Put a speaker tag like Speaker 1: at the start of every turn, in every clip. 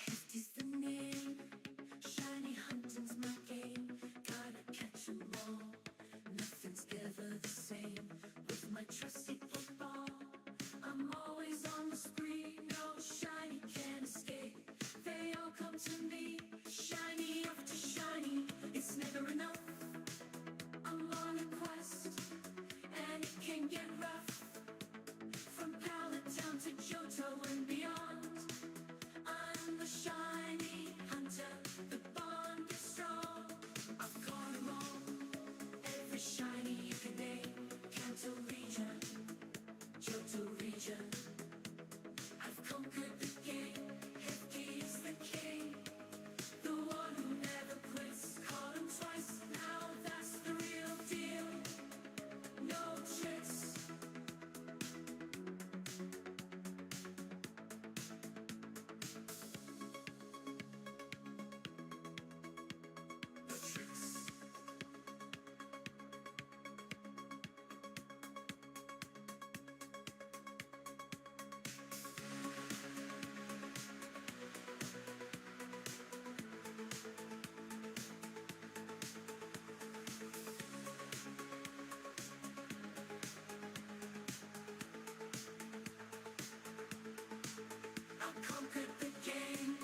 Speaker 1: Hefty's the name, shiny hunting's my game. Gotta catch 'em all, nothing's ever the same. With my trusty football, I'm always on the spree. No shiny can escape, they all come to me. Shiny after shiny, it's never enough. I'm on a quest, and it can get rough. From Pallet Town to Johto and beyond, I'm the shiny hunter, the bond is strong. I've caught 'em all, every shiny you can name. Kanto region, Johto region, I've conquered the game. Hefty is the king, the one who never quits. Caught 'em twice, now that's the real deal. No tricks. I've conquered the game.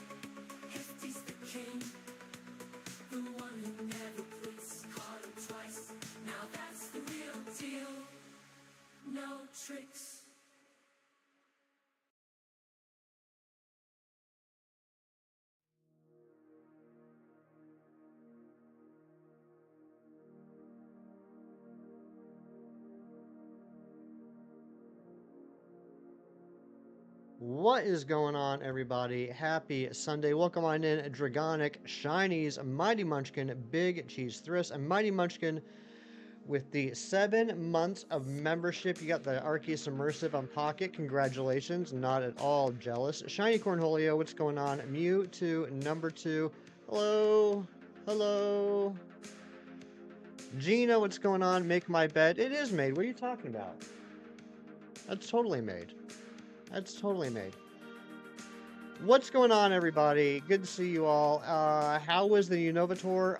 Speaker 1: Hefty's the king, the one who never quits. Caught him twice, now that's the real deal. No tricks.
Speaker 2: What is going on, everybody? Happy Sunday. Welcome on in, Dragonic, Shinies, Mighty Munchkin, Big Cheese Thriss, and Mighty Munchkin with the 7 months of membership. You got the Arceus Immersive on Pocket. Congratulations. Not at all jealous. Shiny Cornholio, what's going on? Mewtwo, number 2. Hello. Hello. Gina, what's going on? Make my bed. It is made. What are you talking about? That's totally made. That's totally made. What's going on, everybody? Good to see you all. How was the Unova tour?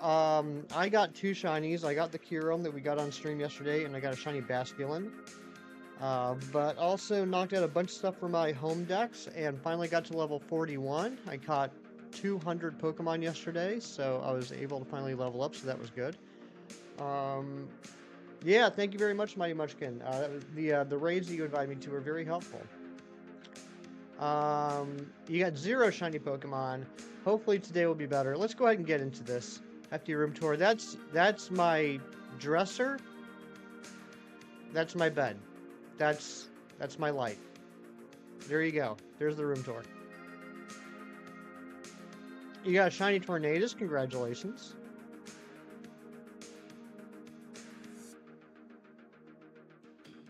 Speaker 2: I got 2 shinies. I got the Kyurem that we got on stream yesterday, and I got a shiny Basculin. But also knocked out a bunch of stuff for my home decks, and finally got to level 41. I caught 200 Pokemon yesterday, so I was able to finally level up, so that was good. Yeah, thank you very much, Mighty Munchkin. The raids that you invited me to were very helpful. You got 0 shiny Pokemon. Hopefully today will be better. Let's go ahead and get into this hefty room tour. That's my dresser. That's my bed. That's my light. There you go. There's the room tour. You got a shiny Tornadus. Congratulations.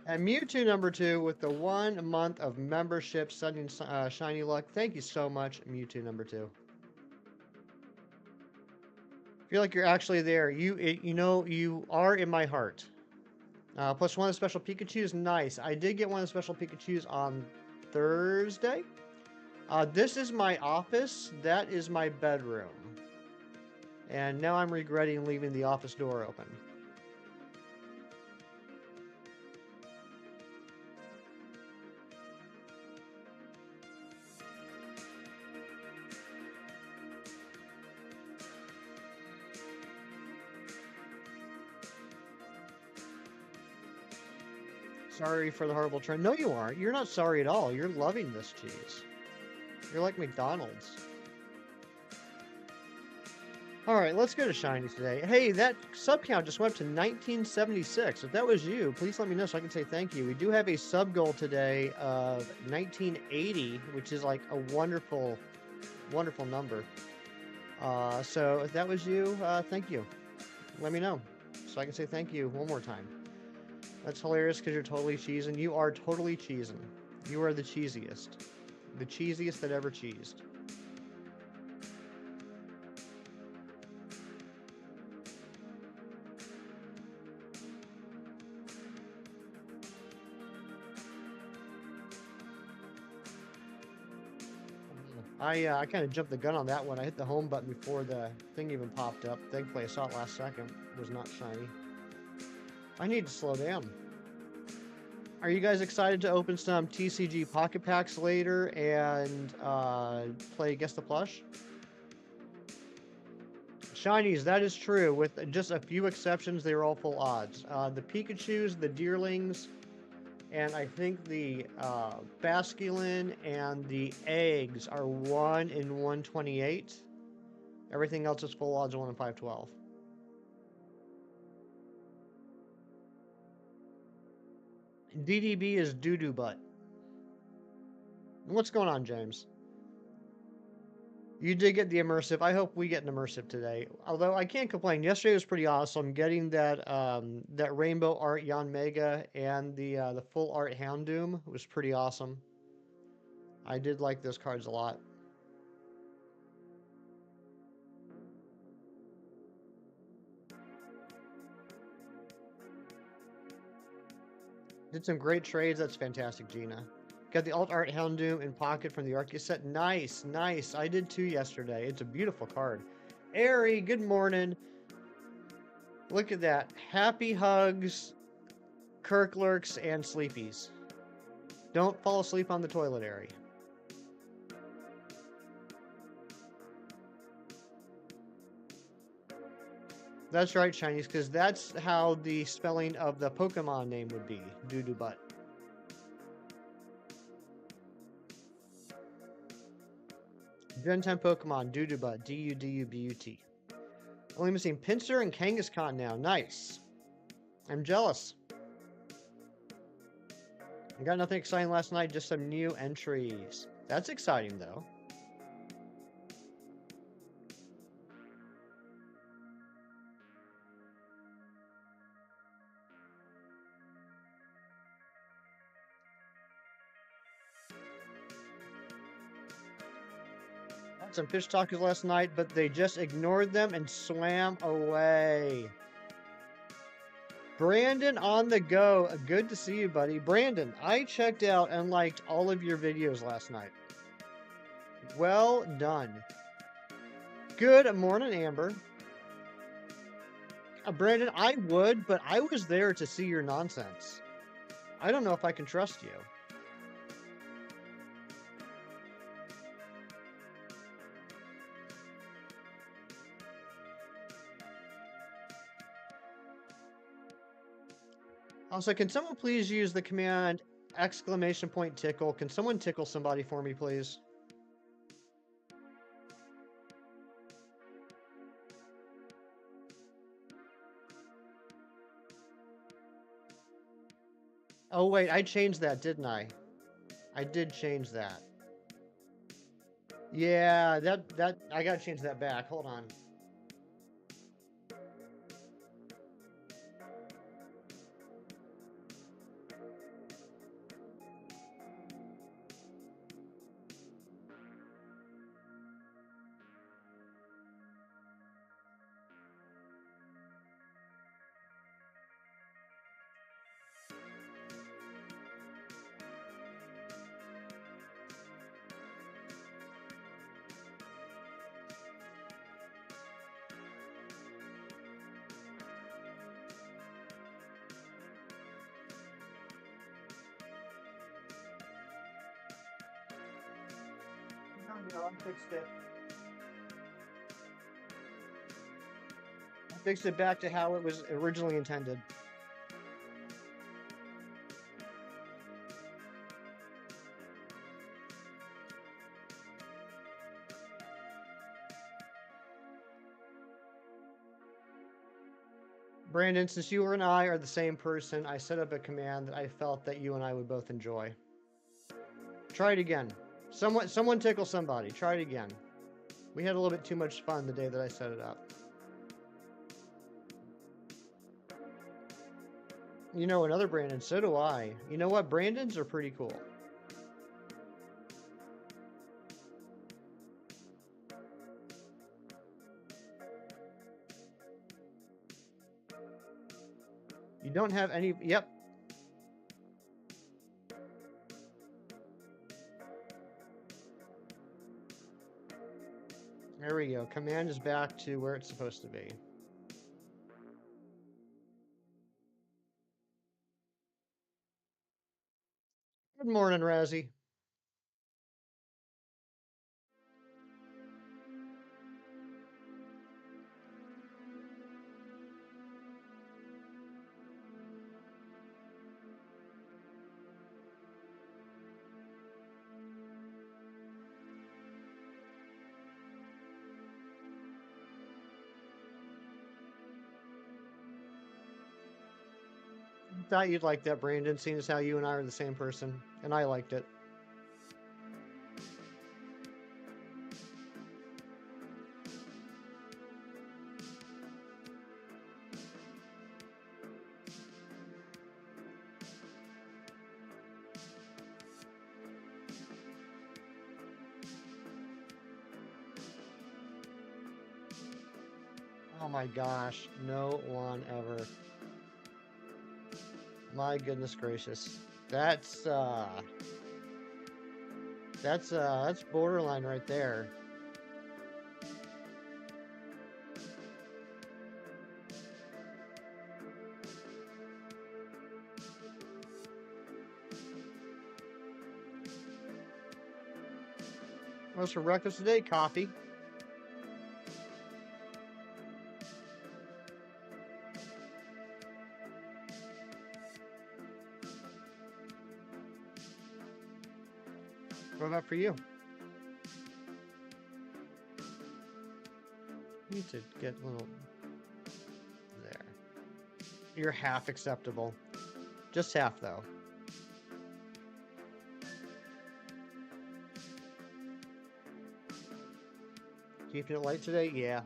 Speaker 2: And Mewtwo number 2 with the 1 month of membership, sending shiny luck. Thank you so much, Mewtwo number 2. Feel like you're actually there. You know you are in my heart. Plus 1 of the special Pikachus. Nice. I did get 1 of the special Pikachus on Thursday. This is my office. That is my bedroom. And now I'm regretting leaving the office door open. Sorry for the horrible trend. No, you aren't. You're not sorry at all. You're loving this cheese. You're like McDonald's. Alright, let's go to shiny today. Hey, that sub count just went up to 1976. If that was you, please let me know so I can say thank you. We do have a sub goal today of 1980, which is like a wonderful, wonderful number. So if that was you, thank you. Let me know so I can say thank you one more time. That's hilarious because you're totally cheesing. You are totally cheesing. You are the cheesiest. The cheesiest that ever cheesed. I kind of jumped the gun on that one. I hit the home button before the thing even popped up. Thankfully, I saw it last second. It was not shiny. I need to slow down. Are you guys excited to open some TCG Pocket Packs later and play Guess the Plush? Shinies, that is true. With just a few exceptions, they were all full odds. The Pikachus, the Deerlings, and I think the Basculin and the eggs are 1 in 128. Everything else is full odds 1 in 512. DDB is doo-doo butt. What's going on, James? You did get the immersive. I hope we get an immersive today. Although I can't complain. Yesterday was pretty awesome. Getting that that rainbow art Yanmega and the full art Houndoom was pretty awesome. I did like those cards a lot. Did some great trades. That's fantastic, Gina. Got the alt art Houndoom in pocket from the Arceus set. Nice, nice. I did too yesterday. It's a beautiful card. Airy, good morning. Look at that. Happy hugs, Kirklurks, and Sleepies. Don't fall asleep on the toilet, Airy. That's right, Chinese, because that's how the spelling of the Pokemon name would be. Doo-doo butt. Gen 10 Pokemon, Doo-doo butt. D-U-D-U-B-U-T. Only missing Pinsir and Kangaskhan now. Nice. I'm jealous. I got nothing exciting last night, just some new entries. That's exciting, though. Had some fish tacos last night, but they just ignored them and swam away. Brandon on the go. Good to see you, buddy. Brandon, I checked out and liked all of your videos last night. Well done. Good morning, Amber. Brandon, I would, but I was there to see your nonsense. I don't know if I can trust you. Also, can someone please use the command !tickle? Can someone tickle somebody for me, please? Oh, wait, I changed that, didn't I? I did change that. Yeah, I gotta change that back. Hold on. No, I fixed it. I fixed it back to how it was originally intended. Brandon, since you and I are the same person, I set up a command that I felt that you and I would both enjoy. Try it again. Someone tickle somebody. Try it again. We had a little bit too much fun the day that I set it up. You know another Brandon, so do I. You know what? Brandons are pretty cool. You don't have any... Yep. There we go. Command is back to where it's supposed to be. Good morning, Razzie. Thought you'd like that, Brandon, seeing as how you and I are the same person, and I liked it. Oh my gosh, no one ever. My goodness gracious. That's borderline right there. What's for breakfast today? Coffee. What about for you? Need to get a little there. You're half acceptable. Just half though. Keeping it light today? Yeah.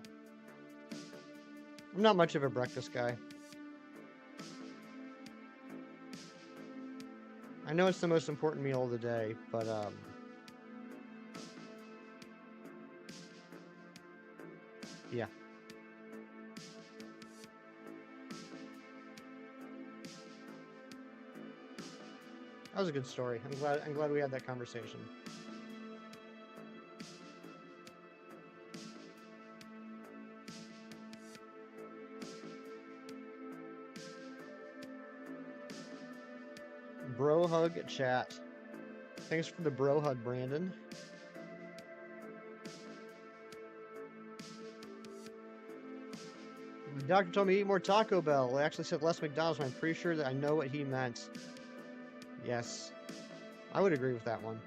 Speaker 2: I'm not much of a breakfast guy. I know it's the most important meal of the day, but yeah. That was a good story. I'm glad we had that conversation. Bro hug chat. Thanks for the bro hug, Brandon. The doctor told me to eat more Taco Bell. It actually said less McDonald's, but I'm pretty sure that I know what he meant. Yes. I would agree with that one.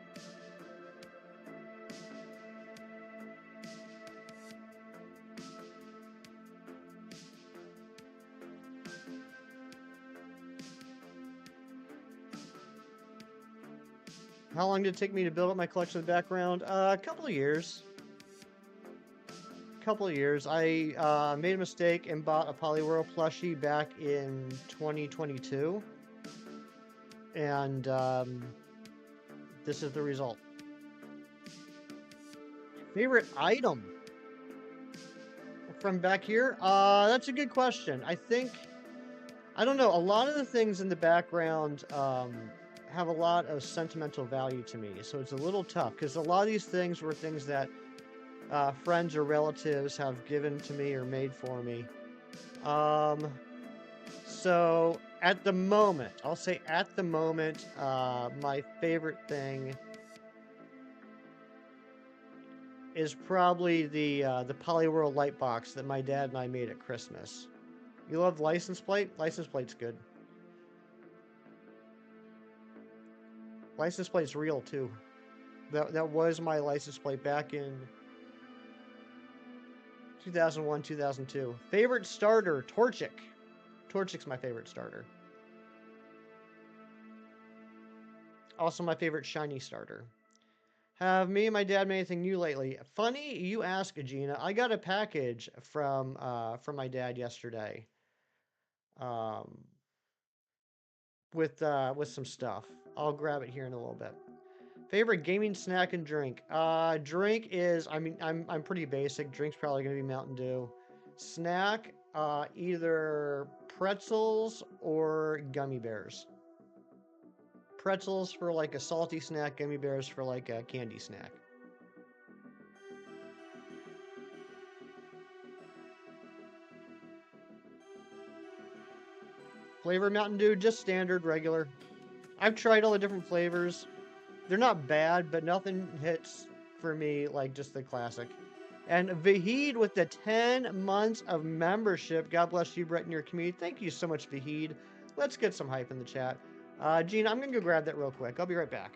Speaker 2: How long did it take me to build up my collection of the background? A couple of years. I made a mistake and bought a Polyworld plushie back in 2022. And this is the result. Favorite item from back here? That's a good question. I don't know. A lot of the things in the background have a lot of sentimental value to me. So it's a little tough because a lot of these things were things that friends or relatives have given to me or made for me. So at the moment, I'll say at the moment, my favorite thing is probably the Polyworld light box that my dad and I made at Christmas. You love license plate? License plate's good. License plate's real too. That was my license plate back in 2001, 2002. Favorite starter, Torchic. Torchic's my favorite starter. Also my favorite shiny starter. Have me and my dad made anything new lately? Funny you ask, Gina. I got a package from my dad yesterday. With some stuff. I'll grab it here in a little bit. Favorite gaming snack and drink? Drink is, I'm pretty basic. Drink's probably gonna be Mountain Dew. Snack, either pretzels or gummy bears. Pretzels for like a salty snack, gummy bears for like a candy snack. Flavor Mountain Dew, just standard, regular. I've tried all the different flavors. They're not bad, but nothing hits for me like just the classic. And Vahid with the 10 months of membership. God bless you, Brett, and your community. Thank you so much, Vahid. Let's get some hype in the chat. Gene, I'm going to go grab that real quick. I'll be right back.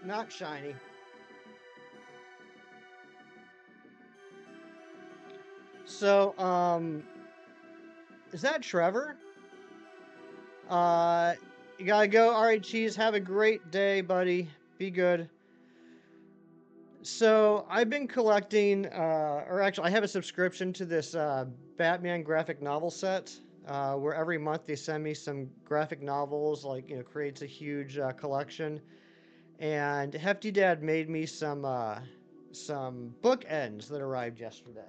Speaker 2: Not shiny. So, is that Trevor? You gotta go. All right, Cheese. Have a great day, buddy. Be good. So I've been collecting, or actually, I have a subscription to this Batman graphic novel set, where every month they send me some graphic novels. Like, you know, creates a huge collection. And Hefty Dad made me some bookends that arrived yesterday.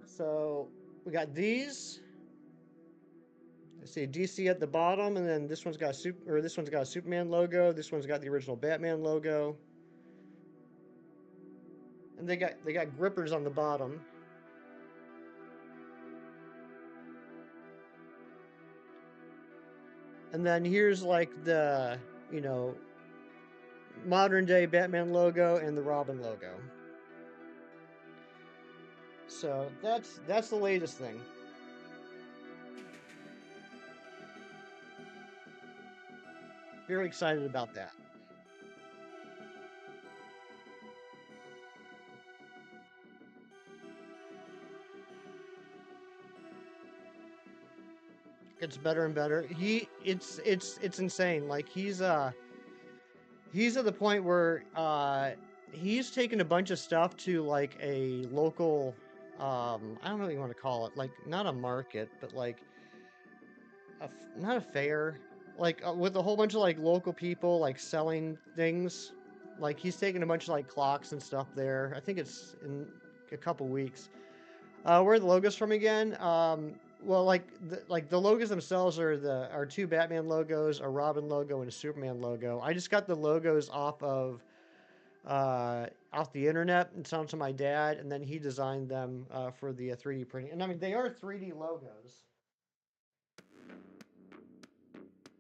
Speaker 2: So we got these. Let's see, DC at the bottom, and then this one's got this one's got a Superman logo. This one's got the original Batman logo, and they got grippers on the bottom. And then here's like the, you know, modern day Batman logo and the Robin logo. So that's the latest thing. Very excited about that. Gets better and better. It's insane. Like he's at the point where he's taken a bunch of stuff to like a local I don't know what you want to call it, like not a market, but like not a fair, like with a whole bunch of like local people like selling things. Like he's taking a bunch of like clocks and stuff there. I think it's in a couple weeks. Where are the logos from again? Well, like the logos themselves are two Batman logos, a Robin logo, and a Superman logo. I just got the logos off the internet and sent them to my dad, and then he designed them for the 3D printing. And I mean, they are 3D logos.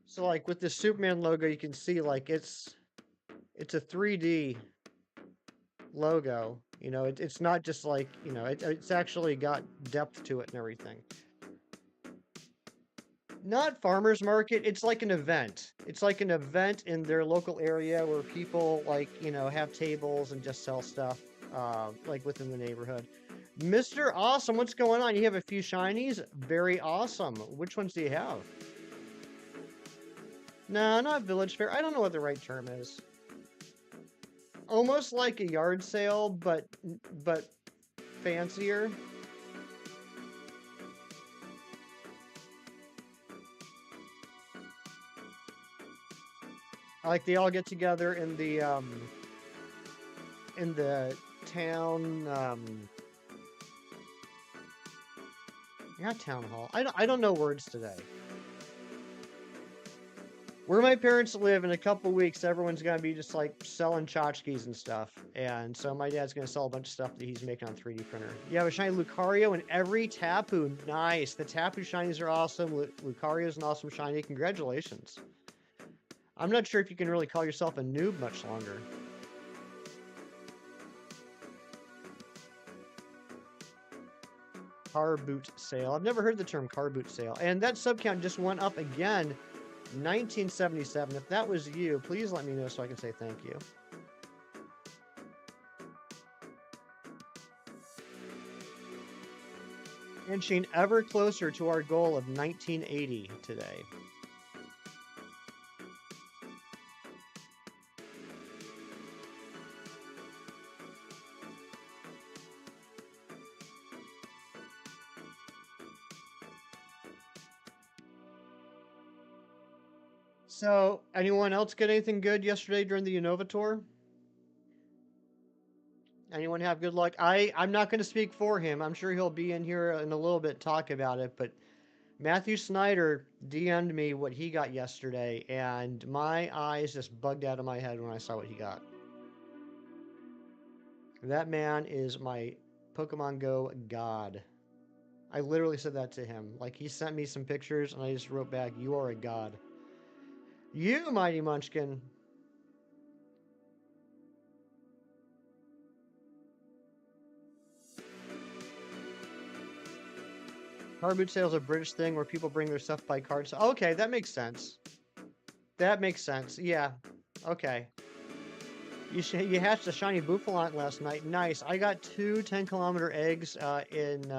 Speaker 2: So like with the Superman logo, you can see like it's a 3D logo. You know, it's not just like, you know, it's actually got depth to it and everything. Not farmers market, it's like an event. It's like an event in their local area where people like, you know, have tables and just sell stuff like within the neighborhood. Mr. Awesome, what's going on? You have a few shinies? Very awesome. Which ones do you have? No, not village fair. I don't know what the right term is. Almost like a yard sale, but fancier. Like they all get together in the town not town hall. I don't know words today. Where my parents live, in a couple weeks, everyone's gonna be just like selling tchotchkes and stuff, and so my dad's gonna sell a bunch of stuff that he's making on 3D printer. You have a shiny Lucario and every Tapu. Nice. The Tapu shinies are awesome. Lucario's an awesome shiny. Congratulations. I'm not sure if you can really call yourself a noob much longer. Car boot sale. I've never heard the term car boot sale. And that sub count just went up again. 1977. If that was you, please let me know so I can say thank you. Inching ever closer to our goal of 1980 today. So, anyone else get anything good yesterday during the Unova tour? Anyone have good luck? I'm not going to speak for him. I'm sure he'll be in here in a little bit talk about it, but Matthew Snyder DM'd me what he got yesterday, and my eyes just bugged out of my head when I saw what he got. That man is my Pokemon Go god. I literally said that to him. Like, he sent me some pictures, and I just wrote back, "You are a god." You, Mighty Munchkin. Car boot sale is a British thing where people bring their stuff by cart. So, okay, that makes sense. That makes sense. Yeah. Okay. You hatched a shiny Bouffalante last night. Nice. I got two 10-kilometer eggs in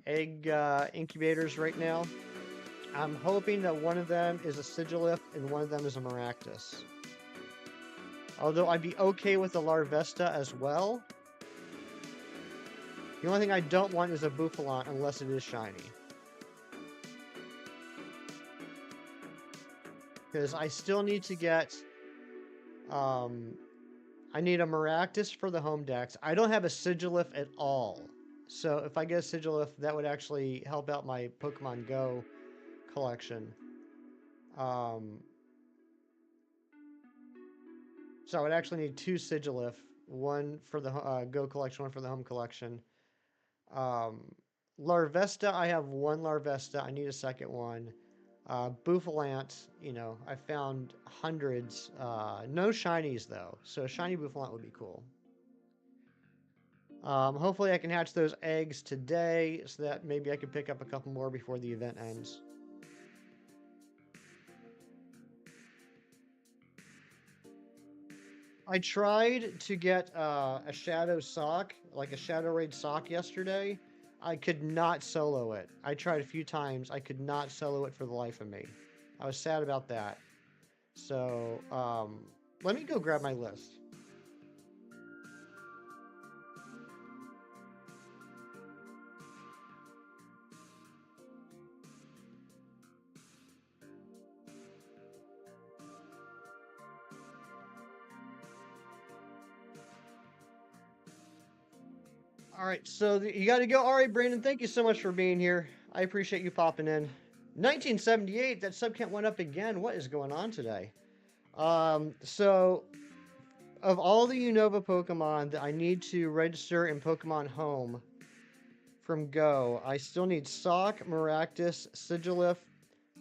Speaker 2: egg incubators right now. I'm hoping that one of them is a Sigilif and one of them is a Maractus. Although I'd be okay with the Larvesta as well. The only thing I don't want is a Bouffalante unless it is shiny. Because I still need to get... I need a Maractus for the home decks. I don't have a Sigilif at all. So if I get a Sigilif, that would actually help out my Pokemon Go collection. So I would actually need two Sigilif. One for the Go collection, one for the home collection. Larvesta, I have one Larvesta. I need a second one. Bouffalante, you know, I found hundreds. No shinies, though. So a shiny Bouffalante would be cool. Hopefully I can hatch those eggs today so that maybe I can pick up a couple more before the event ends. I tried to get a Shadow sock, like a Shadow Raid sock yesterday. I could not solo it. I tried a few times. I could not solo it for the life of me. I was sad about that. So, let me go grab my list. All right, so you got to go. All right, Brandon, thank you so much for being here. I appreciate you popping in. 1978, that sub count went up again. What is going on today? So of all the Unova Pokemon that I need to register in Pokemon Home from Go, I still need Sock, Maractus, Sigilif,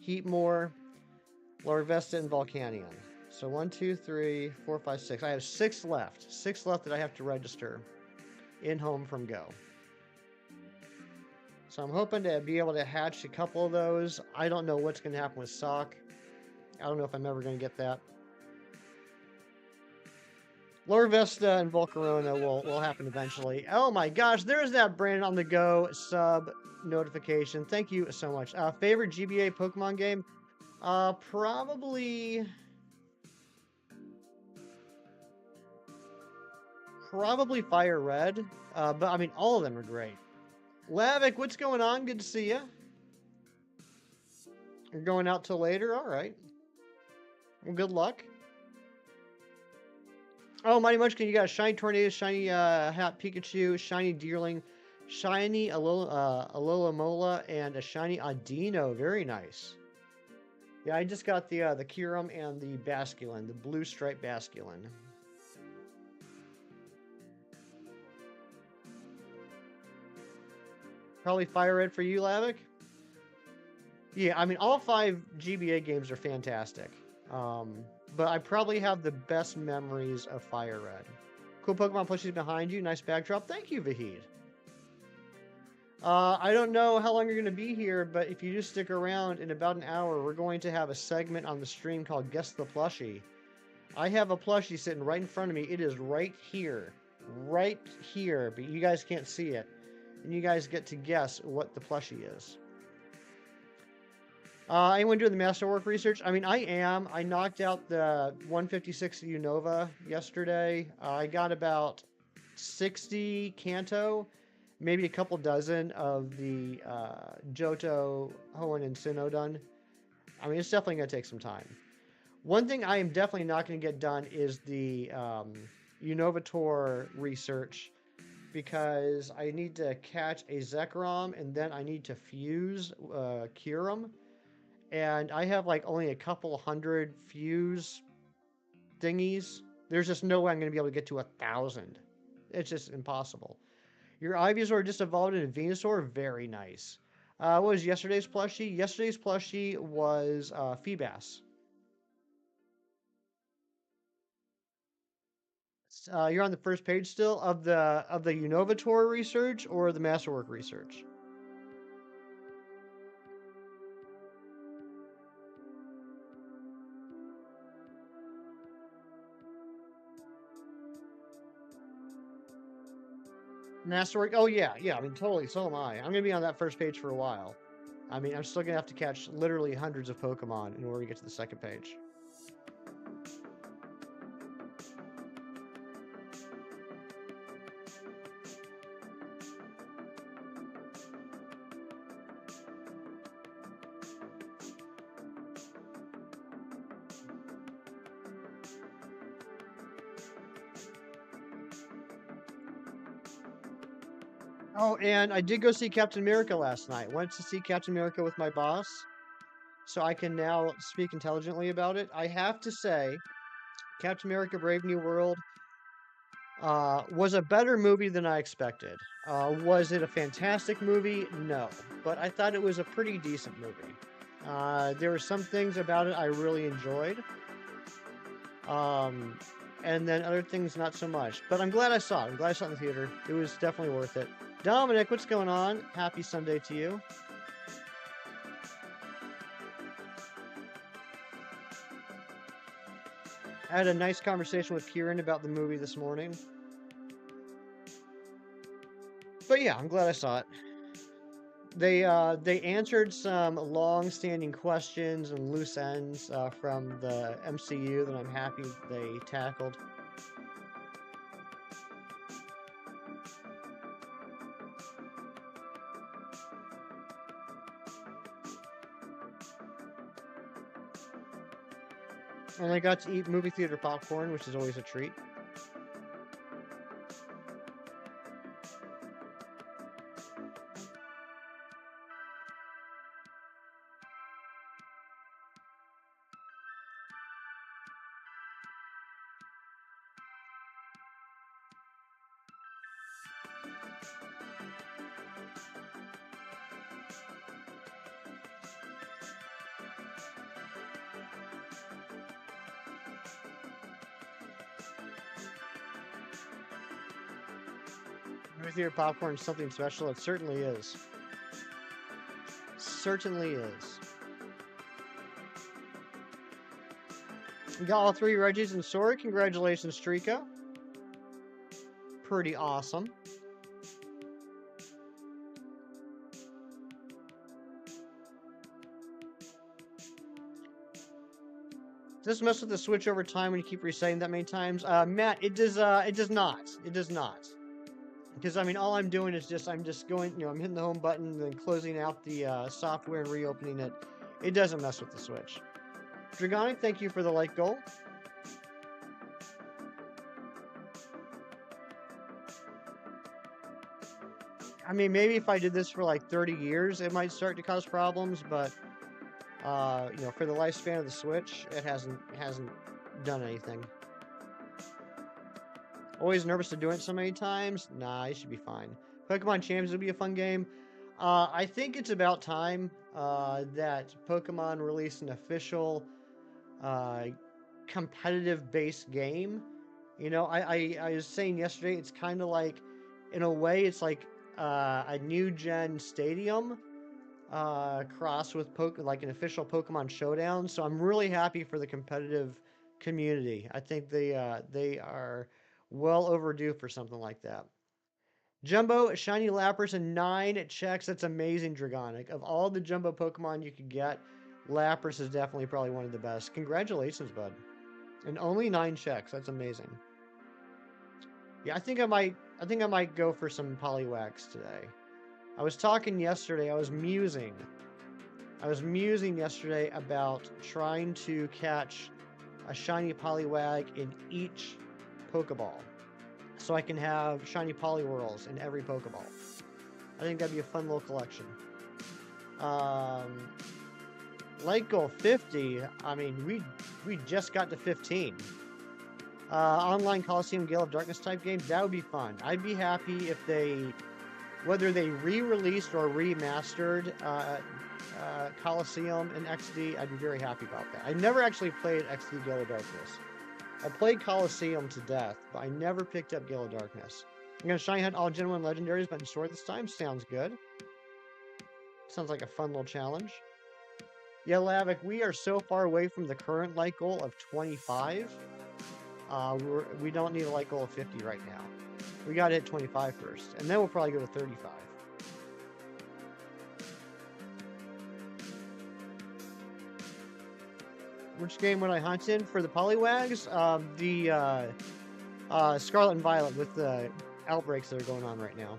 Speaker 2: Heatmore, Larvesta, and Volcanion. So 1, 2, 3, 4, 5, 6. I have 6 left. 6 left that I have to register in Home from Go. So I'm hoping to be able to hatch a couple of those. I don't know what's going to happen with Sock. I don't know if I'm ever going to get that. Larvesta and Volcarona will happen eventually. Oh my gosh, there's that Brandon on the Go sub notification. Thank you so much. Favorite GBA Pokemon game? Probably Fire Red. But I mean, all of them are great. Lavik, what's going on? Good to see you. You're going out till later? All right. Well, good luck. Oh, Mighty Munchkin, you got a shiny Tornado, shiny Hat Pikachu, shiny Deerling, shiny Alola, and a shiny Audino. Very nice. Yeah, I just got the Kyurem and the Basculin, the blue striped Basculin. Probably Fire Red for you, Lavik? Yeah, I mean, all 5 GBA games are fantastic. But I probably have the best memories of Fire Red. Cool Pokemon plushies behind you. Nice backdrop. Thank you, Vahid. I don't know how long you're going to be here, but if you just stick around, in about an hour, we're going to have a segment on the stream called Guess the Plushie. I have a plushie sitting right in front of me. It is right here. Right here, but you guys can't see it. and you guys get to guess what the plushie is. Anyone doing the masterwork research? I mean, I am. I knocked out the 156 Unova yesterday. I got about 60 Kanto, maybe a couple dozen of the Johto, Hoenn, and Sinnoh done. I mean, it's definitely going to take some time. One thing I am definitely not going to get done is the Unovator research because I need to catch a Zekrom and then I need to fuse Kyurem. And I have like only a couple hundred fuse thingies. There's just no way I'm going to be able to get to 1,000. It's just impossible. Your Ivysaur just evolved into Venusaur. Very nice. What was yesterday's plushie? Yesterday's plushie was Feebas. You're on the first page still of the Unovator research or the Masterwork research? Masterwork. Oh yeah, yeah. I mean, totally. So am I. I'm gonna be on that first page for a while. I mean, I'm still gonna have to catch literally hundreds of Pokemon in order to get to the second page. Oh, and I did go see Captain America last night. Went to see Captain America with my boss, so I can now speak intelligently about it. I have to say, Captain America: Brave New World was a better movie than I expected. Was it a fantastic movie? No, but I thought it was a pretty decent movie. There were some things about it I really enjoyed, um, and then other things not so much. But I'm glad I saw it. I'm glad I saw it in the theater. It was definitely worth it. Dominic, what's going on? Happy Sunday to you. I had a nice conversation with Kieran about the movie this morning. But yeah, I'm glad I saw it. They answered some long-standing questions and loose ends from the MCU that I'm happy they tackled. And I got to eat movie theater popcorn, which is always a treat. Movie theater popcorn is something special. It certainly is. Certainly is. We got all three Reggies and Sora. Congratulations, Trico. Pretty awesome. Does this mess with the Switch over time when you keep resetting that many times? Matt, it does. It does not. It does not. Because I mean, all I'm doing is I'm just going. I'm hitting the home button, and then closing out the software and reopening it. It doesn't mess with the Switch. Dragonic, thank you for the like goal. I mean, maybe if I did this for like 30 years, it might start to cause problems, but for the lifespan of the Switch, it hasn't done anything. Always nervous to do it so many times. Nah, you should be fine. Pokemon Champions will be a fun game. I think it's about time that Pokemon release an official competitive-based game. I was saying yesterday, it's kind of like, in a way, it's like a new gen stadium crossed with like an official Pokemon Showdown. So I'm really happy for the competitive community. I think they are well overdue for something like that. Jumbo, Shiny Lapras, and 9 checks. That's amazing, Dragonic. Of all the Jumbo Pokemon you could get, Lapras is definitely probably one of the best. Congratulations, bud. And only 9 checks. That's amazing. Yeah, I think I might go for some Poliwags today. I was talking yesterday, I was musing yesterday about trying to catch a shiny Poliwag in each Pokeball, so I can have shiny Poliwhirls in every Pokeball. I think that'd be a fun little collection. Light goal 50. I mean, we just got to 15. Online Coliseum Gale of Darkness type game, that would be fun. I'd be happy if they, whether they re-released or remastered Coliseum and XD, I'd be very happy about that. I never actually played XD Gale of Darkness. I played Coliseum to death, but I never picked up Gale of Darkness. I'm going to shiny hunt all genuine legendaries, but in sword this time. Sounds good. Sounds like a fun little challenge. Yeah, Lavik, we are so far away from the current light goal of 25. We don't need a light goal of 50 right now. We got to hit 25 first, and then we'll probably go to 35. Which game would I hunt in for the Poliwags? Scarlet and Violet with the outbreaks that are going on right now.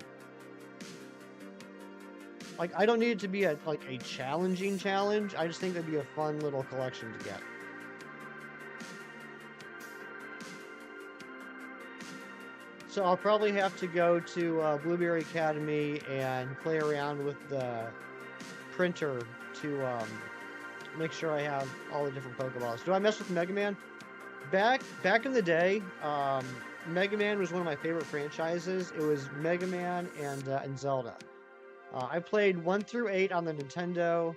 Speaker 2: Like, I don't need it to be a challenging challenge. I just think that'd be a fun little collection to get. So I'll probably have to go to Blueberry Academy and play around with the printer to make sure I have all the different Pokeballs. Do I mess with Mega Man? Back in the day, Mega Man was one of my favorite franchises. It was Mega Man and Zelda. I played 1 through 8 on the Nintendo.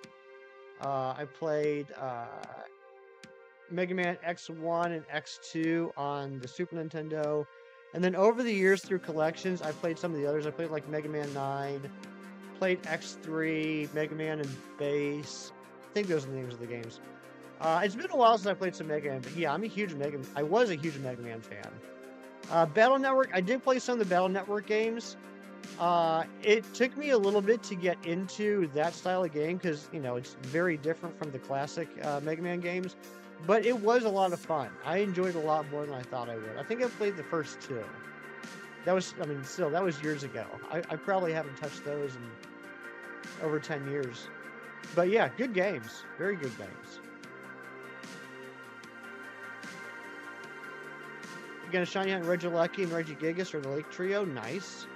Speaker 2: I played Mega Man X1 and X2 on the Super Nintendo. And then over the years through collections, I played some of the others. I played like Mega Man 9, played X3, Mega Man and Base. I think those are the names of the games. It's been a while since I played some Mega Man, but yeah, I was a huge Mega Man fan. Battle Network, I did play some of the Battle Network games. It took me a little bit to get into that style of game because, you know, it's very different from the classic Mega Man games. But it was a lot of fun. I enjoyed it a lot more than I thought I would. I think I played the first 2. That was years ago. I probably haven't touched those in over 10 years. But yeah, good games. Very good games. You're gonna shiny hunt Regieleki and Regigigas or the Lake Trio. Nice.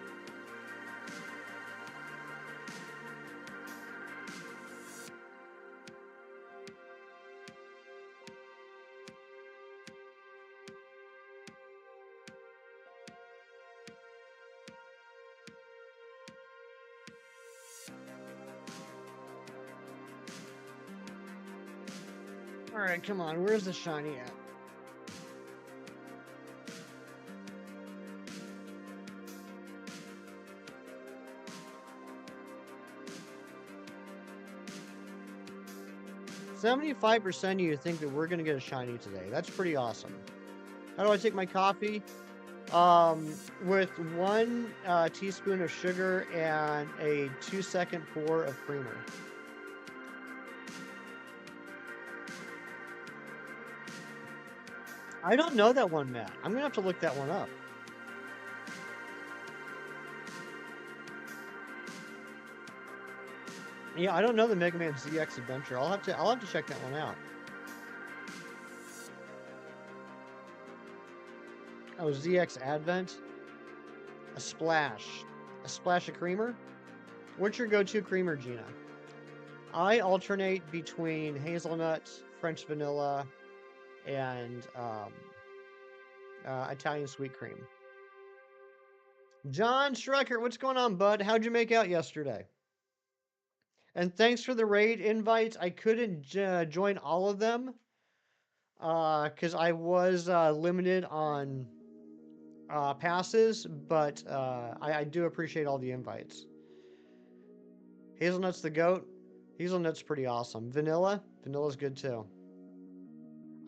Speaker 2: Alright, come on. Where's the shiny at? $75% of you think that we're going to get a shiny today. That's pretty awesome. How do I take my coffee? With 1 teaspoon of sugar and a 2-second pour of creamer. I don't know that one, Matt. I'm going to have to look that one up. Yeah, I don't know the Mega Man ZX Adventure. I'll have to check that one out. Oh, ZX Advent. A splash of creamer. What's your go-to creamer, Gina? I alternate between hazelnut, French vanilla, and Italian sweet cream. John Schrecker, what's going on, bud? How'd you make out yesterday? And thanks for the raid invites. I couldn't join all of them because I was limited on passes, but I do appreciate all the invites. Hazelnut's the goat. Hazelnut's pretty awesome. Vanilla's good too.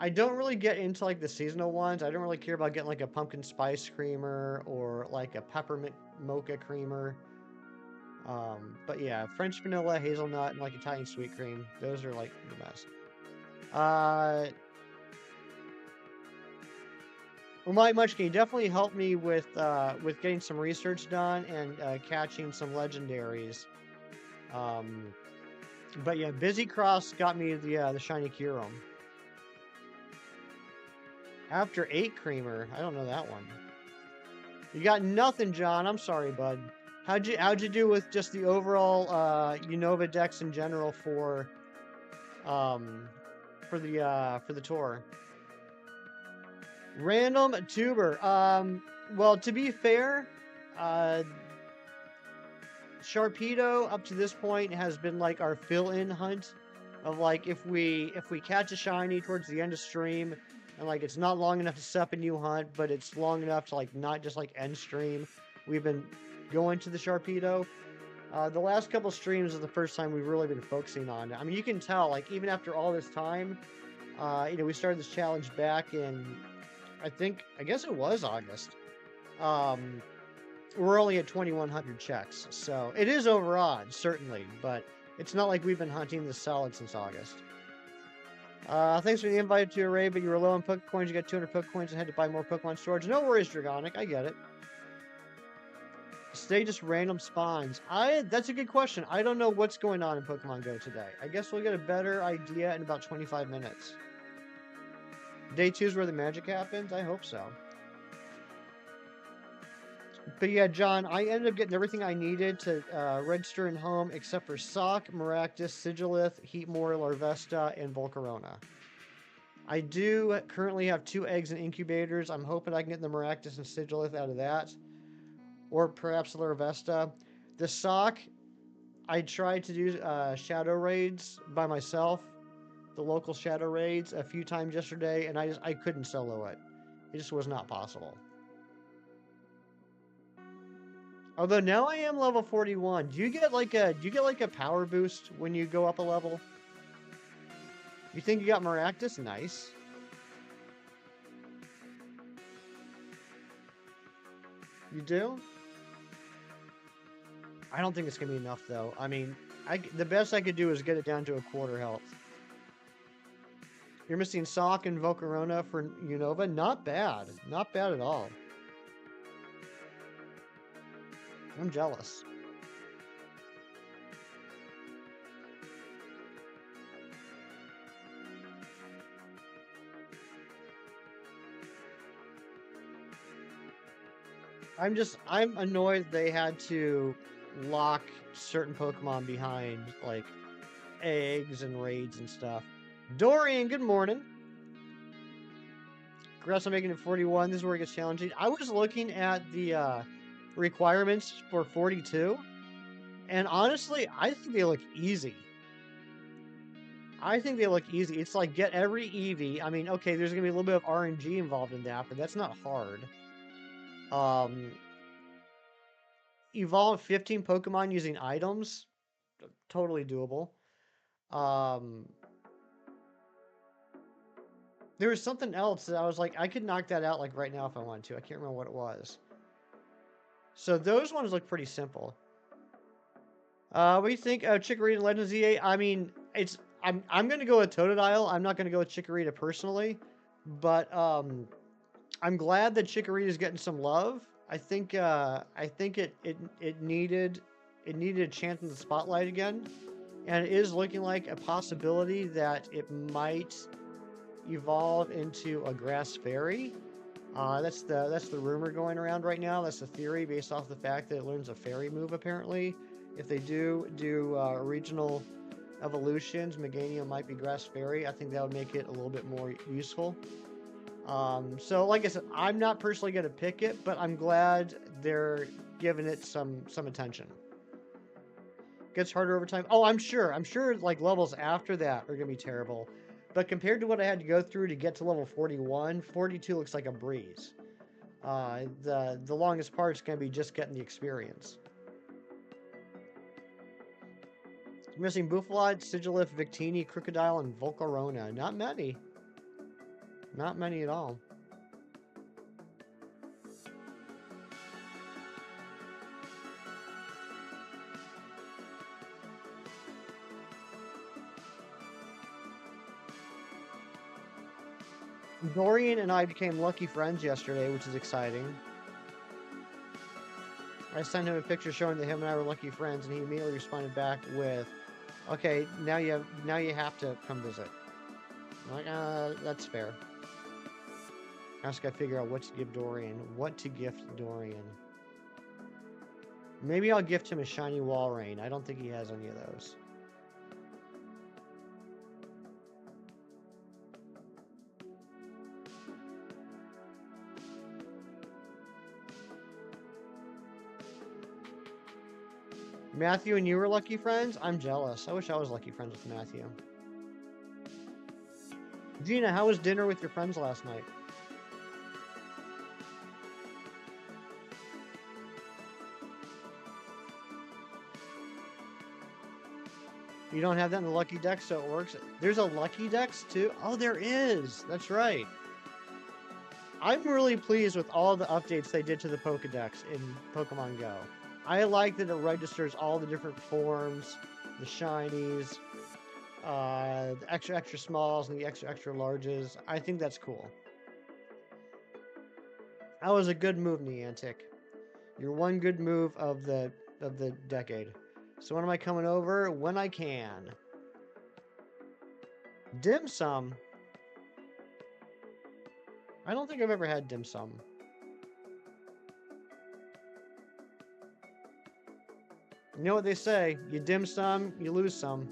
Speaker 2: I don't really get into like the seasonal ones. I don't really care about getting like a pumpkin spice creamer or like a peppermint mocha creamer. But yeah, French vanilla, hazelnut, and like Italian sweet cream. Those are like the best. Uh, well, Mike Much, can you definitely help me with getting some research done and catching some legendaries? Um, but yeah, Busy Cross got me the shiny Kyurem. After 8 creamer, I don't know that one. You got nothing, John. I'm sorry, bud. How'd you do with just the overall Unova decks in general um for the tour? Random tuber. Well, to be fair, uh Sharpedo up to this point has been like our fill-in hunt of like if we catch a shiny towards the end of stream and like it's not long enough to set up a new hunt, but it's long enough to like not just like end stream. We've been going to the Sharpedo. The last couple streams is the first time we've really been focusing on it. I mean, you can tell like even after all this time, we started this challenge back in I guess it was August. Um, we're only at 2,100 checks, so it is over odds, certainly, but it's not like we've been hunting this solid since August. Thanks for the invite to Array, but you were low on Pokecoins. You got 200 Pokecoins and had to buy more Pokemon storage. No worries, Dragonic. I get it. Stay just random spawns. That's a good question. I don't know what's going on in Pokemon Go today. I guess we'll get a better idea in about 25 minutes. Day 2 is where the magic happens? I hope so. But yeah, John, I ended up getting everything I needed to register in home except for Sock, Maractus, Sigilith, Heatmore, Larvesta, and Volcarona. I do currently have 2 eggs in incubators. I'm hoping I can get the Maractus and Sigilith out of that. Or perhaps Larvesta. The Sock, I tried to do shadow raids by myself, the local shadow raids, a few times yesterday, and I couldn't solo it. It just was not possible. Although now I am level 41. Do you get like a power boost when you go up a level? You think you got Maractus? Nice. You do? I don't think it's gonna be enough though. I mean, the best I could do is get it down to a quarter health. You're missing Sock and Volcarona for Unova? Not bad. Not bad at all. I'm jealous. I'm annoyed they had to lock certain Pokemon behind, like, eggs and raids and stuff. Dorian, good morning. Congrats on making it 41. This is where it gets challenging. I was looking at the requirements for 42, and honestly, I think they look easy. It's like get every Eevee. I mean, okay, there's gonna be a little bit of RNG involved in that, but that's not hard. Evolve 15 Pokemon using items, totally doable. There was something else that I was like, I could knock that out like right now if I wanted to. I can't remember what it was. So those ones look pretty simple. What do you think of Chikorita and Legends EA? I mean, I'm gonna go with Totodile. I'm not gonna go with Chikorita personally, but I'm glad that Chikorita is getting some love. I think it needed a chance in the spotlight again, and it is looking like a possibility that it might evolve into a grass fairy. That's the rumor going around right now. That's the theory based off the fact that it learns a fairy move apparently. If they do regional evolutions, Meganium might be grass fairy. I think that would make it a little bit more useful. So like I said, I'm not personally going to pick it, but I'm glad they're giving it some attention. Gets harder over time. Oh, I'm sure like levels after that are going to be terrible. But compared to what I had to go through to get to level 41, 42 looks like a breeze. The longest part is going to be just getting the experience. Missing Buffalot, Sigilith, Victini, Crocodile, and Volcarona. Not many. Not many at all. Dorian and I became lucky friends yesterday, which is exciting. I sent him a picture showing that him and I were lucky friends, and he immediately responded back with, "Okay, now you have to come visit." I'm like, that's fair. I just gotta figure out what to give Dorian. What to gift Dorian. Maybe I'll gift him a shiny wall rain. I don't think he has any of those. Matthew and you were lucky friends? I'm jealous. I wish I was lucky friends with Matthew. Gina, how was dinner with your friends last night? You don't have that in the Lucky Dex, so it works. There's a Lucky Dex too? Oh, there is. That's right. I'm really pleased with all the updates they did to the Pokedex in Pokemon Go. I like that it registers all the different forms, the shinies, the extra smalls and the extra larges. I think that's cool. That was a good move, Niantic. Your one good move of the decade. So when am I coming over? When I can. Dim sum. I don't think I've ever had dim sum. You know what they say? You dim some, you lose some.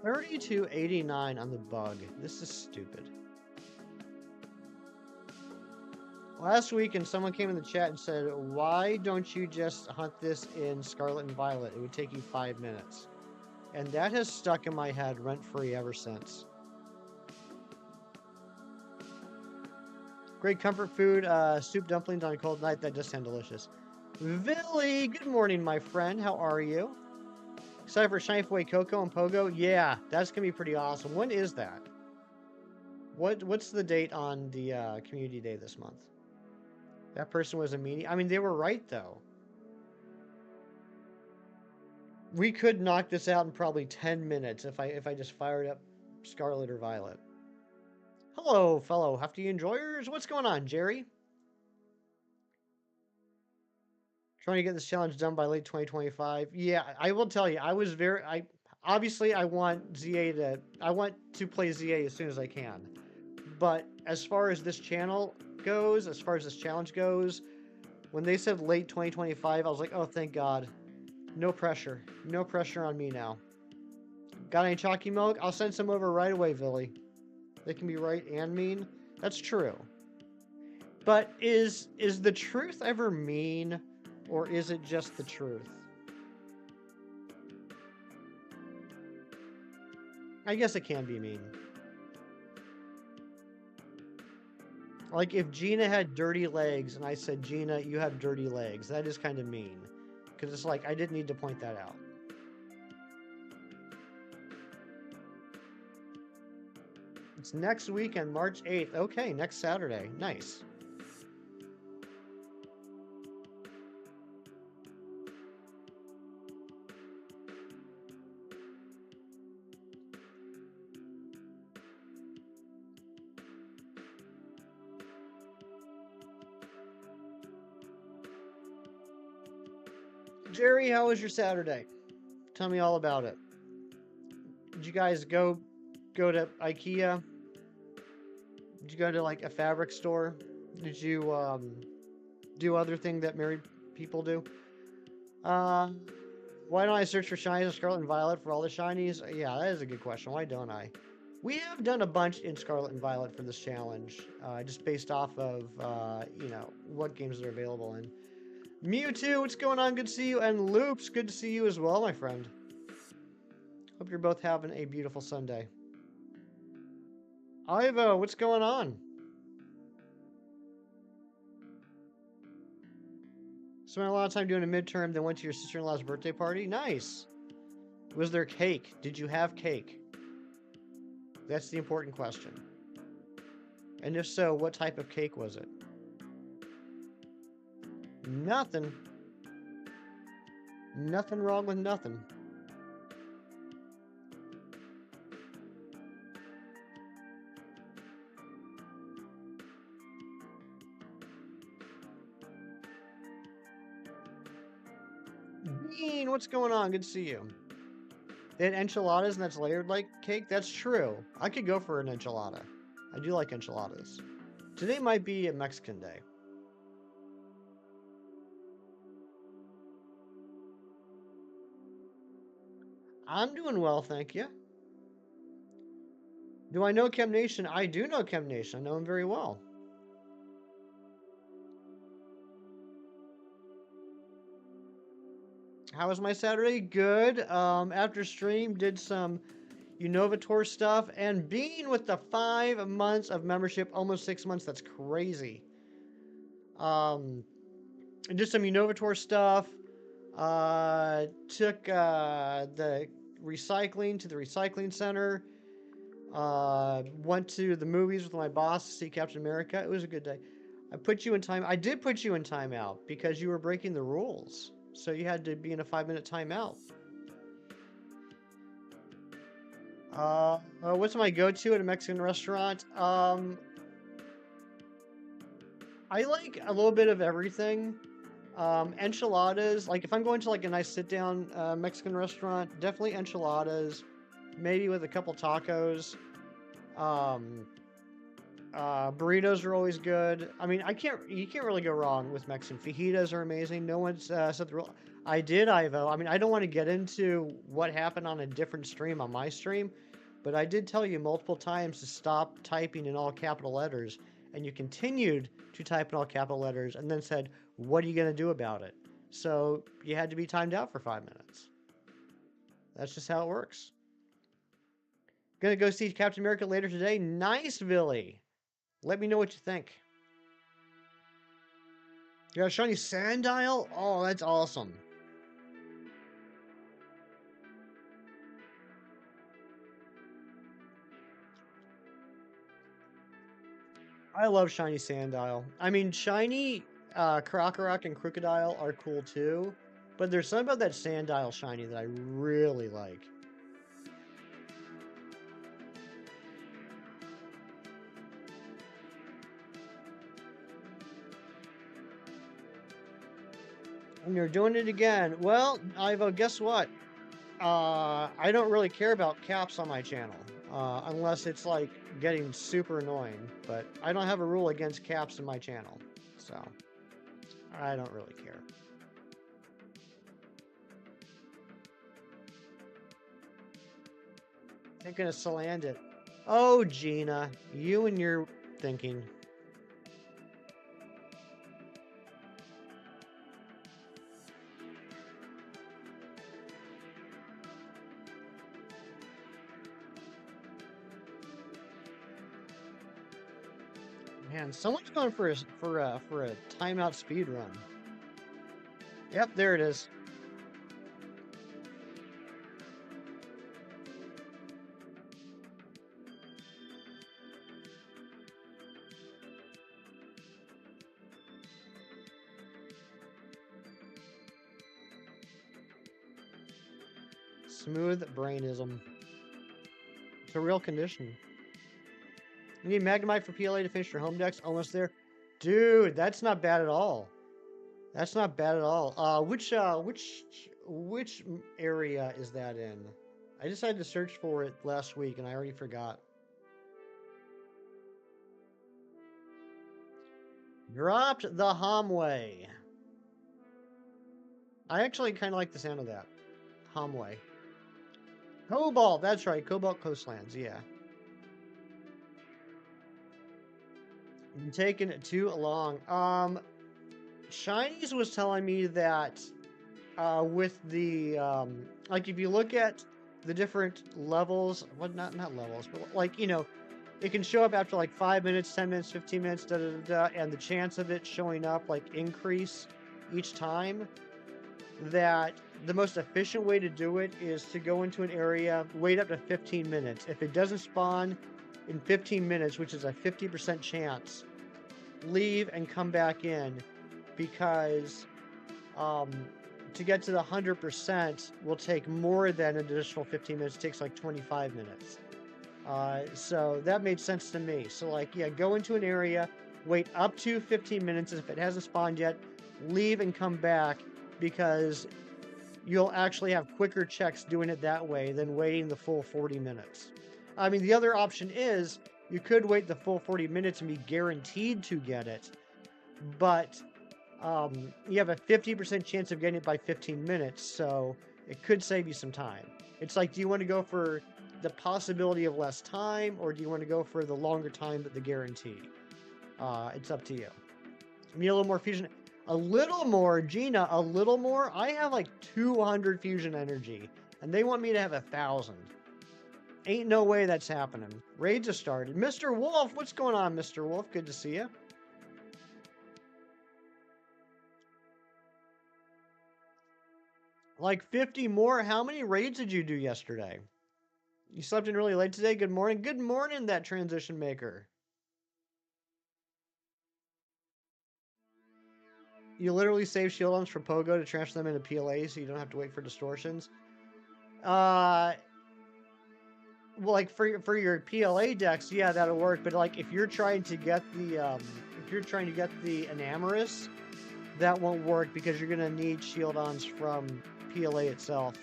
Speaker 2: $32.89 on the bug. This is stupid. Last week, and someone came in the chat and said, "Why don't you just hunt this in Scarlet and Violet? It would take you 5 minutes." And that has stuck in my head rent-free ever since. Great comfort food, soup dumplings on a cold night. That does sound delicious. Villy, good morning, my friend. How are you? Excited for Shiny Away Coco and Pogo? Yeah, that's gonna be pretty awesome. When is that? What's the date on the community day this month? That person was a meanie. I mean, they were right though. We could knock this out in probably 10 minutes if I just fired up Scarlet or Violet. Hello, fellow Hefty enjoyers. What's going on, Jerry? Trying to get this challenge done by late 2025. Yeah, I will tell you, I want to play ZA as soon as I can. But as far as this channel goes, as far as this challenge goes, when they said late 2025, I was like, oh, thank God. No pressure. No pressure on me now. Got any chalky milk? I'll send some over right away, Villy. They can be right and mean. That's true. But is the truth ever mean, or is it just the truth? I guess it can be mean. Like if Gina had dirty legs and I said, Gina, you have dirty legs, that is kind of mean. Because it's like, I didn't need to point that out. It's next weekend, March 8th. Okay, next Saturday. Nice. Jerry, how was your Saturday? Tell me all about it. Did you guys go to IKEA? Did you go to like a fabric store? Did you do other thing that married people do? Why don't I search for shinies in Scarlet and Violet for all the shinies? Yeah, that is a good question. Why don't I? We have done a bunch in Scarlet and Violet for this challenge, just based off of you know, what games are available in. Mewtwo, what's going on? Good to see you. And Loops, good to see you as well, my friend. Hope you're both having a beautiful Sunday. Ivo, what's going on? Spent a lot of time doing a midterm, then went to your sister-in-law's birthday party? Nice. Was there cake? Did you have cake? That's the important question. And if so, what type of cake was it? Nothing. Nothing wrong with nothing. Bean, what's going on? Good to see you. They had enchiladas and that's layered like cake? That's true. I could go for an enchilada. I do like enchiladas. Today might be a Mexican day. I'm doing well, thank you. Do I know Chem Nation? I do know Chem Nation. I know him very well. How was my Saturday? Good. After stream, did some Unova tour stuff, and being with the 5 months of membership, almost 6 months, that's crazy. And did some Unova tour stuff. Took the recycling to the recycling center. Went to the movies with my boss to see Captain America. It was a good day. I did put you in timeout because you were breaking the rules. So you had to be in a 5-minute timeout. What's my go-to at a Mexican restaurant? I like a little bit of everything. Enchiladas, like if I'm going to like a nice sit-down Mexican restaurant, definitely enchiladas, maybe with a couple tacos. Burritos are always good. I mean, you can't really go wrong with Mexican. Fajitas are amazing. No one's said the rule. I did, Ivo. I mean, I don't want to get into what happened on a different stream on my stream, but I did tell you multiple times to stop typing in all capital letters, and you continued to type in all capital letters, and then said, "What are you going to do about it?" So you had to be timed out for 5 minutes. That's just how it works. Gonna go see Captain America later today. Nice, Billy. Let me know what you think. You got a shiny sandile? Oh, that's awesome. I love shiny sandile. I mean, shiny Krokorok and Crocodile are cool too, but there's something about that sandile shiny that I really like. And you're doing it again. Well, Ivo, guess what? I don't really care about caps on my channel, unless it's like getting super annoying. But I don't have a rule against caps in my channel, so I don't really care. Thinking of Salandit. Oh, Gina, you and your thinking. Man, someone's going for a timeout speed run. Yep, there it is. Smooth brainism. It's a real condition. You need Magnemite for PLA to finish your home decks. Almost there. Dude, that's not bad at all. That's not bad at all. Which area is that in? I decided to search for it last week and I already forgot. Dropped the Homway. I actually kind of like the sound of that. Homway. Cobalt, that's right. Cobalt Coastlands, yeah. Been taking too long. Shinies was telling me that with the like if you look at the different levels. Well, not levels, but like, you know, it can show up after like 5 minutes, 10 minutes, 15 minutes, da da da, da, and the chance of it showing up like increase each time. That the most efficient way to do it is to go into an area, wait up to 15 minutes. If it doesn't spawn in 15 minutes, which is a 50% chance, leave and come back in, because to get to the 100% will take more than an additional 15 minutes. It takes like 25 minutes. So that made sense to me. So like, yeah, go into an area, wait up to 15 minutes. If it hasn't spawned yet, leave and come back, because you'll actually have quicker checks doing it that way than waiting the full 40 minutes. I mean, the other option is you could wait the full 40 minutes and be guaranteed to get it, but you have a 50% chance of getting it by 15 minutes, so it could save you some time. It's like, do you want to go for the possibility of less time, or do you want to go for the longer time but the guarantee? It's up to you. I need a little more fusion. A little more, Gina, a little more? I have like 200 fusion energy, and they want me to have 1,000. Ain't no way that's happening. Raids have started. Mr. Wolf, what's going on, Mr. Wolf? Good to see you. Like 50 more? How many raids did you do yesterday? You slept in really late today? Good morning. Good morning, that transition maker. You literally save shield arms for Pogo to transfer them into PLA so you don't have to wait for distortions. Well, like for your PLA decks, yeah, that'll work. But like if you're trying to get the Enamorous, that won't work because you're gonna need shield ons from PLA itself.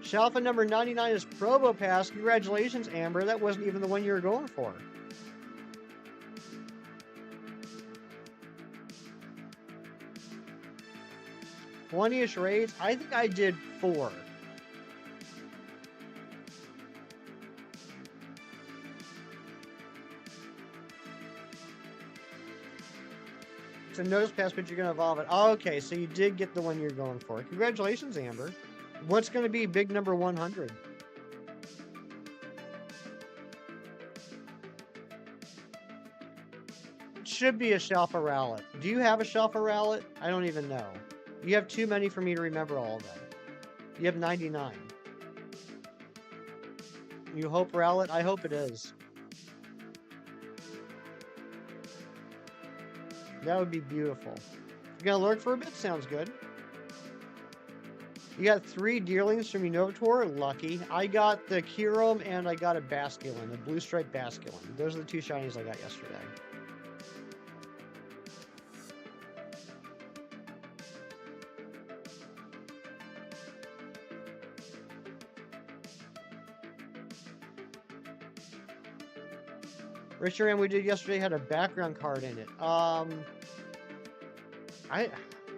Speaker 2: Shalfa number 99 is Probo Pass. Congratulations, Amber. That wasn't even the one you were going for. $20-ish raids. I think I did 4. It's a notice pass, but you're going to evolve it. Oh, okay, so you did get the one you're going for. Congratulations, Amber. What's going to be big number 100? It should be a Shalfa Rowlet. Do you have a Shalfa Rowlet? I don't even know. You have too many for me to remember all of them. You have 99. You hope Rowlet? I hope it is. That would be beautiful. You gonna lurk for a bit? Sounds good. You got 3 Deerlings from Unova Tour? Lucky. I got the Kyurem and I got a Basculin, a Blue Stripe Basculin. Those are the 2 shinies I got yesterday. Reshiram we did yesterday had a background card in it. I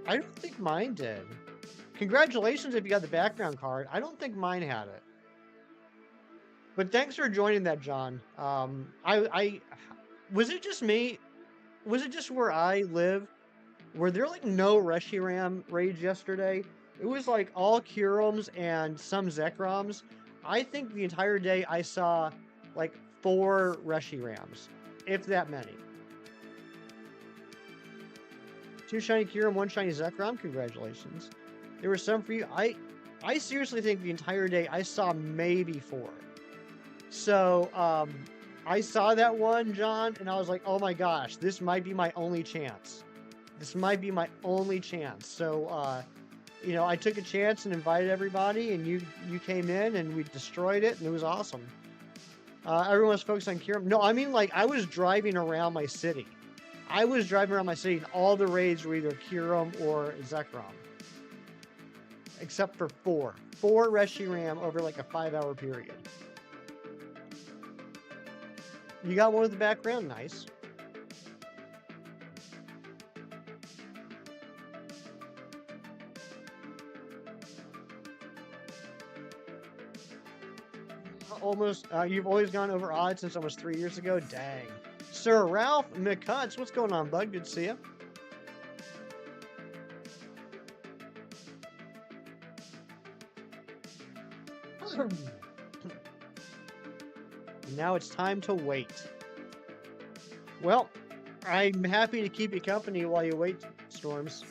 Speaker 2: don't think mine did. Congratulations if you got the background card. I don't think mine had it. But thanks for joining that, John. Was it just me? Was it just where I live? Were there like no Reshiram raids yesterday? It was like all Kyurems and some Zekrams. I think the entire day I saw like 4 Reshirams, if that many. 2 shiny Kyurem, 1 shiny Zekrom. Congratulations. There were some for you. I seriously think the entire day I saw maybe 4. So I saw that one, John, and I was like, oh my gosh, this might be my only chance. This might be my only chance. So you know, I took a chance and invited everybody, and you came in and we destroyed it, and it was awesome. Everyone was focused on Kyurem. No, I mean, like, I was driving around my city. And all the raids were either Kyurem or Zekrom. Except for 4. 4 Reshiram over like a 5-hour period. You got one with the background? Nice. You've always gone over odds since almost 3 years ago? Dang. Sir Ralph McCutts, what's going on, bud? Good to see you. Now it's time to wait. Well, I'm happy to keep you company while you wait, Storms.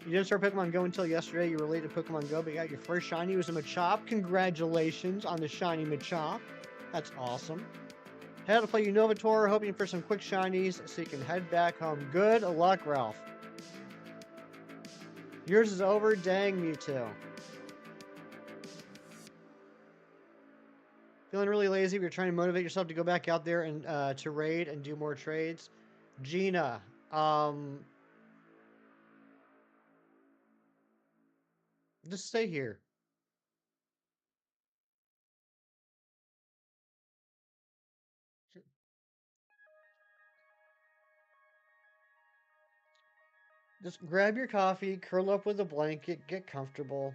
Speaker 2: You didn't start Pokemon Go until yesterday. You were late to Pokemon Go, but you got your first shiny. It was a Machop. Congratulations on the shiny Machop. That's awesome. Head to play Unova Tour, hoping for some quick shinies so you can head back home. Good luck, Ralph. Yours is over. Dang, Mewtwo. Feeling really lazy. You're trying to motivate yourself to go back out there and to raid and do more trades. Gina, just stay here. Just grab your coffee, curl up with a blanket, get comfortable,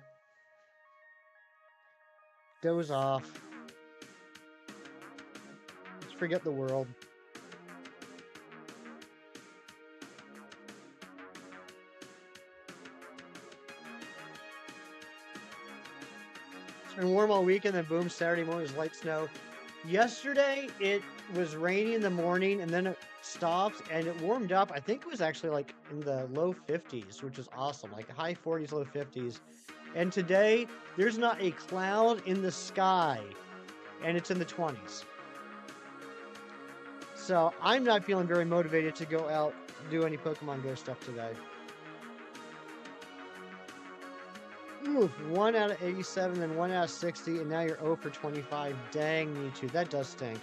Speaker 2: doze off. Just forget the world. It's been warm all weekend, then boom, Saturday morning was light snow. Yesterday, it was rainy in the morning, and then it stopped, and it warmed up. I think it was actually like in the low 50s, which is awesome, like high 40s, low 50s. And today, there's not a cloud in the sky, and it's in the 20s. So I'm not feeling very motivated to go out and do any Pokemon Go stuff today. Ooh, 1 out of 87, then 1 out of 60, and now you're 0 for 25. Dang, Mewtwo. That does stink.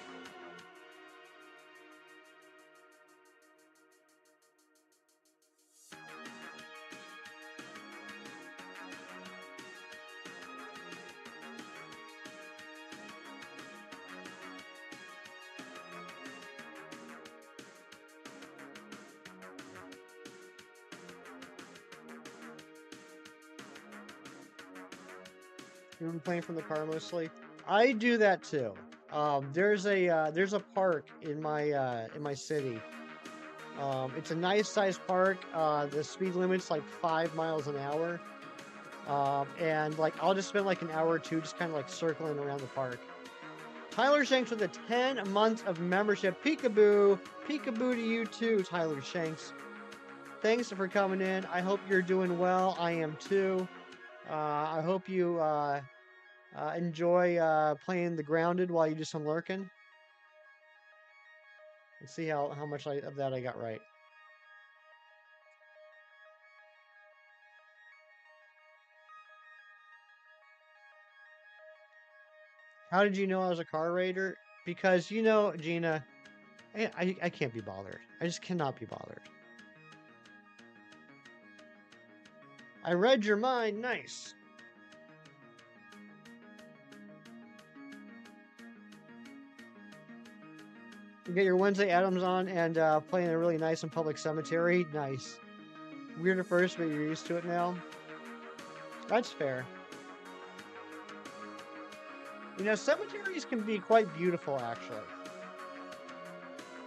Speaker 2: You've been playing from the car mostly. I do that too. There's a park in my city. It's a nice sized park. The speed limit's like 5 miles an hour. And like I'll just spend like an hour or two just kind of like circling around the park. Tyler Shanks with a 10 months of membership. Peekaboo, peekaboo to you too, Tyler Shanks. Thanks for coming in. I hope you're doing well. I am too. I hope you enjoy playing the grounded while you do some lurking. Let's see how much of that I got right. How did you know I was a car raider? Because, you know, Gina, I can't be bothered. I just cannot be bothered. I read your mind. Nice. You get your Wednesday Addams on and playing a really nice and public cemetery. Nice. Weird at first, but you're used to it now. That's fair. You know, cemeteries can be quite beautiful, actually.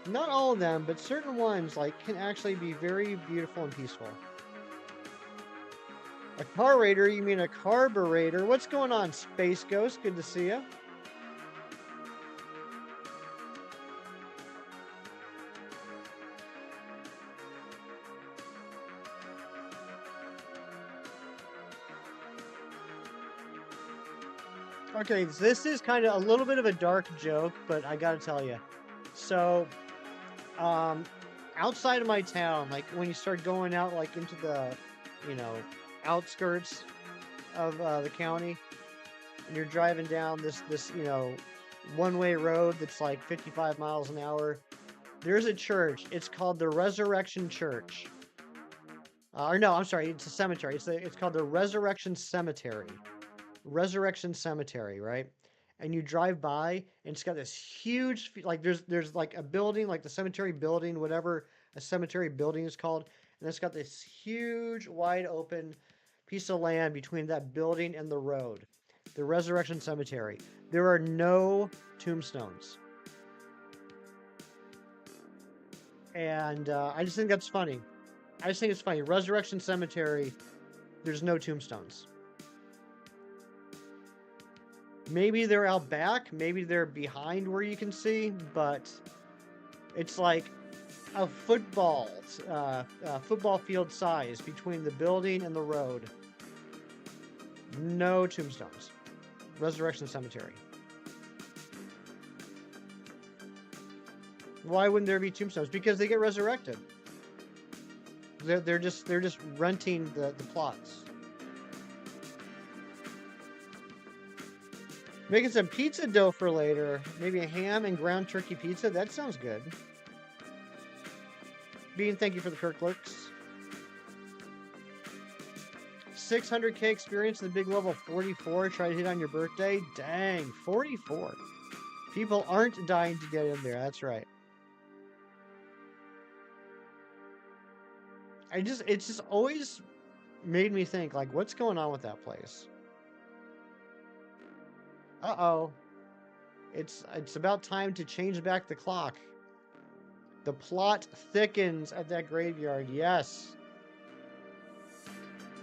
Speaker 2: Not all of them, but certain ones like can actually be very beautiful and peaceful. A car raider? You mean a carburetor? What's going on, Space Ghost? Good to see you. Okay, this is kind of a little bit of a dark joke, but I gotta tell you. So, outside of my town, like when you start going out like into the, you know, outskirts of the county, and you're driving down this you know, one-way road that's like 55 miles an hour, there's a church. It's called the Resurrection Church. Or no, I'm sorry, it's a cemetery. It's called the Resurrection Cemetery. Resurrection Cemetery, right? And you drive by, and it's got this huge, like there's like a building, like the cemetery building, whatever a cemetery building is called, and it's got this huge, wide open piece of land between that building and the road. The Resurrection Cemetery. There are no tombstones. And I just think that's funny. I just think it's funny. Resurrection Cemetery, there's no tombstones. Maybe they're out back, maybe they're behind where you can see, but it's like a football field size between the building and the road. No tombstones. Resurrection Cemetery. Why wouldn't there be tombstones? Because they get resurrected. They're just renting the plots. Making some pizza dough for later. Maybe a ham and ground turkey pizza. That sounds good. Bean, thank you for the Kirk lurks. 600k experience in the big level 44. Try to hit on your birthday. Dang, 44. People aren't dying to get in there. That's right. It's just always made me think, like, what's going on with that place? Uh-oh. It's about time to change back the clock. The plot thickens at that graveyard. Yes.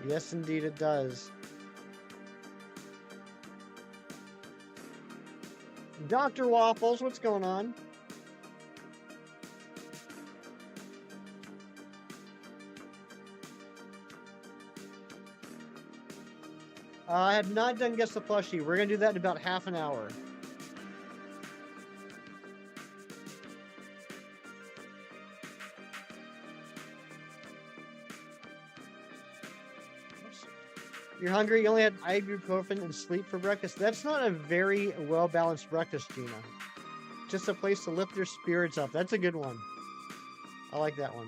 Speaker 2: Yes, indeed it does. Dr. Waffles, what's going on? I have not done Guess the Plushie. We're going to do that in about half an hour. You're hungry? You only had ibuprofen and sleep for breakfast? That's not a very well-balanced breakfast, Gina. Just a place to lift their spirits up. That's a good one. I like that one.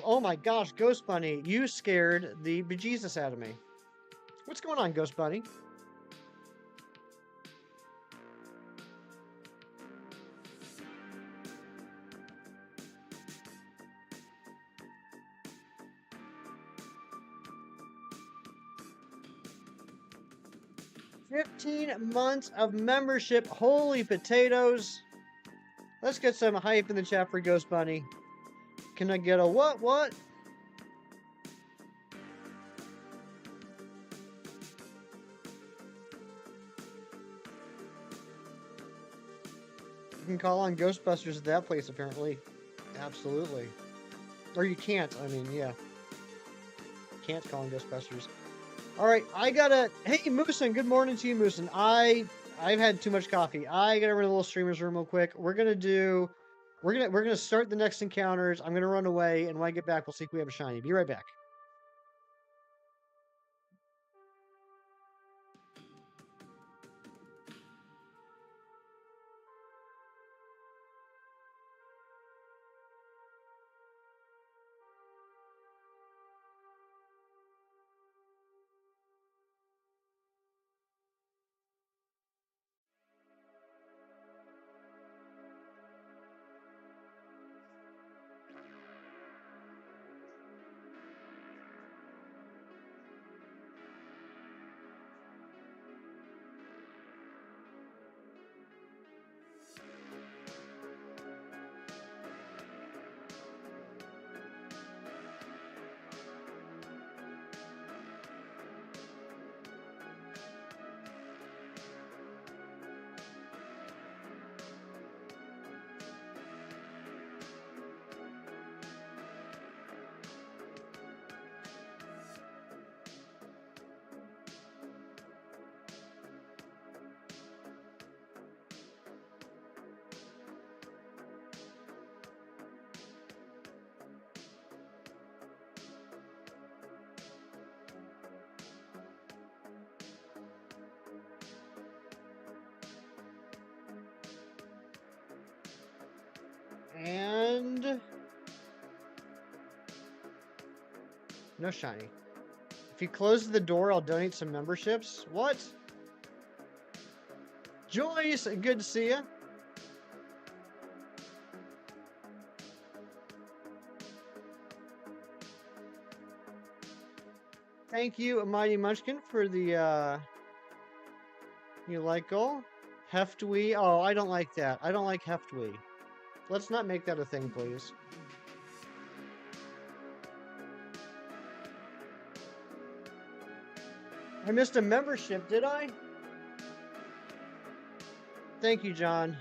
Speaker 2: Oh my gosh, Ghost Bunny, you scared the bejesus out of me. What's going on, Ghost Bunny? $15 months of membership. Holy potatoes. Let's get some hype in the chat for Ghost Bunny. Can I get a what? You can call on Ghostbusters at that place, apparently. Absolutely. Or you can't. I mean, yeah. Can't call on Ghostbusters. Alright, I gotta... Hey, Moosin, good morning to you, Moosin. I've had too much coffee. I gotta run a little streamer's room real quick. We're gonna start the next encounters. I'm gonna run away, and when I get back, we'll see if we have a shiny. Be right back. And... no shiny. If he closes the door, I'll donate some memberships. What? Joyce, good to see you. Thank you, Mighty Munchkin, for the, you like goal? Heftwee? Oh, I don't like that. I don't like Heftwee. Let's not make that a thing, please. I missed a membership, did I? Thank you, John.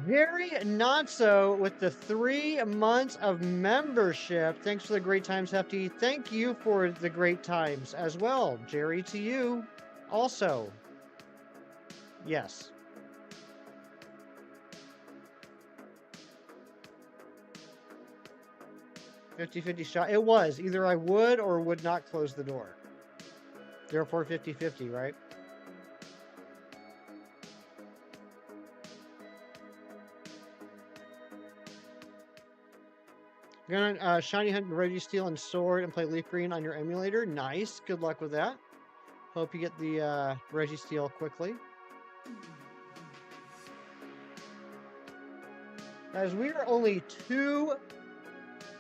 Speaker 2: Very not so with the 3 months of membership. Thanks for the great times, Hefty. Thank you for the great times as well. Jerry, to you also. Yes. $50-50 shot. It was. Either I would or would not close the door. Therefore, 50-50, right? Gonna shiny hunt Registeel and sword and play leaf green on your emulator. Nice. Good luck with that. Hope you get the Registeel quickly. Guys, we are only 2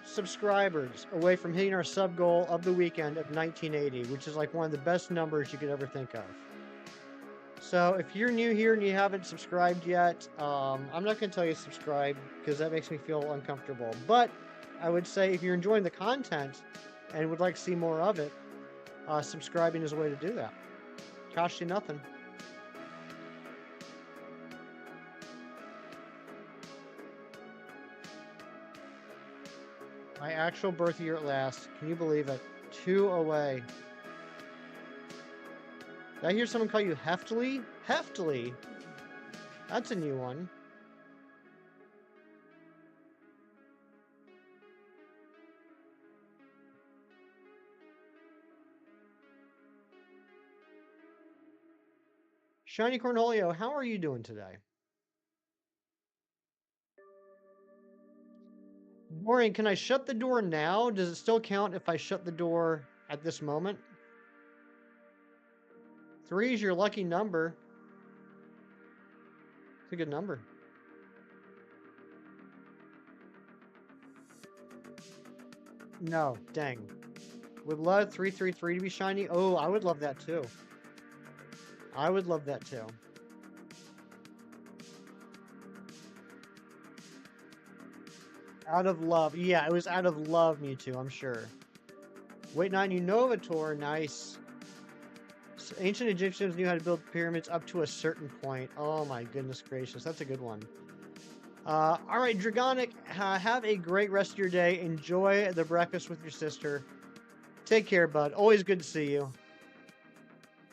Speaker 2: subscribers away from hitting our sub goal of the weekend of 1980, which is like one of the best numbers you could ever think of. So if you're new here and you haven't subscribed yet, I'm not going to tell you to subscribe because that makes me feel uncomfortable. But I would say if you're enjoying the content and would like to see more of it, subscribing is a way to do that. Costs you nothing. My actual birth year at last. Can you believe it? 2 away. Did I hear someone call you Heftily? Heftily? That's a new one. Shiny Cornholio, how are you doing today? Maureen, can I shut the door now? Does it still count if I shut the door at this moment? 3 is your lucky number. It's a good number. No, dang. Would love 333 to be shiny. Oh, I would love that too. I would love that too. Out of love. Yeah, it was out of love, Mewtwo, I'm sure. Wait, 9 Unova tour. Nice. Ancient Egyptians knew how to build pyramids up to a certain point. Oh my goodness gracious. That's a good one. All right, Dragonic, have a great rest of your day. Enjoy the breakfast with your sister. Take care, bud. Always good to see you.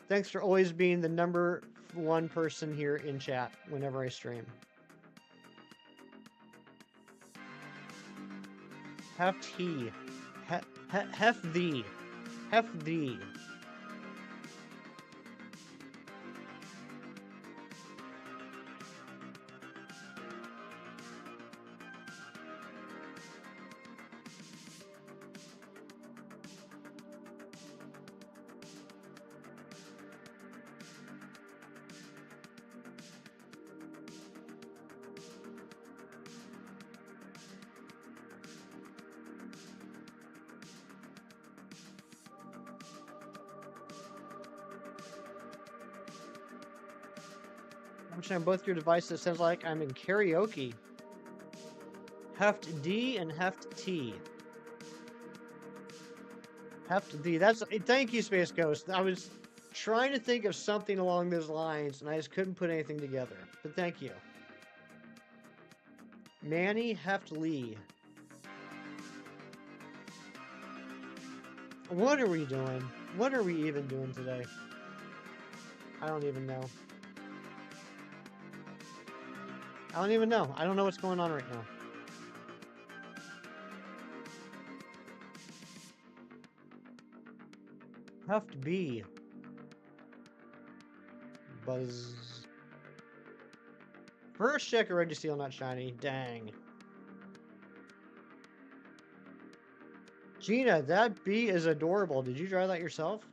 Speaker 2: Thanks for always being the #1 person here in chat whenever I stream. Hefty. Hef thee. Hef thee. On both your devices, sounds like I'm in karaoke. Heft D and Heft T. Heft D. That's thank you, Space Ghost. I was trying to think of something along those lines, and I just couldn't put anything together. But thank you. Manny Heft Lee. What are we doing? What are we even doing today? I don't even know. I don't even know. I don't know what's going on right now. Heft B. Buzz. First check a Registeel not shiny. Dang. Gina, that bee is adorable. Did you draw that yourself?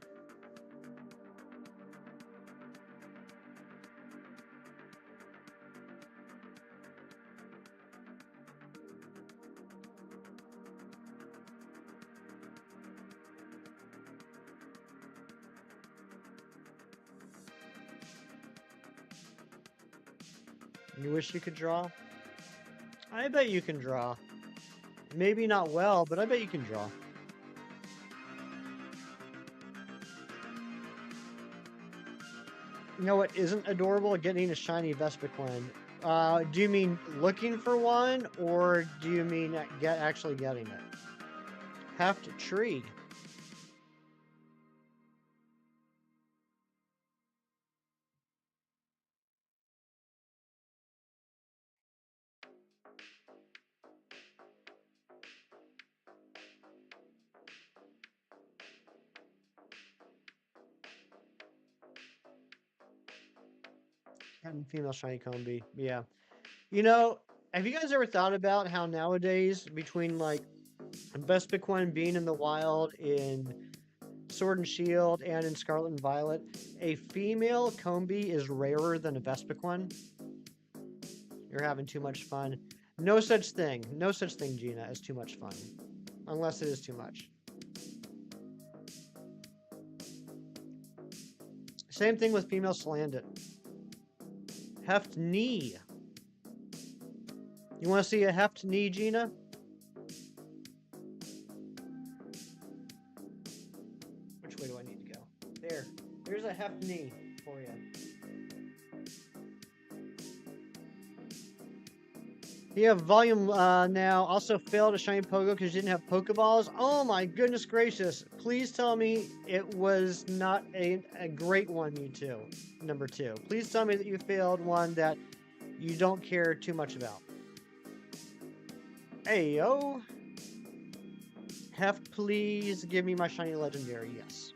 Speaker 2: You wish you could draw? I bet you can draw. Maybe not well, but I bet you can draw. You know what isn't adorable? Getting a shiny Vespiquen. Do you mean looking for one, or do you mean actually getting it? Heft tree. And female shiny Combi. Yeah. You know, have you guys ever thought about how nowadays, between like Vespiquen being in the wild in Sword and Shield and in Scarlet and Violet, a female Combi is rarer than a Vespiquen? You're having too much fun. No such thing. No such thing, Gina, as too much fun. Unless it is too much. Same thing with female Salandit. Heft knee. You want to see a heft knee, Gina? Which way do I need to go? There. There's a heft knee for you. You have volume now. Also failed a shiny Pogo because you didn't have Pokeballs. Oh my goodness gracious. Please tell me it was not a great one, Mewtwo. Number 2. Please tell me that you failed one that you don't care too much about. Ayo. Heft, please give me my shiny legendary. Yes.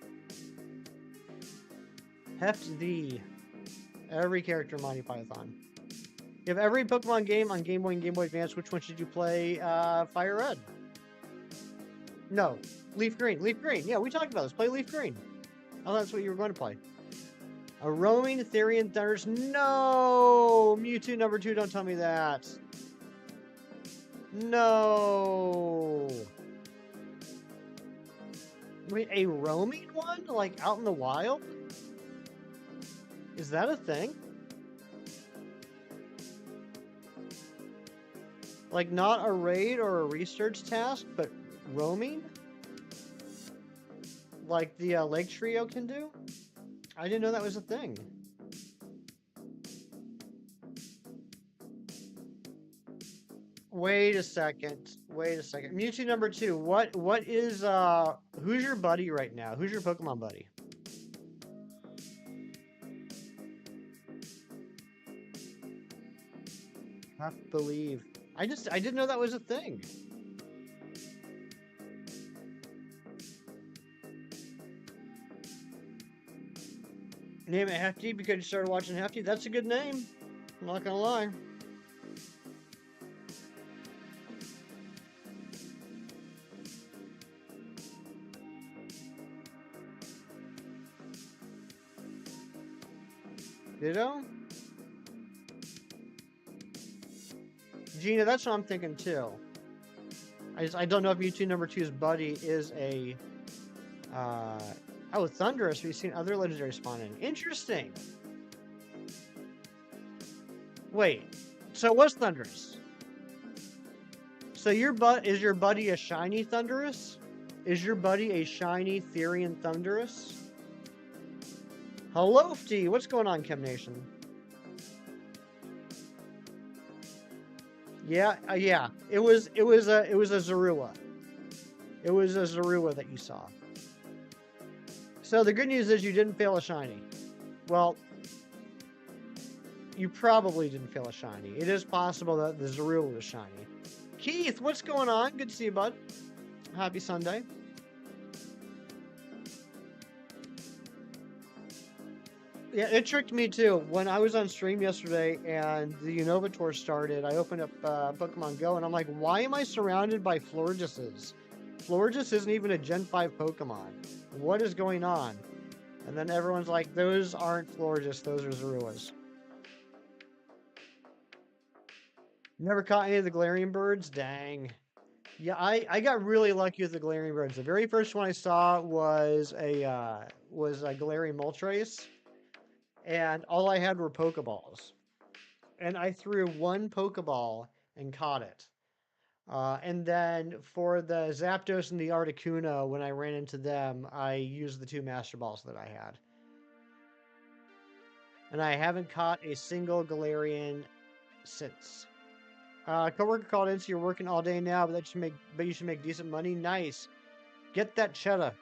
Speaker 2: Heft the every character Monty Python. You have every Pokemon game on Game Boy and Game Boy Advance. Which one should you play? Fire Red. No. Leaf Green. Leaf Green. Yeah, we talked about this. Play Leaf Green. Oh, that's what you were going to play. A roaming Therian Thunders. No! Mewtwo number 2, don't tell me that. No! Wait, a roaming one? Like out in the wild? Is that a thing? Like not a raid or a research task, but roaming? Like the Lake Trio can do? I didn't know that was a thing. Wait a second. Wait a second. Mewtwo number 2. What is who's your buddy right now? Who's your Pokemon buddy? Have to believe. I didn't know that was a thing. Name it Hefty because you started watching Hefty. That's a good name. I'm not gonna lie. Ditto? Gina, that's what I'm thinking too. I don't know if Mewtwo number 2's buddy is a oh, Thunderous. We've seen other legendary spawn in. Interesting. Wait, so what's Thunderous? So is your buddy a shiny Thunderous? Is your buddy a shiny Therian Thunderous? Hello-fty, what's going on, Chem Nation? Yeah, yeah. It was a Zorua. It was a Zorua that you saw. So the good news is you didn't fail a shiny. Well, you probably didn't fail a shiny. It is possible that the Zorua was shiny. Keith, what's going on? Good to see you, bud. Happy Sunday. Yeah, it tricked me too. When I was on stream yesterday and the Unova tour started, I opened up Pokemon Go and I'm like, why am I surrounded by Florges? Florges isn't even a Gen 5 Pokemon. What is going on? And then everyone's like, those aren't Florges, those are Zoruas. Never caught any of the Galarian birds? Dang. Yeah, I got really lucky with the Galarian birds. The very first one I saw was a Galarian Moltres, and all I had were Pokeballs. and I threw one Pokeball and caught it. And then for the Zapdos and the Articuno, when I ran into them, I used the 2 Master Balls that I had. And I haven't caught a single Galarian since. Coworker called in, so you're working all day now, but you should make decent money. Nice. Get that cheddar.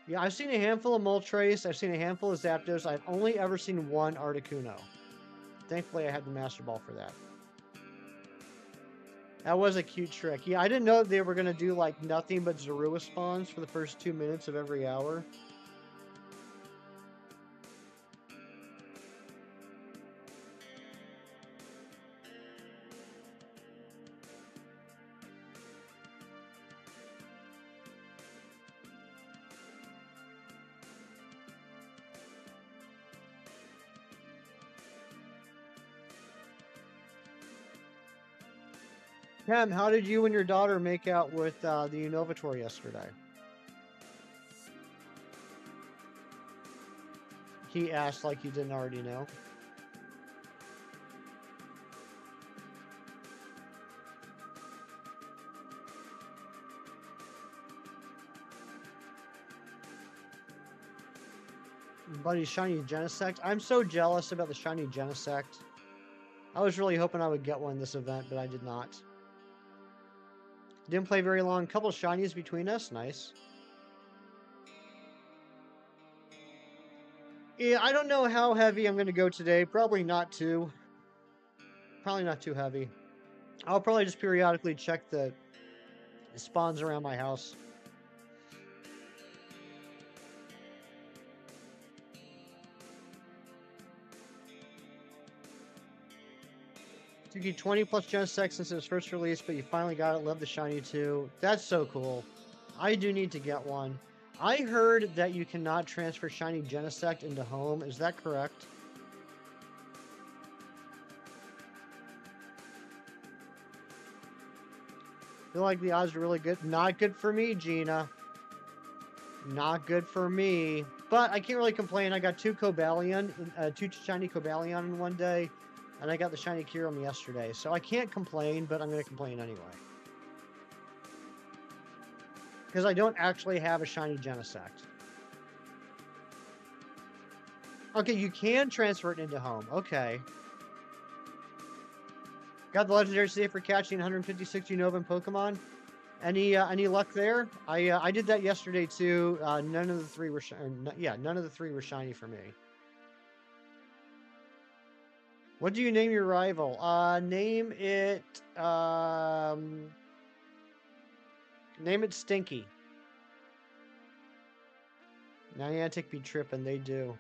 Speaker 2: Yeah, I've seen a handful of Moltres. I've seen a handful of Zapdos. I've only ever seen one Articuno. Thankfully, I had the Master Ball for that. That was a cute trick. Yeah, I didn't know they were going to do, like, nothing but Zorua spawns for the first 2 minutes of every hour. Cam, how did you and your daughter make out with the Unova tour yesterday? He asked like you didn't already know. Buddy, shiny Genesect. I'm so jealous about the shiny Genesect. I was really hoping I would get one this event, but I did not. Didn't play very long. Couple shinies between us. Nice. Yeah, I don't know how heavy I'm going to go today. Probably not too. Probably not too heavy. I'll probably just periodically check the spawns around my house. Took you 20 plus Genesect since it was first released, but you finally got it. Love the shiny too. That's so cool. I do need to get one. I heard that you cannot transfer shiny Genesect into home. Is that correct? I feel like the odds are really good. Not good for me, Gina. Not good for me. But I can't really complain. I got 2 Cobalion, 2 shiny Cobalion in one day. And I got the shiny Kyurem yesterday. So I can't complain, but I'm going to complain anyway. Because I don't actually have a shiny Genesect. Okay, you can transfer it into home. Okay. Got the legendary today for catching 156 Unova Pokemon. Any luck there? I did that yesterday too. None of the 3 were none of the 3 were shiny for me. What do you name your rival? Name it Stinky. Niantic be tripping, they do.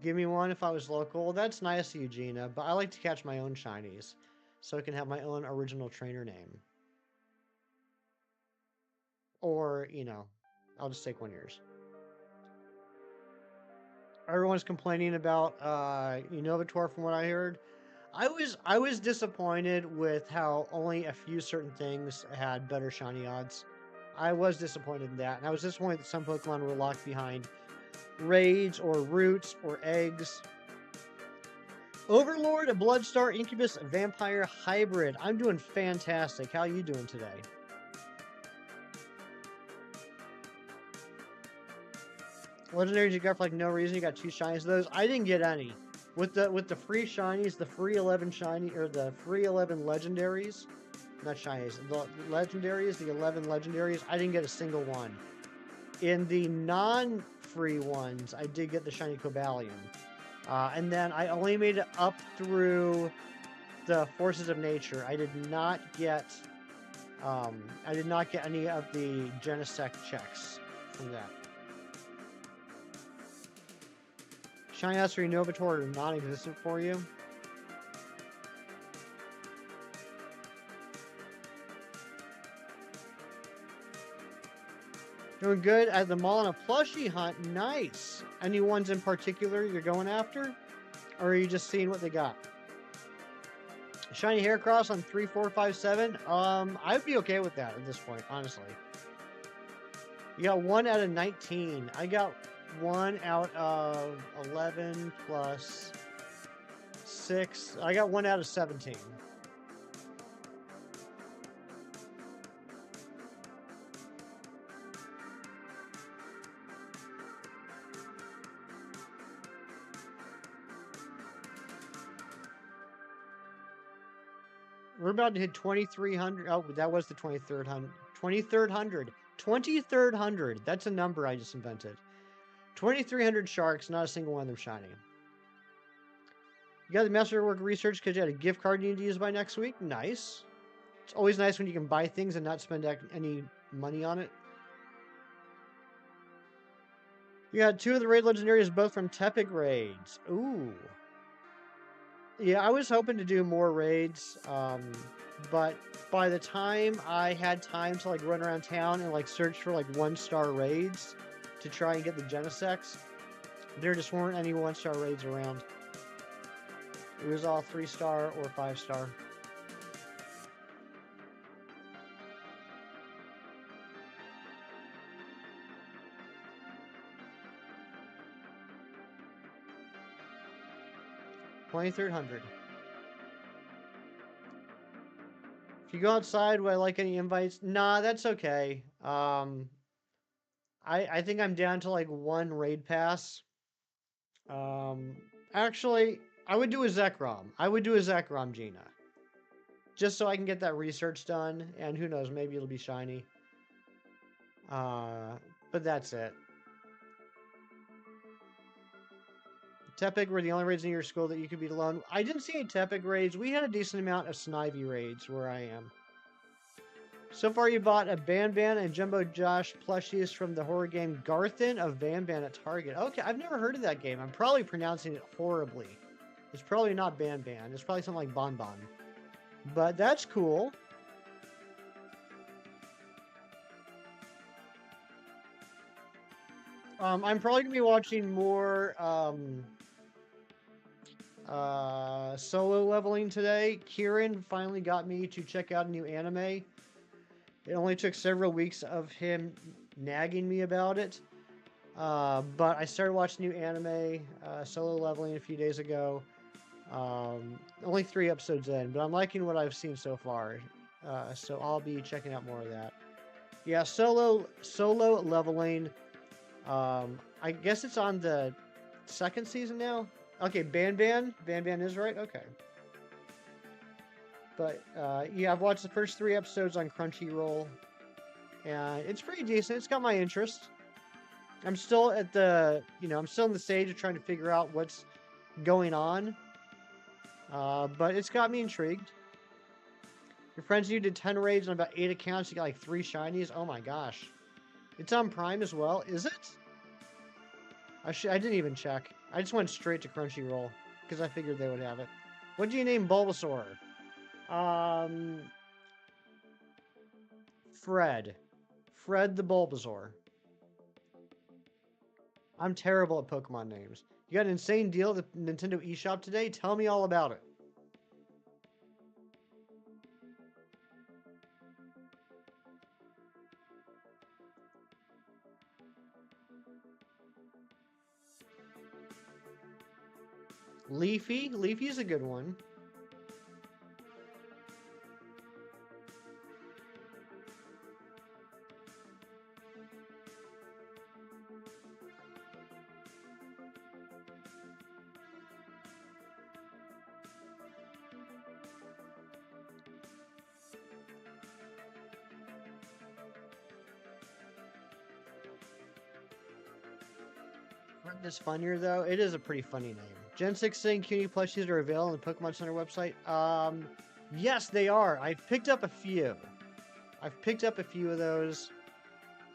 Speaker 2: Give me one if I was local. That's nice of you, Gina, but I like to catch my own shinies, so I can have my own original trainer name. Or, you know, I'll just take one of yours. Everyone's complaining about Unova from what I heard. I was disappointed with how only a few certain things had better shiny odds. I was disappointed in that, and I was disappointed that some Pokemon were locked behind raids or roots or eggs. Overlord, a Bloodstar, Incubus, Vampire Hybrid. I'm doing fantastic. How are you doing today? Legendaries you got for like no reason. You got 2 shinies of those. I didn't get any. With the free shinies, the free 11 shiny or the free 11 legendaries, not shinies, the legendaries, the 11 legendaries. I didn't get a single one. In the non-free ones, I did get the shiny Cobalion. And then I only made it up through the Forces of Nature. I did not get any of the Genesect checks from that. Shiny Master Novator are non-existent for you. Doing good at the mall on a plushie hunt. Nice. Any ones in particular you're going after? Or are you just seeing what they got? Shiny Haircross on 3, 4, 5, 7. I'd be okay with that at this point, honestly. You got 1 out of 19. I got 1 out of 11 plus 6. I got 1 out of 17. We're about to hit 2,300. Oh, that was the 2,300. 2,300. 2,300. That's a number I just invented. 2,300 sharks, not a single one of them shiny. You got the Masterwork Research because you had a gift card you need to use by next week. Nice. It's always nice when you can buy things and not spend any money on it. You got 2 of the raid legendaries, both from Tepic raids. Ooh. Yeah, I was hoping to do more raids, but by the time I had time to like run around town and like search for like 1-star raids to try and get the Genesects, there just weren't any 1-star raids around. It was all 3-star or 5-star. $2,300. If you go outside, would I like any invites? Nah, that's okay. I think I'm down to like 1 raid pass. Actually, I would do a Zekrom. I would do a Zekrom Gina. Just so I can get that research done, and who knows, maybe it'll be shiny. But that's it. Tepic were the only raids in your school that you could beat alone. I didn't see any Tepic raids. We had a decent amount of Snivy raids where I am. So far, you bought a Ban and Jumbo Josh plushies from the horror game Garthin of Van at Target. Okay, I've never heard of that game. I'm probably pronouncing it horribly. It's probably not Ban. It's probably something like Bon. But that's cool. I'm probably going to be watching more solo leveling today. Kieran finally got me to check out a new anime. It only took several weeks of him nagging me about it. But I started watching new anime, solo leveling a few days ago. Only 3 episodes in, but I'm liking what I've seen so far. So I'll be checking out more of that. Yeah, solo leveling. I guess it's on the 2nd season now. Okay, Ban is right. Okay. But yeah, I've watched the first 3 episodes on Crunchyroll, and it's pretty decent. It's got my interest. I'm still at the, I'm still in the stage of trying to figure out what's going on. But it's got me intrigued. Your friends you did 10 raids on about 8 accounts. You got like 3 shinies. Oh my gosh. It's on Prime as well. Is it? I didn't even check. I just went straight to Crunchyroll because I figured they would have it. What do you name Bulbasaur? Fred. Fred the Bulbasaur. I'm terrible at Pokemon names. You got an insane deal at the Nintendo eShop today? Tell me all about it. Leafy? Leafy's a good one. Isn't this funnier though? It is a pretty funny name. Gen 6 saying cutie plushies are available on the Pokemon Center website. Yes, they are. I've picked up a few. Of those.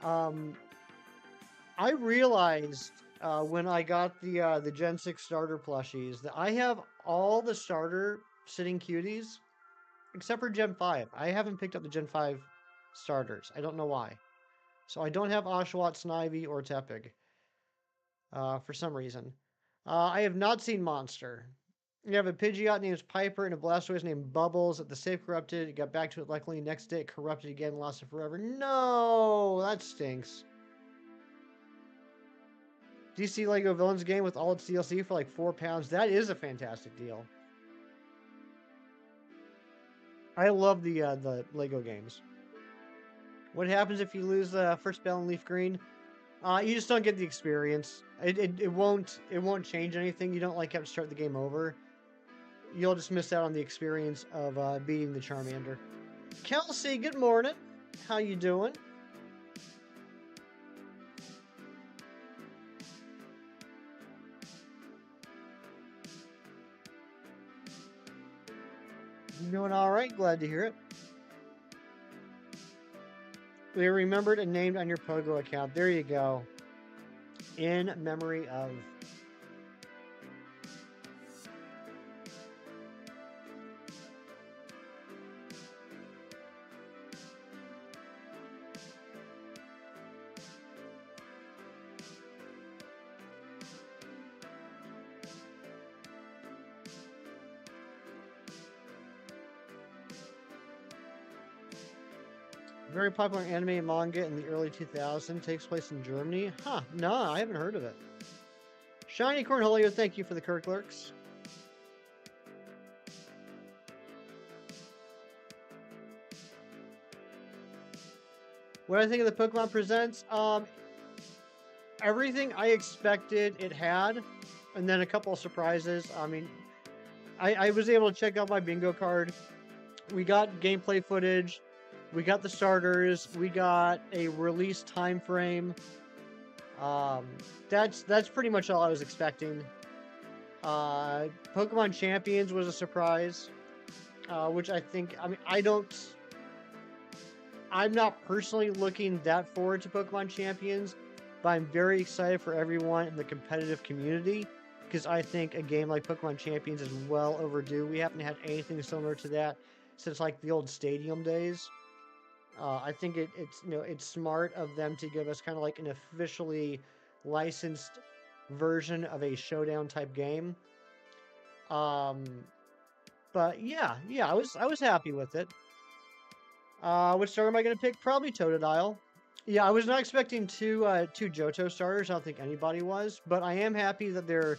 Speaker 2: I realized when I got the Gen 6 starter plushies that I have all the starter sitting cuties except for Gen 5. I haven't picked up the Gen 5 starters. I don't know why. So I don't have Oshawott, Snivy, or Tepig for some reason. I have not seen Monster. You have a Pidgeot named Piper and a Blastoise named Bubbles. At the save corrupted. It got back to it luckily. Next day it corrupted again, lost it forever. No, that stinks. DC Lego Villains game with all its DLC for like £4. That is a fantastic deal. I love the Lego games. What happens if you lose the first battle in Leaf Green? You just don't get the experience. It won't change anything. You don't like have to start the game over. You'll just miss out on the experience of beating the Charmander. Kelsey, good morning. How you doing? You doing all right? Glad to hear it. We remembered and named on your Pogo account. There you go. In memory of. Very popular anime and manga in the early 2000s. Takes place in Germany. Huh, no, I haven't heard of it. Shiny Cornholio, thank you for the Kirk Lurks. What I think of the Pokemon Presents? Everything I expected it had, and then a couple of surprises. I mean, I was able to check out my bingo card. We got gameplay footage. We got the starters. We got a release time frame. That's pretty much all I was expecting. Pokemon Champions was a surprise, which I think. I mean, I'm not personally looking that forward to Pokemon Champions, but I'm very excited for everyone in the competitive community because I think a game like Pokemon Champions is well overdue. We haven't had anything similar to that since like the old Stadium days. I think it's smart of them to give us kind of like an officially licensed version of a showdown type game. Um, but yeah, I was happy with it. Which starter am I going to pick? Probably Totodile. Yeah, I was not expecting two Johto starters. I don't think anybody was, but I am happy that they're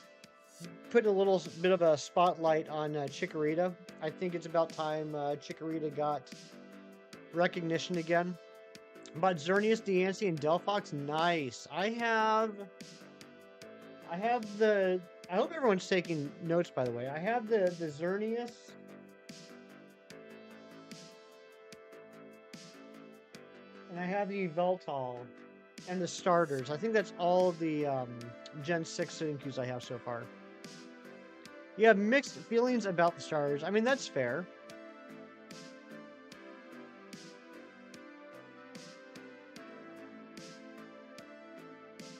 Speaker 2: putting a little bit of a spotlight on Chikorita. I think it's about time Chikorita got recognition again. But Xerneas, Deancey, and Delphox, nice. I have the. I hope everyone's taking notes, by the way. I have the Xerneas. And I have the Veltal and the starters. I think that's all the Gen 6 Sudokus I have so far. You have mixed feelings about the starters. I mean, that's fair.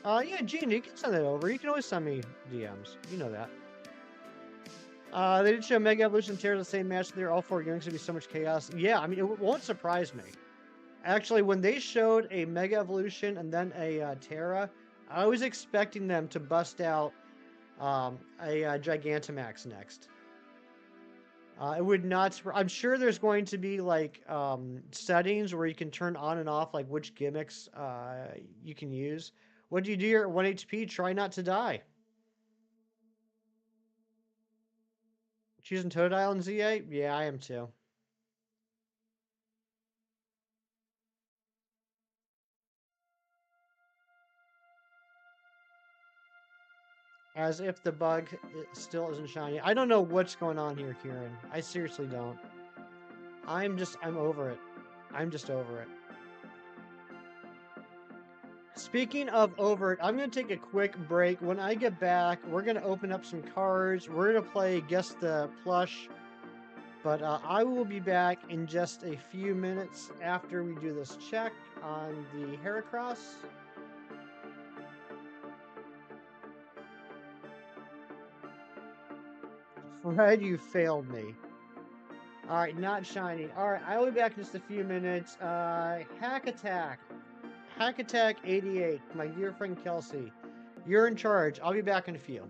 Speaker 2: Yeah, Gene, you can send that over. You can always send me DMs. You know that. They did show Mega Evolution Terra the same match. They're all four youngs. Gonna be so much chaos. Yeah, I mean, it won't surprise me. Actually, when they showed a Mega Evolution and then a Terra, I was expecting them to bust out a Gigantamax next. It would not. I'm sure there's going to be like settings where you can turn on and off like which gimmicks you can use. What do you do? You're at 1 HP. Try not to die. Choosing Totodile and ZA? Yeah, I am too. As if the bug still isn't shiny. I don't know what's going on here, Kieran. I seriously don't. I'm over it. I'm just over it. Speaking of over it, I'm going to take a quick break. When I get back, we're going to open up some cards. We're going to play Guess the Plush. But I will be back in just a few minutes after we do this check on the Heracross. Fred, you failed me. All right, not shiny. All right, I will be back in just a few minutes. Hack Attack. Hack Attack 88, my dear friend Kelsey. You're in charge. I'll be back in a few.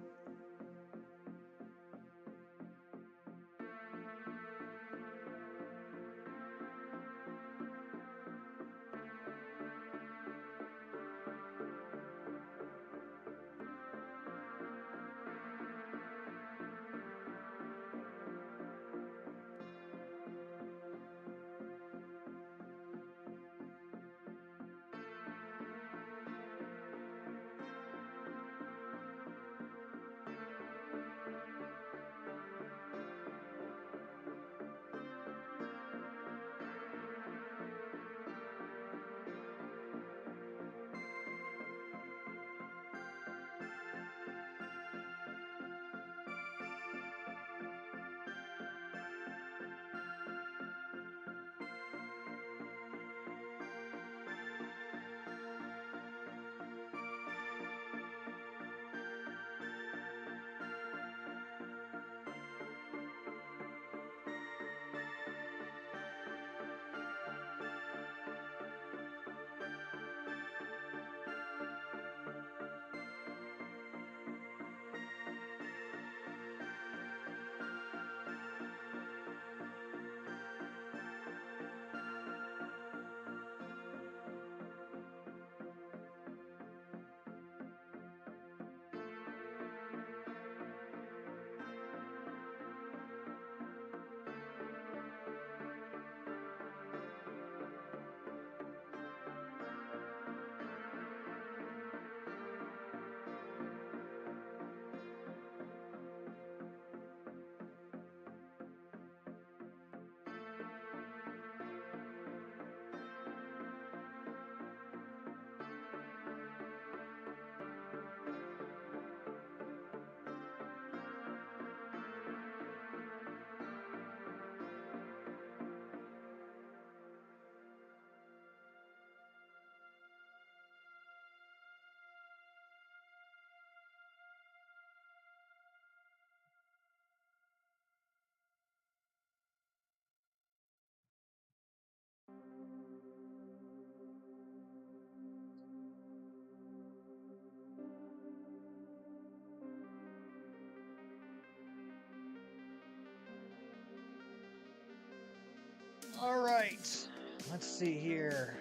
Speaker 2: All right, let's see here.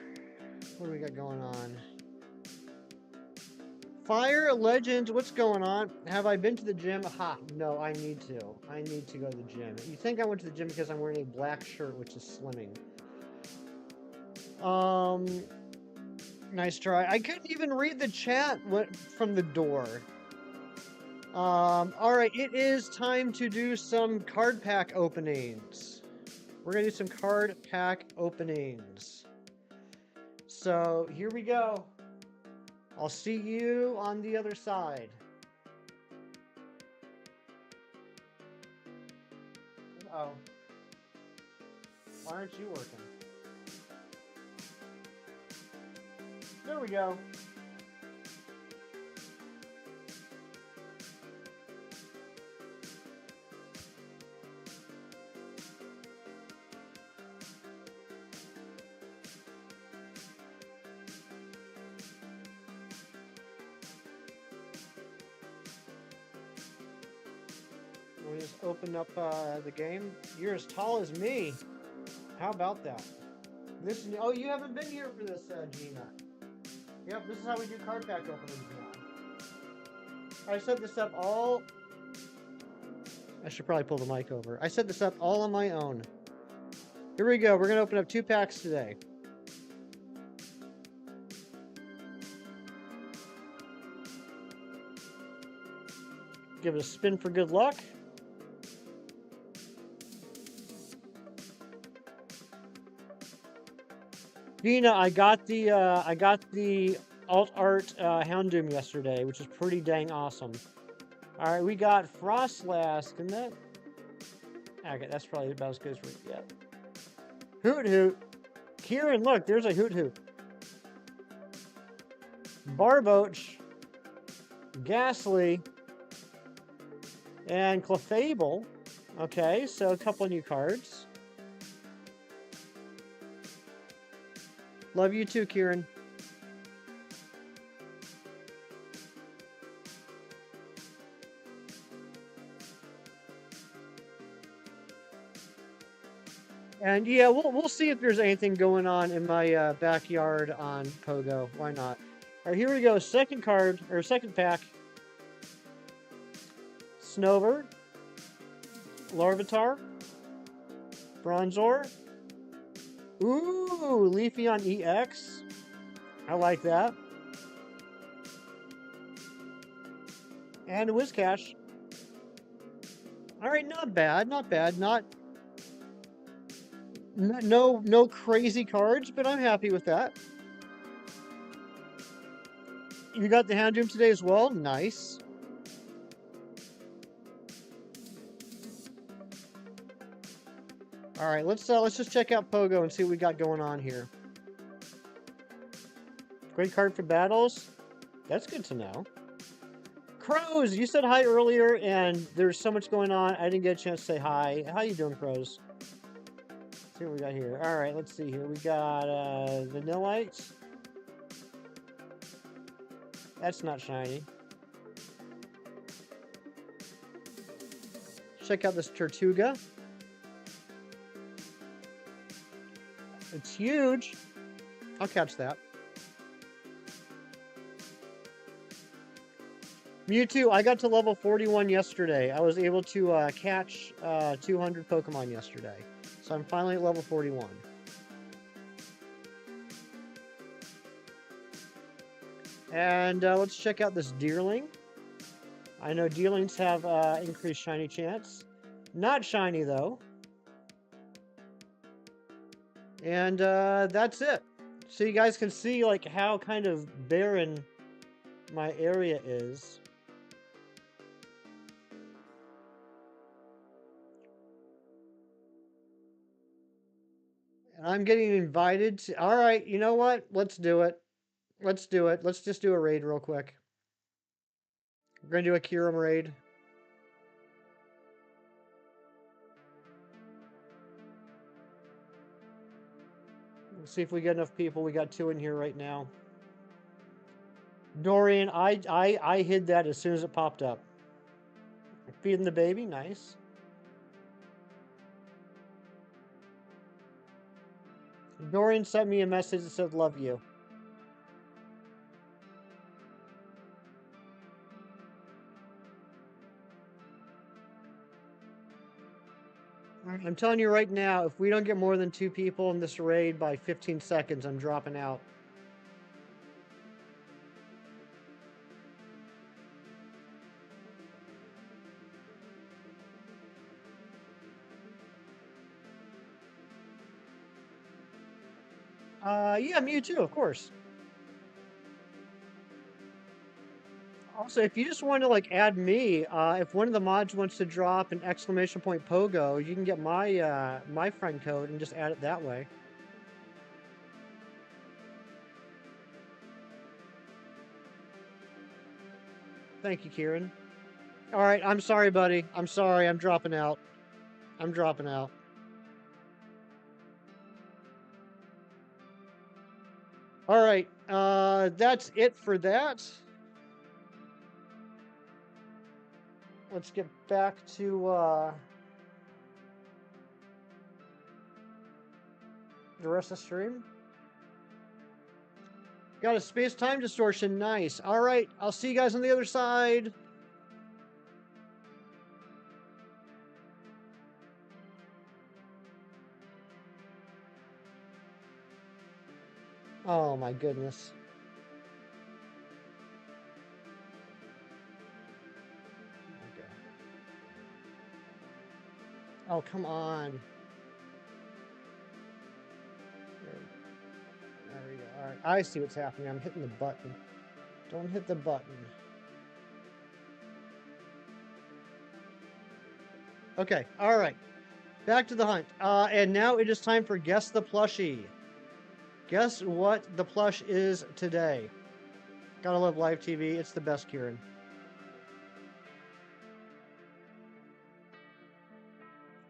Speaker 2: What do we got going on? Fire Legends, what's going on? Have I been to the gym? Ha, no, I need to. I need to go to the gym. You think I went to the gym because I'm wearing a black shirt, which is slimming. Nice try. I couldn't even read the chat from the door. All right, it is time to do some card pack openings. We're gonna do some card pack openings. So here we go. I'll see you on the other side. Oh. Why aren't you working? There we go. We just open up the game. You're as tall as me. How about that? This. Oh, you haven't been here for this, Gina. Yep, this is how we do card pack openings now. I set this up all. I should probably pull the mic over. I set this up all on my own. Here we go. We're gonna open up 2 packs today. Give it a spin for good luck. Gina, I got the alt art Houndoom yesterday, which is pretty dang awesome. All right, we got Frostlask, and that. Okay, that's probably about as good as we get. Hoot Hoot, Kieran, look, there's a Hoot Hoot. Barboach, Ghastly, and Clefable. Okay, so a couple new cards. Love you too, Kieran. And yeah, we'll see if there's anything going on in my backyard on Pogo. Why not? All right, here we go. Second card or second pack. Snover, Larvitar, Bronzor. Ooh, Leafeon EX. I like that. And a Whiscash. All right, not bad, not bad. No crazy cards, but I'm happy with that. You got the Houndoom today as well. Nice. All right, let's just check out Pogo and see what we got going on here. Great card for battles. That's good to know. Crows, you said hi earlier, and there's so much going on. I didn't get a chance to say hi. How you doing, Crows? Let's see what we got here. All right, let's see here. We got Vanillite. That's not shiny. Check out this Tortuga. It's huge. I'll catch that. Mewtwo, I got to level 41 yesterday. I was able to catch 200 Pokemon yesterday. So I'm finally at level 41. And let's check out this Deerling. I know Deerlings have increased shiny chance. Not shiny, though. And that's it. So you guys can see like how kind of barren my area is. And I'm getting invited to... All right, you know what? Let's do it. Let's do it. Let's just do a raid real quick. We're going to do a Kyurem raid. Let's see if we get enough people. We got 2 in here right now. Dorian, I hid that as soon as it popped up. Feeding the baby, nice. Dorian sent me a message that said, love you. I'm telling you right now, if we don't get more than 2 people in this raid by 15 seconds, I'm dropping out. Yeah, Mewtwo, of course. Also, if you just want to like add me, if one of the mods wants to drop an exclamation point Pogo, you can get my my friend code and just add it that way. Thank you, Kieran. All right, I'm sorry, buddy. I'm sorry. I'm dropping out. I'm dropping out. All right, that's it for that. Let's get back to the rest of the stream. Got a space-time distortion. Nice. All right, I'll see you guys on the other side. Oh my goodness. Okay. Oh, come on. There we go. All right, I see what's happening. I'm hitting the button. Don't hit the button. Okay, all right. Back to the hunt. And now it is time for Guess the Plushie. Guess what the plush is today. Gotta love live TV. It's the best, Kieran.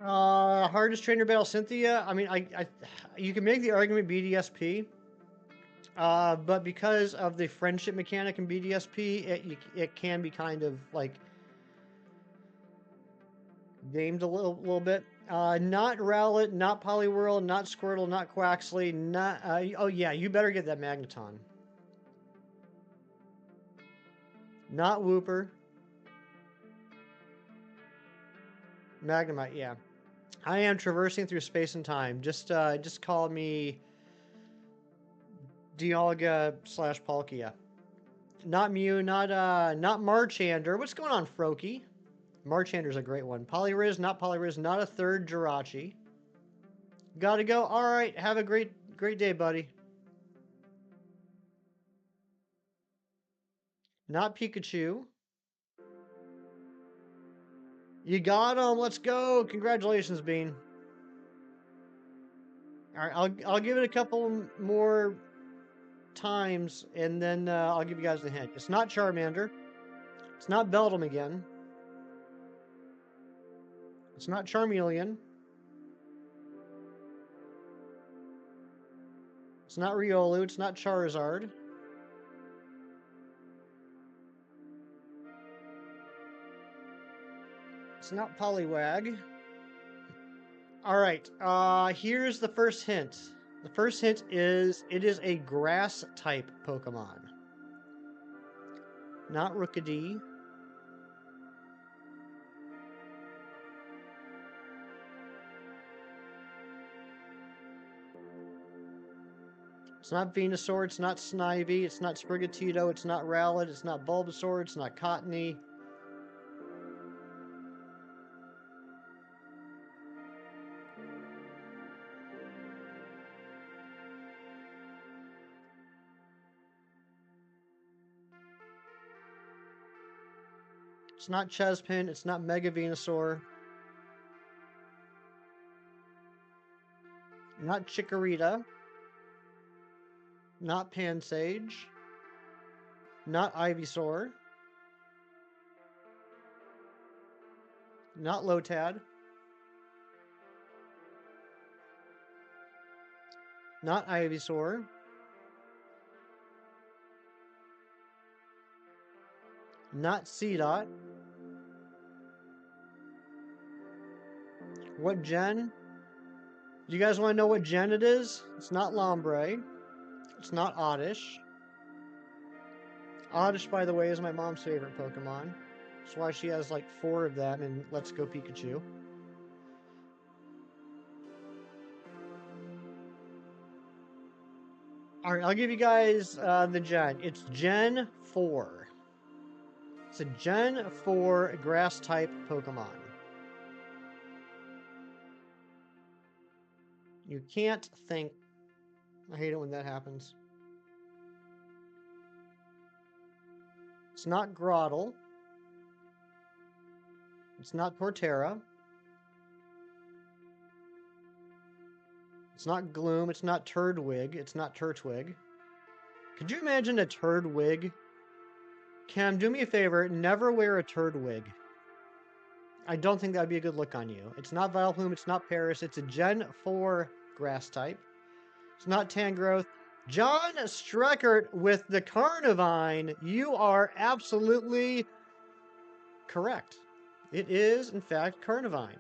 Speaker 2: Hardest trainer battle, Cynthia. I mean, you can make the argument BDSP. But because of the friendship mechanic in BDSP, it can be kind of like gamed a little bit. Not Rowlet, not Poliwhirl, not Squirtle, not Quaxley, not. Oh yeah, you better get that Magneton. Not Wooper. Magnemite, yeah. I am traversing through space and time. Just call me Dialga slash Palkia. Not Mew, not Marchander. What's going on, Froakie? Marchander's a great one. Poliwriz, not a third Jirachi. Gotta go. All right, have a great day, buddy. Not Pikachu. You got him. Let's go. Congratulations, Bean. All right, I'll give it a couple more times, and then I'll give you guys the hint. It's not Charmander. It's not Beldum again. It's not Charmeleon. It's not Riolu. It's not Charizard. It's not Poliwag. All right. Here's the first hint. The first hint is it is a grass type Pokemon. Not Rookidee. It's not Venusaur, it's not Snivy, it's not Sprigatito, it's not Rowlet, it's not Bulbasaur, it's not Cottony. It's not Chespin, it's not Mega Venusaur. Not Chikorita. Not Pansage. Not Ivysaur. Not Lotad. Not Ivysaur. Not Seedot. What gen? Do you guys want to know what gen it is? It's not Lombre. It's not Oddish. Oddish, by the way, is my mom's favorite Pokemon. That's why she has like 4 of them in Let's Go Pikachu. Alright, I'll give you guys the gen. It's Gen 4. It's a Gen 4 grass type Pokemon. You can't think. I hate it when that happens. It's not Grotle. It's not Torterra. It's not Gloom. It's not Turdwig. It's not Turtwig. Could you imagine a Turdwig? Cam, do me a favor. Never wear a Turdwig. I don't think that would be a good look on you. It's not Vileplume. It's not Paris. It's a Gen 4 grass type. It's not Tangrowth. John Streckert with the Carnivine. You are absolutely correct. It is, in fact, Carnivine.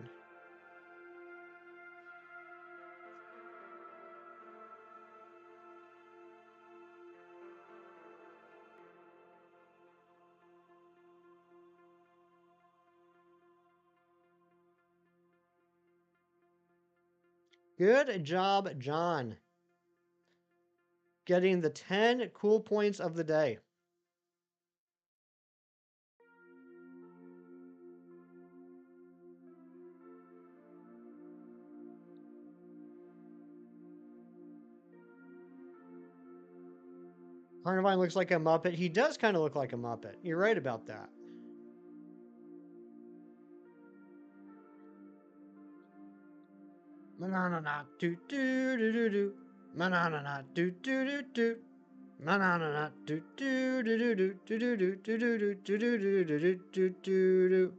Speaker 2: Good job, John. Getting the 10 cool points of the day. Carnivine looks like a Muppet. He does kind of look like a Muppet. You're right about that. Manana do do do do do. Manana do do do do. Manana do do do do do do do do do do do do do do do do.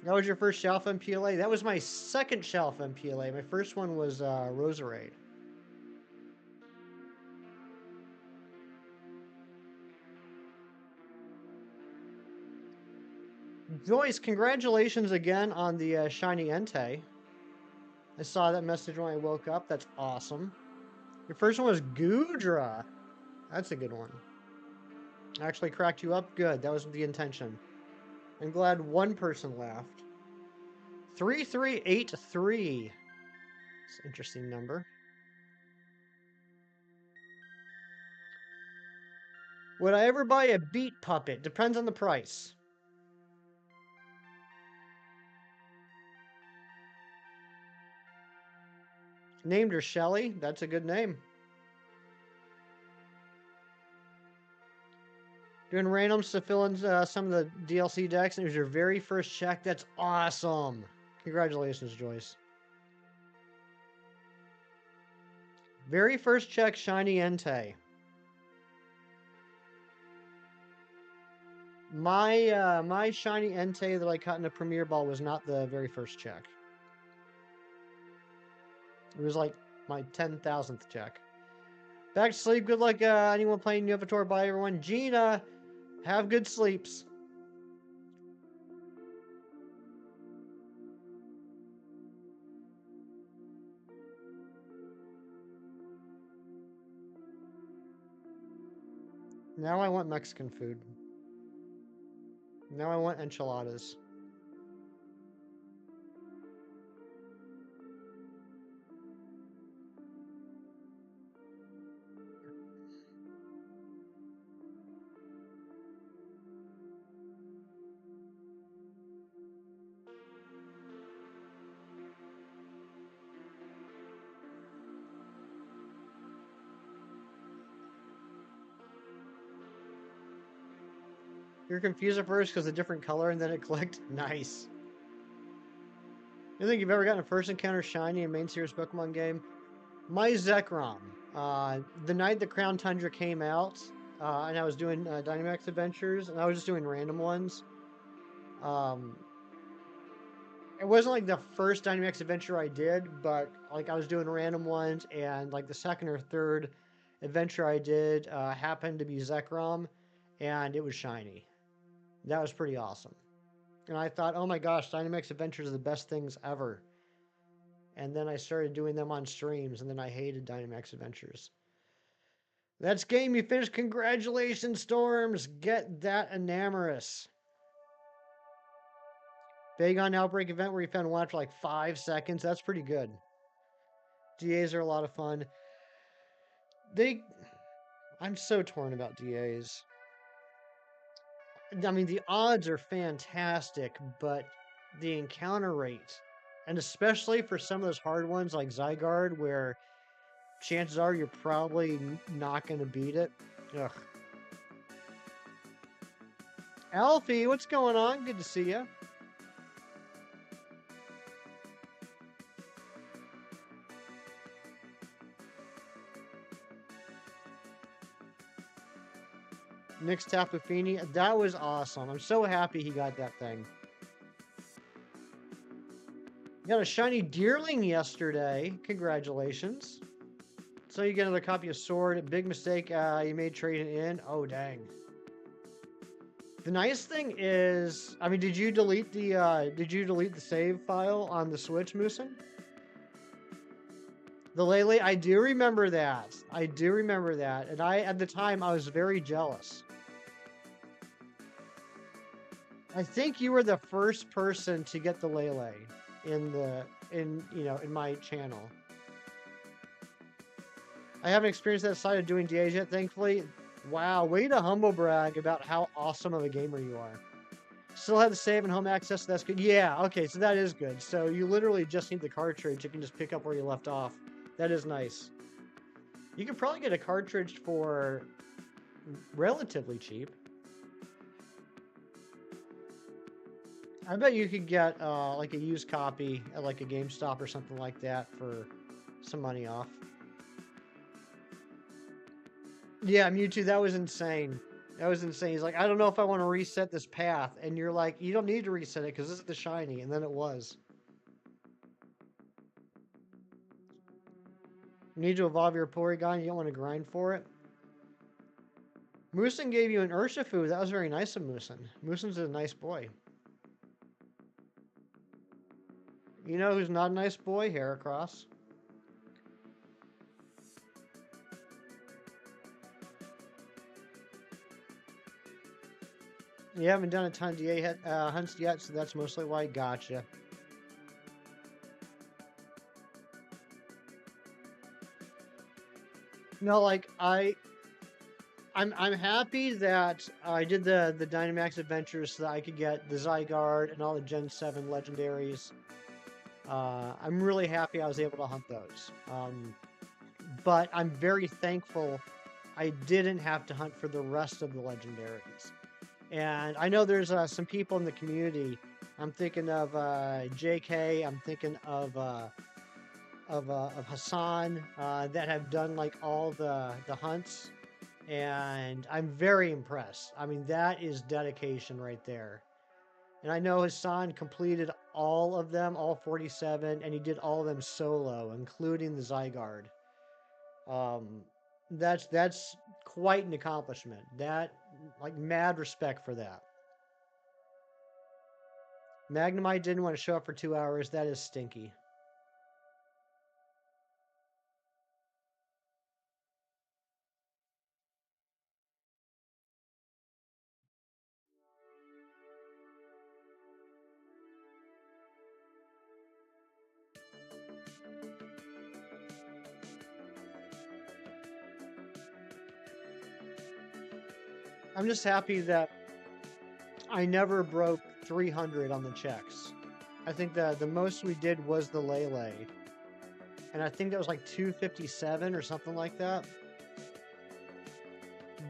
Speaker 2: That was your first Shelf MPLA? That was my second Shelf MPLA. My first one was Roserade. Joyce, congratulations again on the shiny Entei. I saw that message when I woke up. That's awesome. Your first one was Goodra. That's a good one. I actually cracked you up good. That was the intention. I'm glad one person laughed. 3383. It's an interesting number. Would I ever buy a Beat Puppet? Depends on the price. Named her Shelly. That's a good name. Doing randoms to fill in some of the DLC decks, and it was your very first check. That's awesome. Congratulations, Joyce. Very first check, shiny Entei. My shiny Entei that I caught in a Premier Ball was not the very first check. It was like my 10,000th check. Back to sleep. Good luck, anyone playing Unova Tour. Bye, everyone. Gina, have good sleeps. Now I want Mexican food. Now I want enchiladas. You're confused at first because a different color and then it clicked. Nice. You think you've ever gotten a first encounter shiny in main series Pokemon game? My Zekrom. The night the Crown Tundra came out, and I was doing Dynamax Adventures, and I was just doing random ones. It wasn't like the first Dynamax Adventure I did, but like I was doing random ones, and like the second or third adventure I did happened to be Zekrom, and it was shiny. That was pretty awesome. And I thought, oh my gosh, Dynamax Adventures are the best things ever. And then I started doing them on streams, and then I hated Dynamax Adventures. That's game you finished. Congratulations, Storms. Get that Enamorous. Bagon Outbreak event where you found one after like 5 seconds. That's pretty good. DAs are a lot of fun. I'm so torn about DAs. I mean, the odds are fantastic, but the encounter rate, and especially for some of those hard ones like Zygarde, where chances are you're probably not going to beat it. Ugh. Alfie, what's going on? Good to see you. Nick's Tapu Fini. That was awesome. I'm so happy he got that thing. Got a shiny Deerling yesterday. Congratulations. So you get another copy of Sword. Big mistake you made trading in. Oh, dang. The nice thing is, I mean, did you delete the save file on the Switch, Moosin? The Lele, I do remember that. I do remember that. And at the time, I was very jealous. I think you were the first person to get the Lele in my channel. I haven't experienced that side of doing DAs yet, thankfully. Wow, way to humble brag about how awesome of a gamer you are. Still have the save and home access, so that's good. Yeah, okay, so that is good. So you literally just need the cartridge. You can just pick up where you left off. That is nice. You could probably get a cartridge for relatively cheap. I bet you could get like a used copy at like a GameStop or something like that for some money off. Yeah, Mewtwo, that was insane. That was insane. He's like, I don't know if I want to reset this path. And you're like, you don't need to reset it because this is the shiny. And then it was. You need to evolve your Porygon. You don't want to grind for it. Moosin gave you an Urshifu. That was very nice of Moosin. Moosin's a nice boy. You know who's not a nice boy? Heracross. You haven't done a ton of DA hunts yet, so that's mostly why. Gotcha. No, like I'm happy that I did the Dynamax adventures so that I could get the Zygarde and all the Gen 7 legendaries. I'm really happy I was able to hunt those. But I'm very thankful I didn't have to hunt for the rest of the legendaries. And I know there's some people in the community. I'm thinking of JK. I'm thinking of Hassan that have done like all the hunts, and I'm very impressed. I mean, that is dedication right there. And I know Hassan completed all of them, all 47, and he did all of them solo, including the Zygarde. Um, that's quite an accomplishment. That, like, mad respect for that. Magnemite didn't want to show up for 2 hours. That is stinky. I'm just happy that I never broke 300 on the checks. I think the most we did was the Lele. And I think that was like 257 or something like that.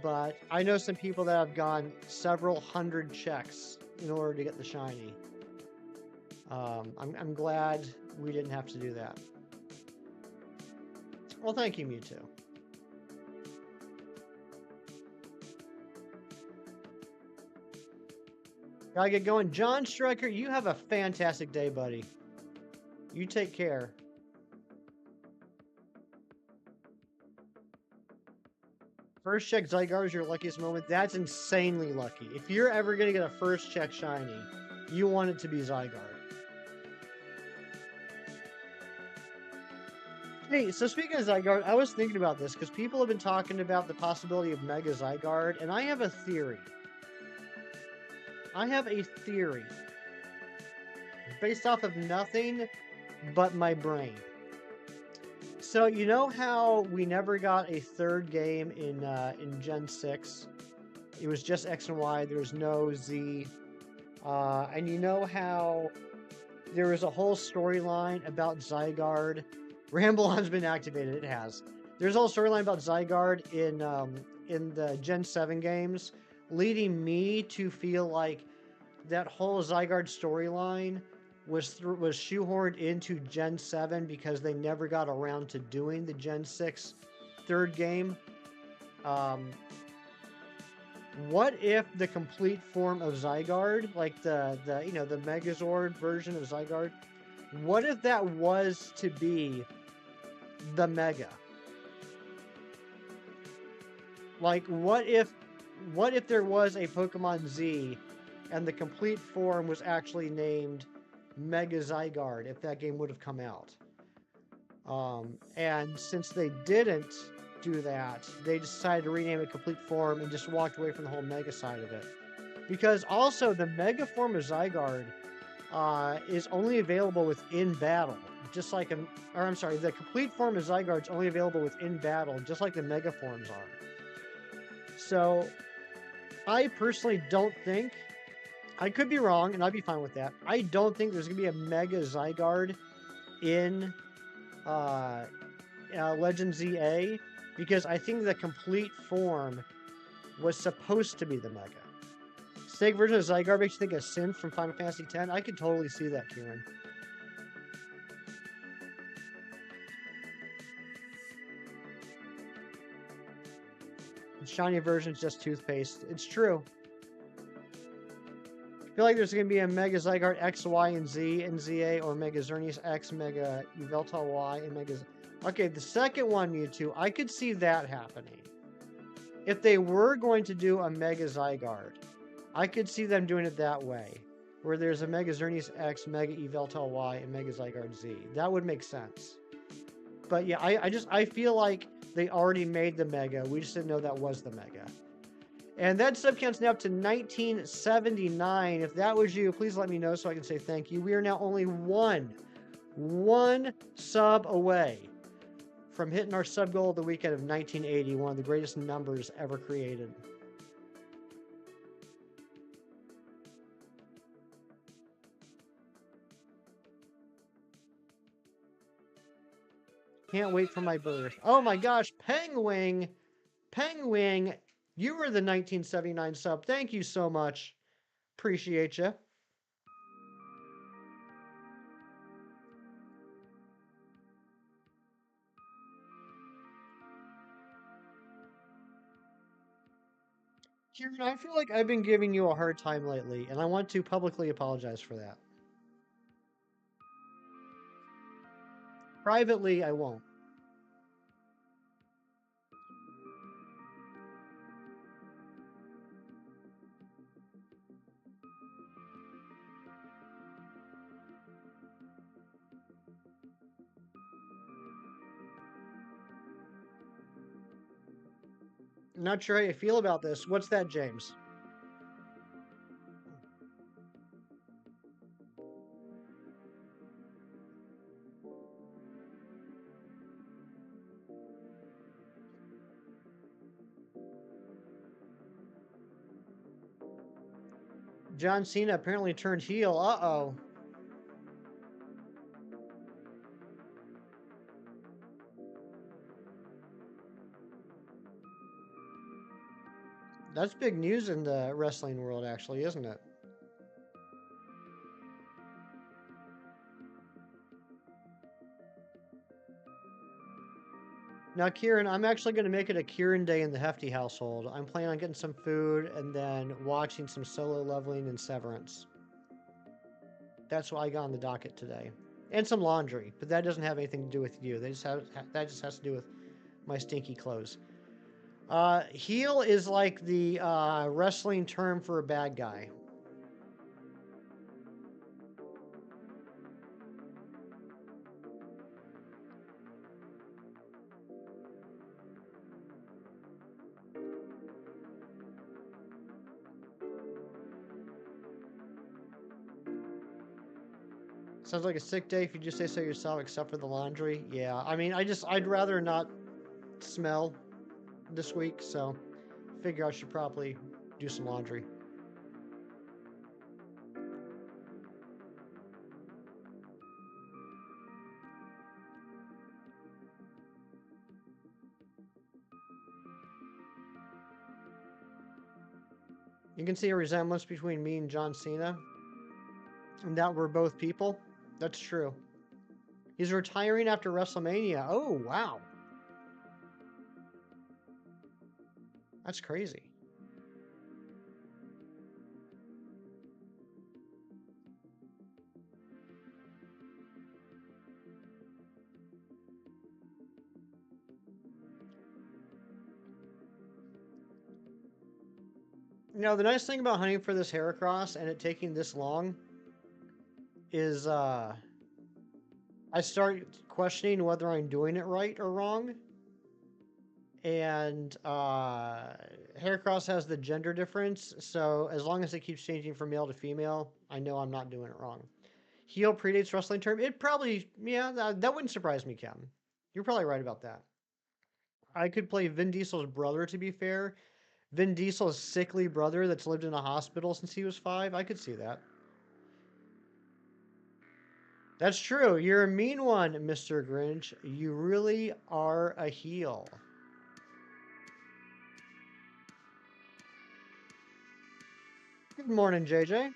Speaker 2: But I know some people that have gone several hundred checks in order to get the shiny. I'm glad we didn't have to do that. Well, thank you, Mewtwo. Gotta get going. John Striker, you have a fantastic day, buddy. You take care. First check Zygarde is your luckiest moment. That's insanely lucky. If you're ever going to get a first check shiny, you want it to be Zygarde. Hey, so speaking of Zygarde, I was thinking about this because people have been talking about the possibility of Mega Zygarde, and I have a theory. I have a theory based off of nothing but my brain. So you know how we never got a third game in Gen 6? It was just X and Y. There was no Z. And you know how there was a whole storyline about Zygarde. Ramble-on's been activated. It has. There's a whole storyline about Zygarde in the Gen 7 games, leading me to feel like that whole Zygarde storyline was shoehorned into Gen 7 because they never got around to doing the Gen 6 third game. What if the complete form of Zygarde, like the Megazord version of Zygarde, what if that was to be the Mega? Like, what if there was a Pokemon Z and the complete form was actually named Mega Zygarde, if that game would have come out? And since they didn't do that, they decided to rename it complete form and just walked away from the whole Mega side of it. Because also, the Mega form of Zygarde is only available within battle, just like the complete form of Zygarde is only available within battle, just like the Mega forms are. So, I personally don't think, I could be wrong, and I'd be fine with that. I don't think there's going to be a Mega Zygarde in Legend ZA, because I think the complete form was supposed to be the Mega. Snake version of Zygarde makes you think of Synth from Final Fantasy X. I could totally see that, Kieran. The shiny version is just toothpaste. It's true. I feel like there's going to be a Mega Zygarde X, Y, and Z in ZA, or Mega Xerneas X, Mega Yveltal Y, and Mega... Okay, the second one, Mewtwo, I could see that happening. If they were going to do a Mega Zygarde, I could see them doing it that way. where there's a Mega Xerneas X, Mega Eveltal Y, and Mega Zygarde Z. That would make sense. But yeah, I feel like they already made the Mega. We just didn't know that was the Mega. And that sub count's now up to 1979. If that was you, please let me know so I can say thank you. We are now only one sub away from hitting our sub goal of the weekend of 1980, one of the greatest numbers ever created. Can't wait for my birth. Oh my gosh, Pengwing, you were the 1979 sub. Thank you so much. Appreciate you. Kieran, I feel like I've been giving you a hard time lately, and I want to publicly apologize for that. Privately, I won't. Not sure how you feel about this. What's that, James? John Cena apparently turned heel. Uh-oh. That's big news in the wrestling world, actually, isn't it? Now, Kieran, I'm actually going to make it a Kieran day in the Hefty household. I'm planning on getting some food and then watching some Solo Leveling and Severance. That's what I got on the docket today. And some laundry, but that doesn't have anything to do with you. That just has to do with my stinky clothes. Heel is like the wrestling term for a bad guy. Sounds like a sick day if you just say so yourself, except for the laundry. Yeah, I mean, I'd rather not smell this week, so figure I should probably do some laundry. You can see a resemblance between me and John Cena, and that we're both people. That's true. He's retiring after WrestleMania. Oh, wow. That's crazy. Now, the nice thing about hunting for this Heracross and it taking this long is I start questioning whether I'm doing it right or wrong. And Heracross has the gender difference, so as long as it keeps changing from male to female, I know I'm not doing it wrong. Heel predates wrestling term. It probably, yeah, that wouldn't surprise me, Cam. You're probably right about that. I could play Vin Diesel's brother, to be fair. Vin Diesel's sickly brother that's lived in a hospital since he was 5. I could see that. That's true. You're a mean one, Mr. Grinch. You really are a heel. Good morning, JJ.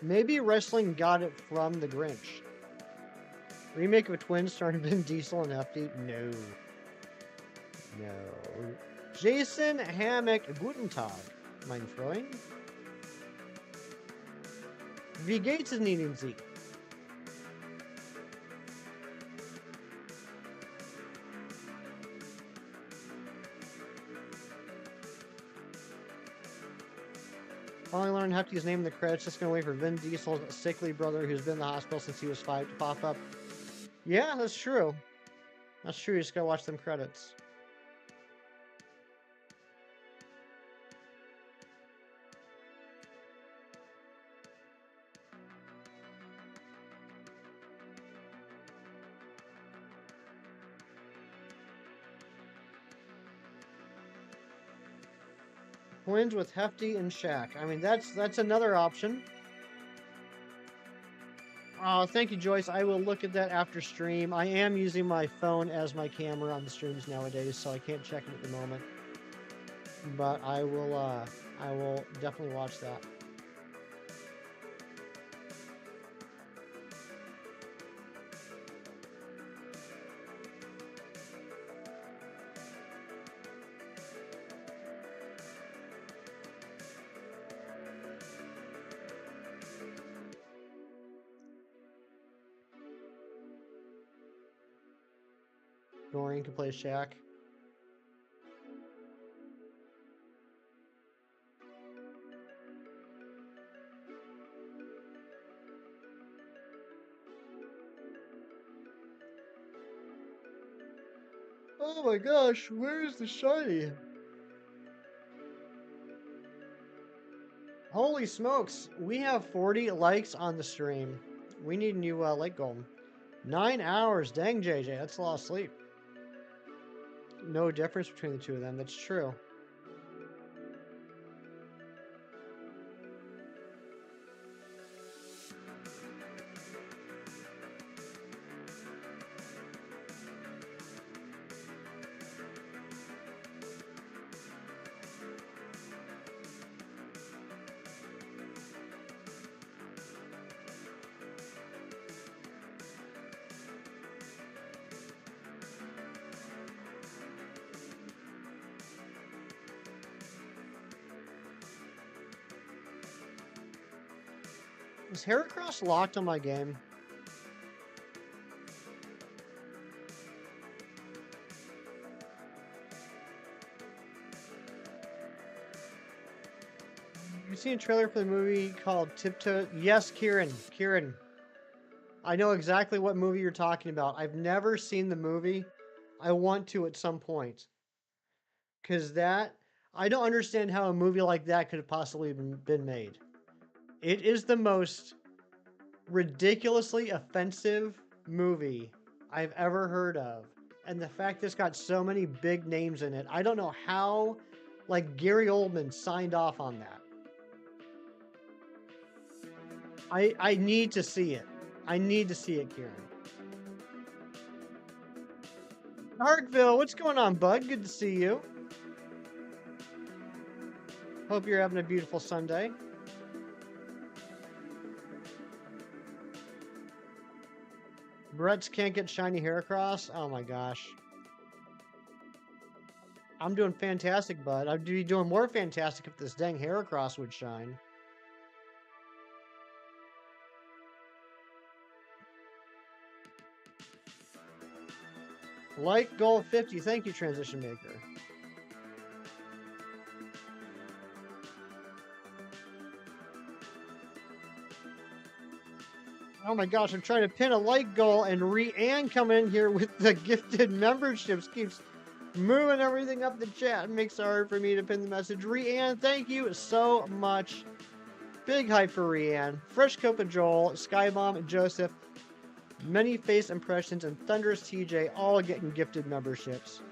Speaker 2: Maybe wrestling got it from the Grinch. Remake of a twin starring Vin Diesel and Hefty? No. No. Jason Hammock, Guten Tag. Mein Freund. Wie geht's Ihnen, Sie? Finally learned Hefty's name in the credits. Just gonna wait for Vin Diesel's sickly brother, who's been in the hospital since he was 5, to pop up. Yeah, that's true. That's true. You just gotta watch them credits. Twins with Hefty and Shaq. I mean, that's another option. Oh, thank you, Joyce. I will look at that after stream. I am using my phone as my camera on the streams nowadays, so I can't check it at the moment. But I will definitely watch that. Dorian can play Shaq. Oh my gosh, where is the shiny? Holy smokes, we have 40 likes on the stream. We need a new like goal. 9 hours, dang JJ, that's a lot of sleep. No difference between the two of them, that's true. Is Heracross locked on my game? You seen a trailer for the movie called Tiptoe? Yes, Kieran. Kieran. I know exactly what movie you're talking about. I've never seen the movie. I want to at some point. Because I don't understand how a movie like that could have possibly been made. It is the most ridiculously offensive movie I've ever heard of. And the fact it's got so many big names in it, I don't know how, like, Gary Oldman signed off on that. I need to see it. I need to see it, Kieran. Harkville, what's going on, bud? Good to see you. Hope you're having a beautiful Sunday. Brett's can't get shiny Heracross? Oh my gosh. I'm doing fantastic, bud. I'd be doing more fantastic if this dang Heracross would shine. Like goal 50. Thank you, Transition Maker. Oh my gosh, I'm trying to pin a like goal, and Rianne coming in here with the gifted memberships keeps moving everything up the chat and makes it hard for me to pin the message. Rianne, thank you so much. Big hype for Rianne. Fresh Copa Joel, Skybomb, Joseph, Many Face Impressions, and Thunderous TJ all getting gifted memberships.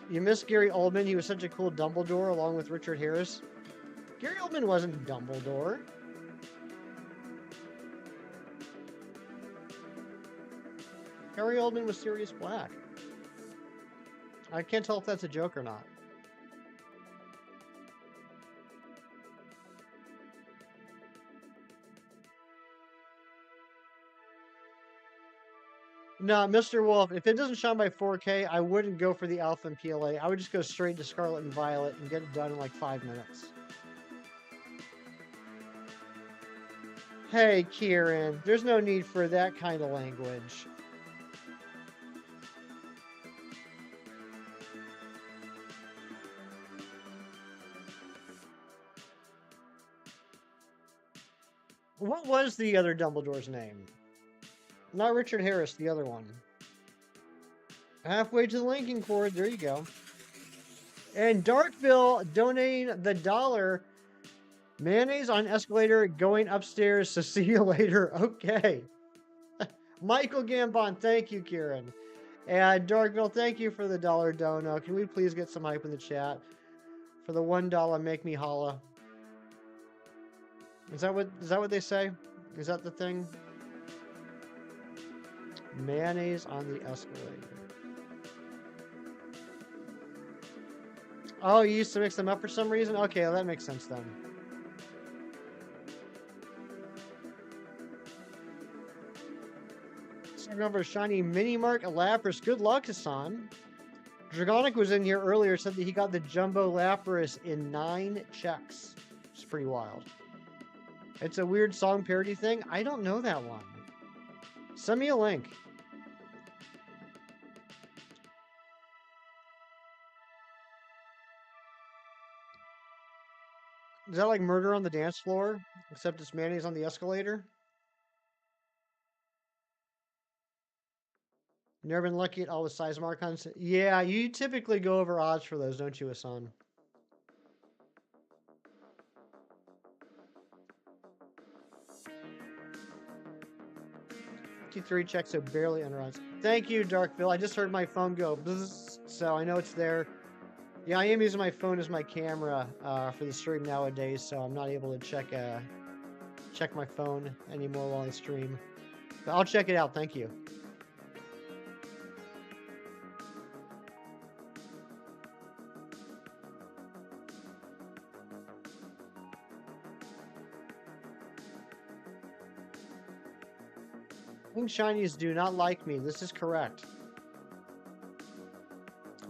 Speaker 2: You missed Gary Oldman. He was such a cool Dumbledore along with Richard Harris. Gary Oldman wasn't Dumbledore. Gary Oldman was Sirius Black. I can't tell if that's a joke or not. No, Mr. Wolf, if it doesn't shine by 4K, I wouldn't go for the Alpha and PLA. I would just go straight to Scarlet and Violet and get it done in like 5 minutes. Hey, Kieran, there's no need for that kind of language. What was the other Dumbledore's name? Not Richard Harris, the other one. Halfway to the linking cord, there you go. And Darkville donating the $1. Mayonnaise on escalator going upstairs, so see you later. Okay. Michael Gambon, thank you, Kieran. And Darkville, thank you for the $1 dono. Can we please get some hype in the chat? For the $1, make me holla. Is that what they say? Is that the thing? Mayonnaise on the escalator. Oh, you used to mix them up for some reason? Okay, well, that makes sense then. Starting over shiny mini mark Lapras. Good luck, Hassan. Dragonic was in here earlier, said that he got the jumbo Lapras in 9 checks. It's pretty wild. It's a weird song parody thing. I don't know that one. Send me a link. Is that like Murder on the Dance Floor? Except it's mayonnaise on the escalator? Never been lucky at all with size mark-ons? Yeah, you typically go over odds for those, don't you, Hassan? 53 checks, so barely under odds. Thank you, Darkville. I just heard my phone go bzzz, so I know it's there. Yeah, I am using my phone as my camera for the stream nowadays, so I'm not able to check my phone anymore while I stream. But I'll check it out. Thank you. King Shinies do not like me. This is correct.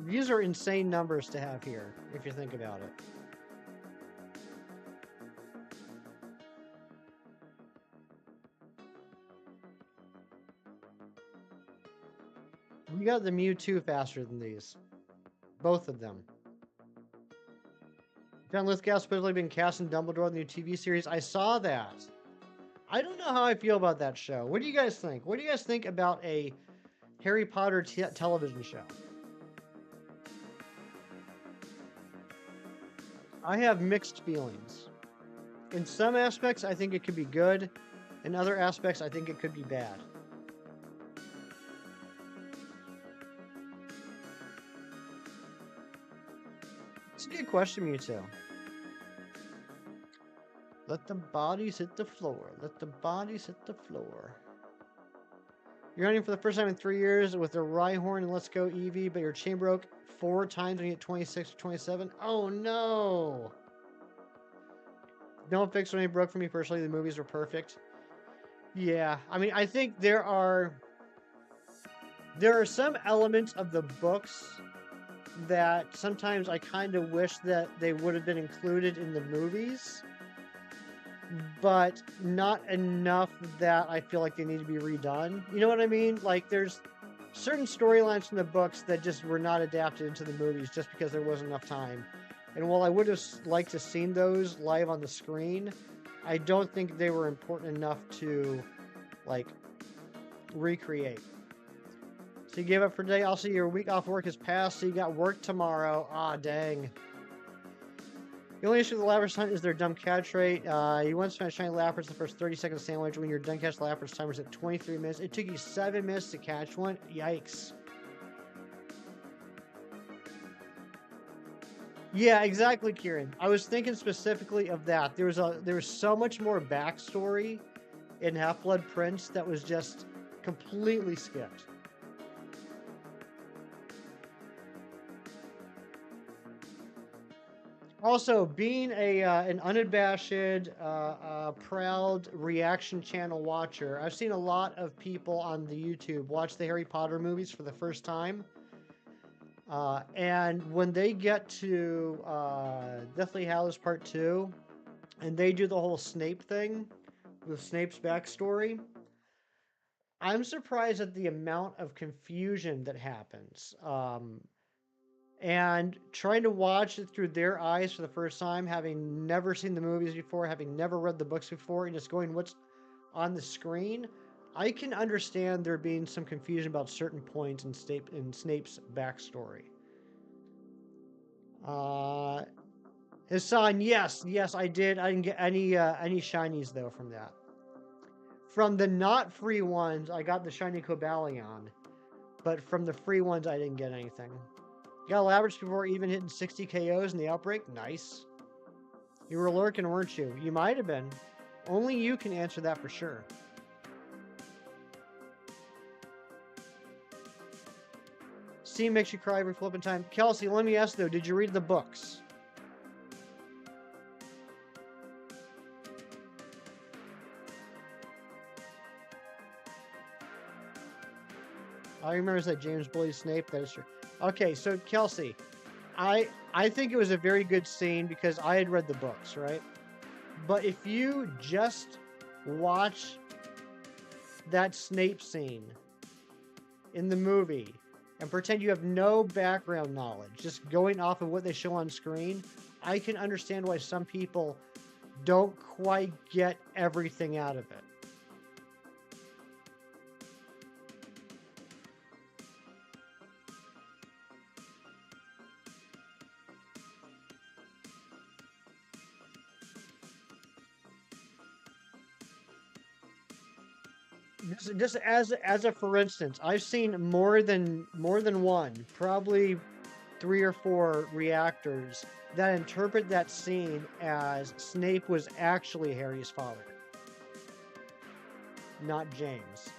Speaker 2: These are insane numbers to have here, if you think about it. We got the Mewtwo faster than these. Both of them. John Lithgow supposedly been cast in Dumbledore, the new TV series. I saw that. I don't know how I feel about that show. What do you guys think? What do you guys think about a Harry Potter television show? I have mixed feelings. In some aspects, I think it could be good. In other aspects, I think it could be bad. It's a good question, Mewtwo. Let the bodies hit the floor. Let the bodies hit the floor. You're hunting for the first time in 3 years with a Rhyhorn and Let's Go Eevee, but your chain broke 4 times when you hit 26 or 27. Oh no! Don't fix when it broke for me personally. The movies were perfect. Yeah, I mean, I think there are some elements of the books that sometimes I kind of wish that they would have been included in the movies, but not enough that I feel like they need to be redone. You know what I mean? Like, there's certain storylines from the books that just were not adapted into the movies just because there wasn't enough time. And while I would have liked to seen those live on the screen, I don't think they were important enough to, like, recreate. So you gave up for today. Also, your week off work has passed, so you got work tomorrow. Ah, dang. The only issue with the Lapras hunt is their dumb catch rate. You once found shiny Lapras the first 30 seconds of sandwich. When you're done catch Lapras, timer's at 23 minutes. It took you 7 minutes to catch one. Yikes. Yeah, exactly, Kieran. I was thinking specifically of that. There was so much more backstory in Half-Blood Prince that was just completely skipped. Also, being an unabashed, proud reaction channel watcher, I've seen a lot of people on the YouTube watch the Harry Potter movies for the first time. And when they get to Deathly Hallows Part 2, and they do the whole Snape thing with Snape's backstory, I'm surprised at the amount of confusion that happens. And trying to watch it through their eyes for the first time, having never seen the movies before, having never read the books before, and just going, what's on the screen? I can understand there being some confusion about certain points in Snape's backstory. Hassan, yes, I did. I didn't get any shinies though from that. From the not free ones, I got the shiny Cobalion, but from the free ones, I didn't get anything. Got Labyrinth before even hitting 60 KOs in the outbreak. Nice. You were lurking, weren't you? You might have been. Only you can answer that for sure. Steam makes you cry every flipping time. Kelsey, let me ask though, did you read the books? I remember that James bullied Snape. That is true. Okay, so Kelsey, I think it was a very good scene because I had read the books, right? But if you just watch that Snape scene in the movie and pretend you have no background knowledge, just going off of what they show on screen, I can understand why some people don't quite get everything out of it. Just as a for instance, I've seen more than one, probably 3 or 4 reactors that interpret that scene as Snape was actually Harry's father, not James.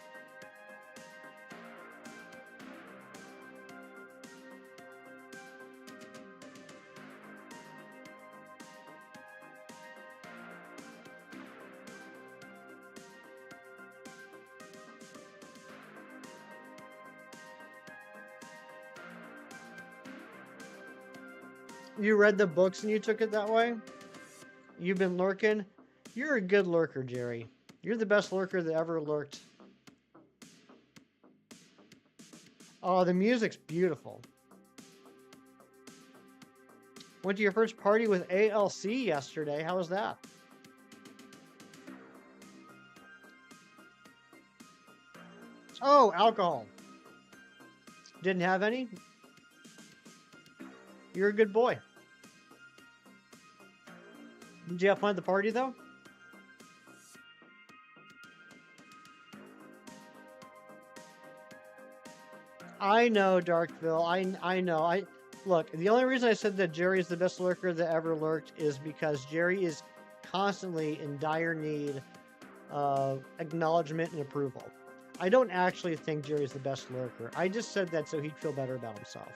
Speaker 2: You read the books and you took it that way? You've been lurking? You're a good lurker, Jerry. You're the best lurker that ever lurked. Oh, the music's beautiful. Went to your first party with ALC yesterday. How was that? Oh, alcohol. Didn't have any? You're a good boy. Did you have fun at the party, though? I know, Darkville. I know. Look, the only reason I said that Jerry is the best lurker that ever lurked is because Jerry is constantly in dire need of acknowledgement and approval. I don't actually think Jerry's the best lurker. I just said that so he'd feel better about himself.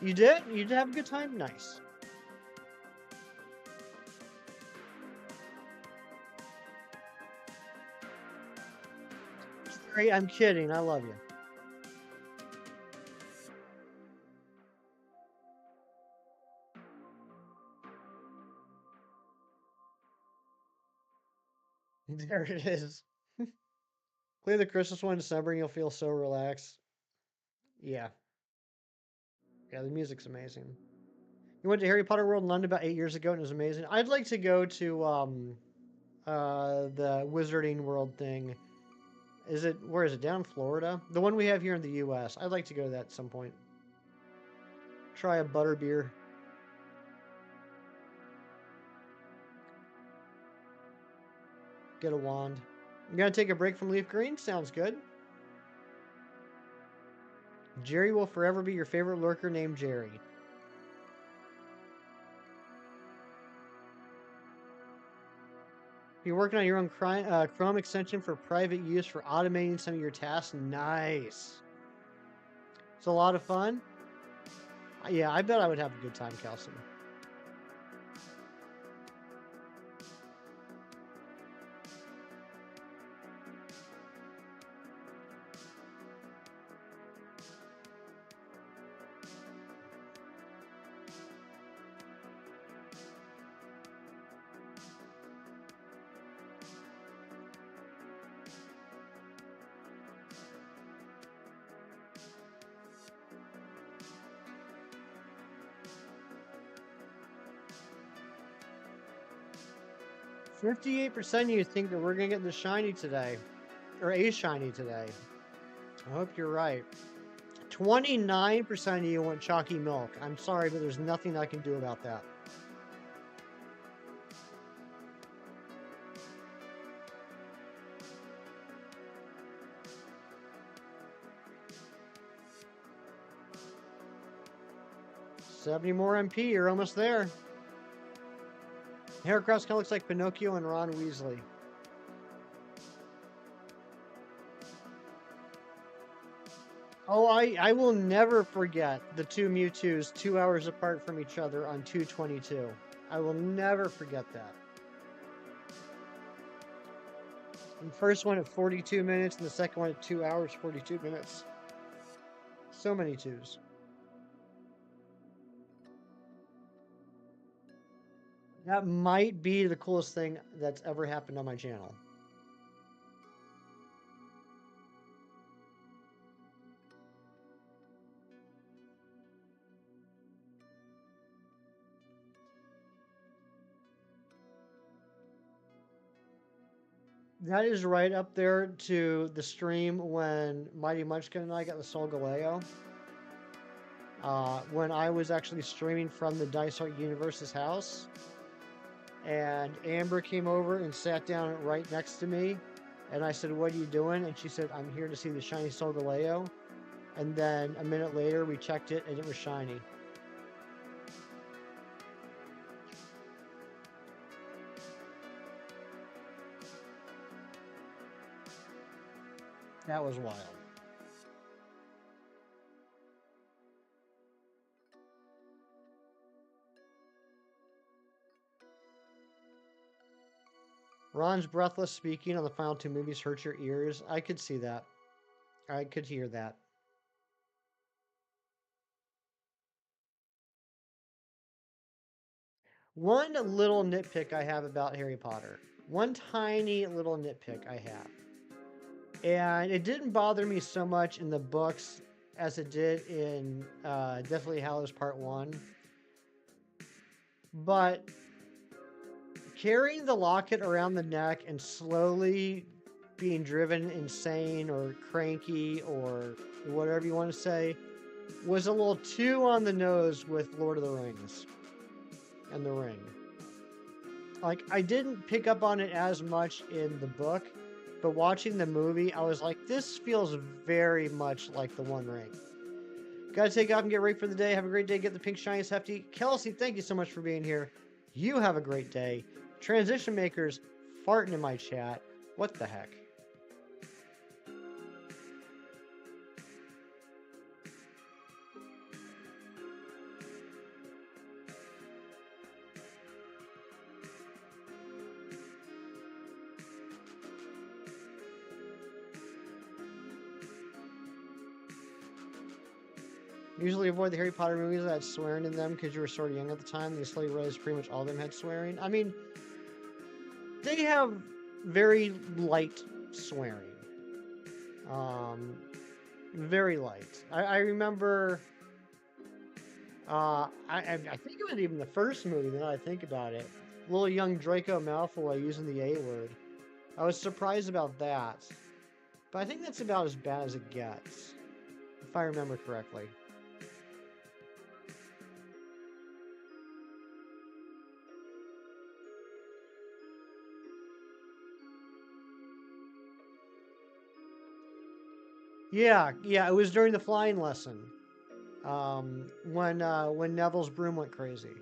Speaker 2: You did? You did have a good time? Nice. Jerry, I'm kidding. I love you. There it is. Play the Christmas one in December and you'll feel so relaxed. Yeah. Yeah, the music's amazing. You went to Harry Potter World in London about 8 years ago and it was amazing. I'd like to go to the Wizarding World thing. Where is it? Down in Florida? The one we have here in the US. I'd like to go to that at some point. Try a butterbeer. Get a wand. You gonna take a break from Leaf Green? Sounds good. Jerry will forever be your favorite lurker named Jerry. You're working on your own Chrome extension for private use for automating some of your tasks. Nice. It's a lot of fun. Yeah, I bet I would have a good time, Kelsey. 58% of you think that we're going to get the shiny today. Or a shiny today. I hope you're right. 29% of you want chalky milk. I'm sorry, but there's nothing I can do about that. $70 more MP, you're almost there. Heracross kind of looks like Pinocchio and Ron Weasley. Oh, I will never forget the two Mewtwo's 2 hours apart from each other on 222. I will never forget that. The first one at 42 minutes and the second one at 2 hours, 42 minutes. So many twos. That might be the coolest thing that's ever happened on my channel. That is right up there to the stream when Mighty Munchkin and I got the Solgaleo. When I was actually streaming from the Dice Art Universe's house. And Amber came over and sat down right next to me. And I said, "What are you doing?" And she said, "I'm here to see the shiny Solgaleo." And then a minute later, we checked it and it was shiny. That was wild. Ron's breathless speaking on the final two movies hurt your ears. I could see that. I could hear that. One little nitpick I have about Harry Potter. One tiny little nitpick I have. And it didn't bother me so much in the books as it did in Deathly Hallows Part 1. But carrying the locket around the neck and slowly being driven insane or cranky or whatever you want to say was a little too on the nose with Lord of the Rings and the Ring. Like, I didn't pick up on it as much in the book, but watching the movie, I was like, this feels very much like the One Ring. Gotta take off and get ready for the day. Have a great day. Get the pink shinies hefty. Kelsey, thank you so much for being here. You have a great day. Transition makers farting in my chat. What the heck? Usually avoid the Harry Potter movies that had swearing in them because you were sort of young at the time. You slowly realized pretty much all of them had swearing. I mean, they have very light swearing. Very light. I remember, I think it was even the first movie, now that I think about it. Little young Draco Malfoy using the A word. I was surprised about that. But I think that's about as bad as it gets, if I remember correctly. Yeah, it was during the flying lesson. When Neville's broom went crazy.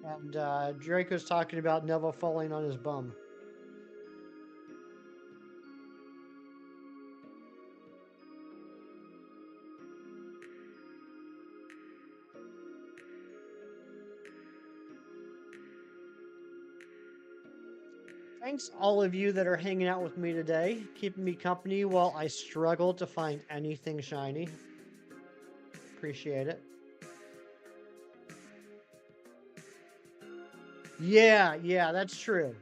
Speaker 2: And Draco's talking about Neville falling on his bum. Thanks all of you that are hanging out with me today, keeping me company while I struggle to find anything shiny. Appreciate it. Yeah, that's true.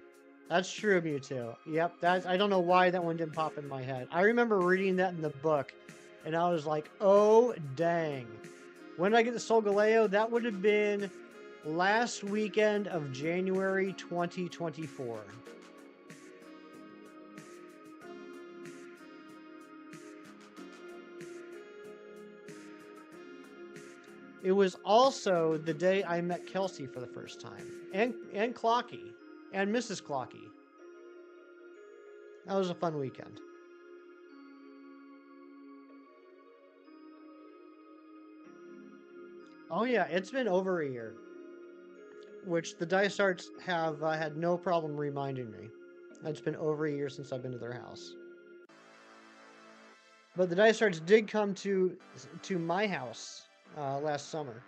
Speaker 2: That's true, Mewtwo. Yep, I don't know why that one didn't pop in my head. I remember reading that in the book, and I was like, oh, dang. When did I get the Solgaleo? That would have been last weekend of January 2024. It was also the day I met Kelsey for the first time, and Clocky, and Mrs. Clocky. That was a fun weekend. Oh yeah, it's been over a year, which the Dice Arts have had no problem reminding me. It's been over a year since I've been to their house. But the Dice Arts did come to my house last summer.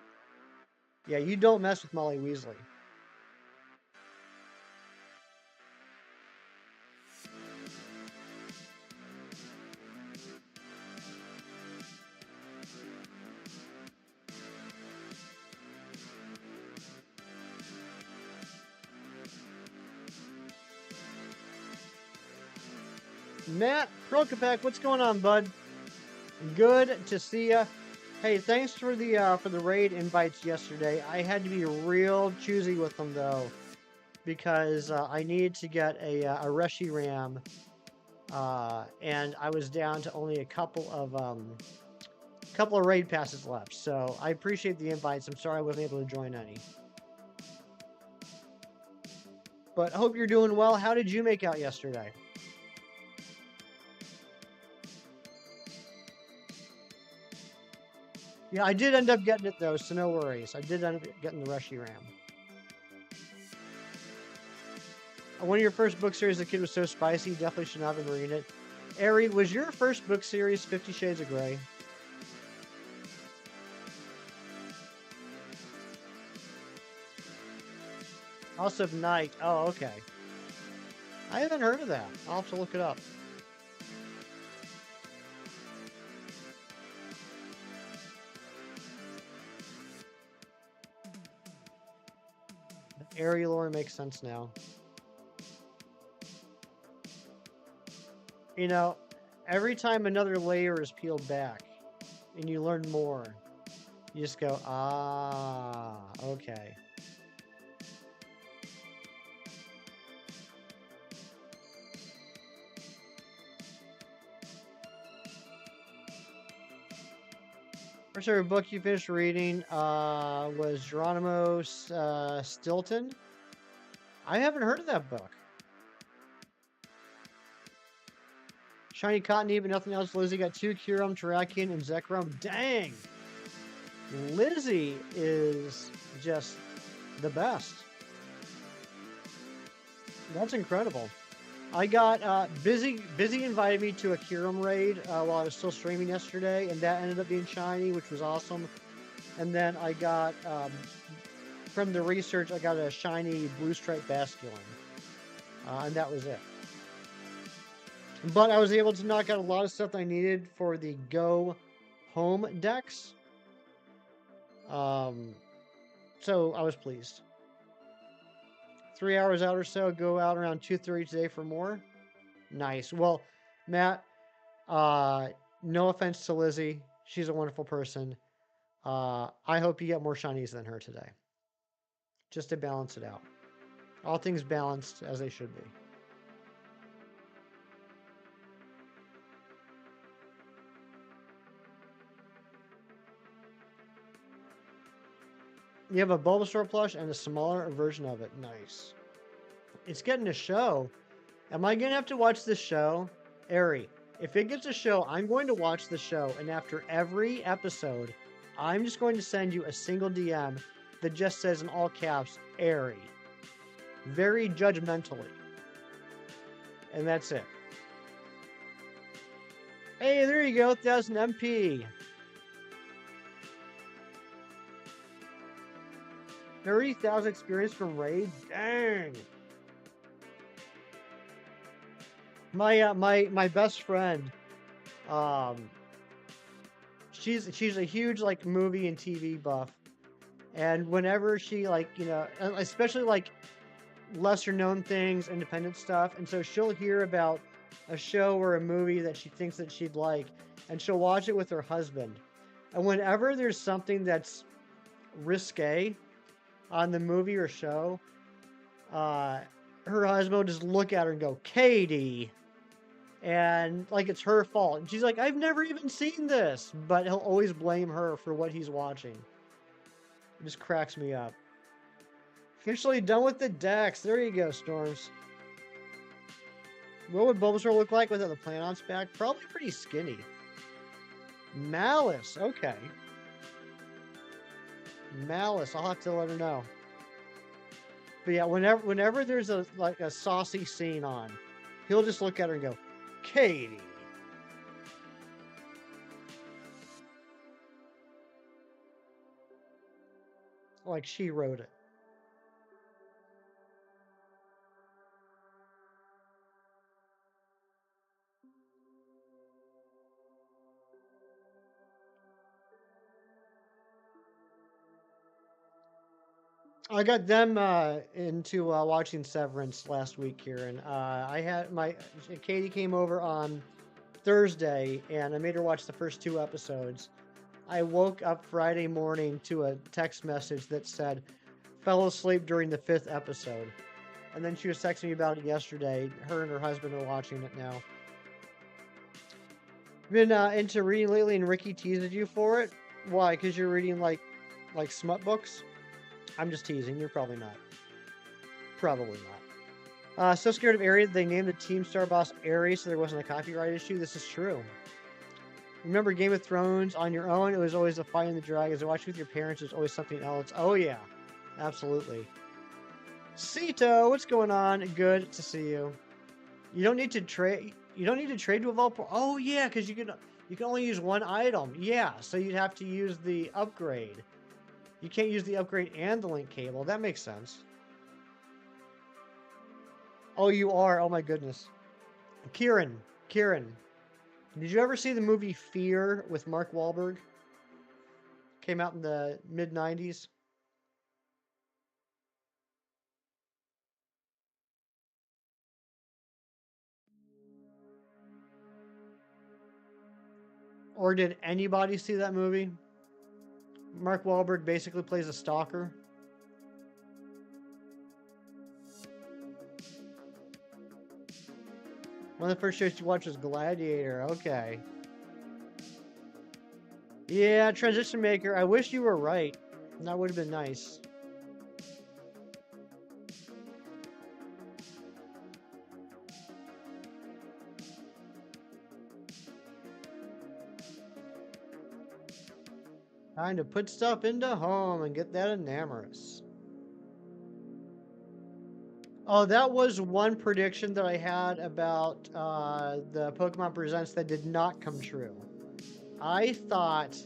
Speaker 2: Yeah, you don't mess with Molly Weasley. Matt Prokopek, what's going on, bud? Good to see ya. Hey, thanks for the raid invites yesterday. I had to be real choosy with them though, because I needed to get a Reshiram, and I was down to only a couple of raid passes left. So I appreciate the invites. I'm sorry I wasn't able to join any, but hope you're doing well. How did you make out yesterday? Yeah, I did end up getting it though, so no worries. I did end up getting the Reshiram. One of your first book series as a kid was so spicy, you definitely should not have been reading it. Ari, was your first book series 50 Shades of Grey? House of Night. Oh, okay. I haven't heard of that. I'll have to look it up. Ari lore makes sense now. You know, every time another layer is peeled back and you learn more, you just go, ah, okay. First ever book you finished reading was Geronimo Stilton. I haven't heard of that book. Shiny Cottonee, but nothing else. Lizzie got 2 Kyurem, Terrakion, and Zekrom. Dang! Lizzie is just the best. That's incredible. I got Busy invited me to a Kyurem raid while I was still streaming yesterday, and that ended up being shiny, which was awesome. And then I got, from the research, I got a shiny Blue Stripe Basculin. And that was it. But I was able to knock out a lot of stuff I needed for the Go Home decks. So I was pleased. 3 hours out or so, go out around 2:30 today for more. Nice. Well, Matt, no offense to Lizzie. She's a wonderful person. I hope you get more shinies than her today. Just to balance it out. All things balanced as they should be. You have a Bulbasaur plush and a smaller version of it. Nice. It's getting a show. Am I going to have to watch this show? Ari, if it gets a show, I'm going to watch the show. And after every episode, I'm just going to send you a single DM that just says in all caps, Ari. Very judgmentally. And that's it. Hey, there you go. 1000 MP. 30,000 experience from raid? Dang. My best friend, she's a huge like movie and TV buff, and whenever she like especially like lesser known things, independent stuff, and so she'll hear about a show or a movie that she thinks that she'd like, and she'll watch it with her husband, and whenever there's something that's risque, on the movie or show, her husband will just look at her and go, Katie. And like it's her fault. And she's like, I've never even seen this. But he'll always blame her for what he's watching. It just cracks me up. Officially done with the decks. There you go, Storms. What would Bulbasaur look like without the Planon's back? Probably pretty skinny. Malice. Okay. Malice. I'll have to let her know. But yeah, whenever there's a saucy scene on, he'll just look at her and go, Katie. Like she wrote it. I got them into watching Severance last week here, and I had Katie came over on Thursday, and I made her watch the first 2 episodes. I woke up Friday morning to a text message that said, fell asleep during the 5th episode. And then she was texting me about it yesterday. Her and her husband are watching it now. Been into reading lately, and Ricky teased you for it? Why? Because you're reading like smut books? I'm just teasing. You're probably not. Probably not. So scared of Ares, they named the Team Star boss Ares so there wasn't a copyright issue. This is true. Remember Game of Thrones on your own? It was always a fight in the dragons. To watch with your parents is always something else. Oh yeah, absolutely. Cito, what's going on? Good to see you. You don't need to trade. You don't need to trade to evolve. Oh yeah, because you can only use 1 item. Yeah, so you'd have to use the upgrade. You can't use the upgrade and the link cable. That makes sense. Oh, you are? Oh my goodness. Kieran. Did you ever see the movie Fear with Mark Wahlberg? Came out in the mid-90s. Or did anybody see that movie? Mark Wahlberg basically plays a stalker. One of the first shows you watched was Gladiator. Okay. Yeah, Transition Maker. I wish you were right. That would have been nice. Time to put stuff into home and get that Enamorous. Oh, that was one prediction that I had about the Pokemon Presents that did not come true. I thought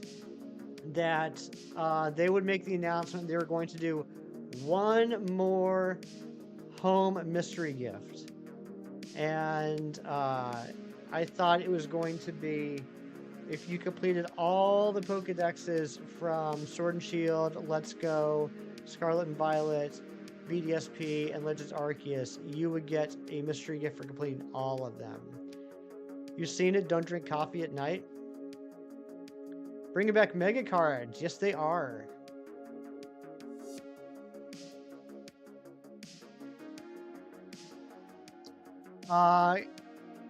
Speaker 2: that they would make the announcement they were going to do one more home mystery gift. And I thought it was going to be if you completed all the Pokedexes from Sword and Shield, Let's Go, Scarlet and Violet, BDSP, and Legends Arceus, you would get a mystery gift for completing all of them. You've seen it? Don't drink coffee at night? Bringing back Mega Cards. Yes, they are.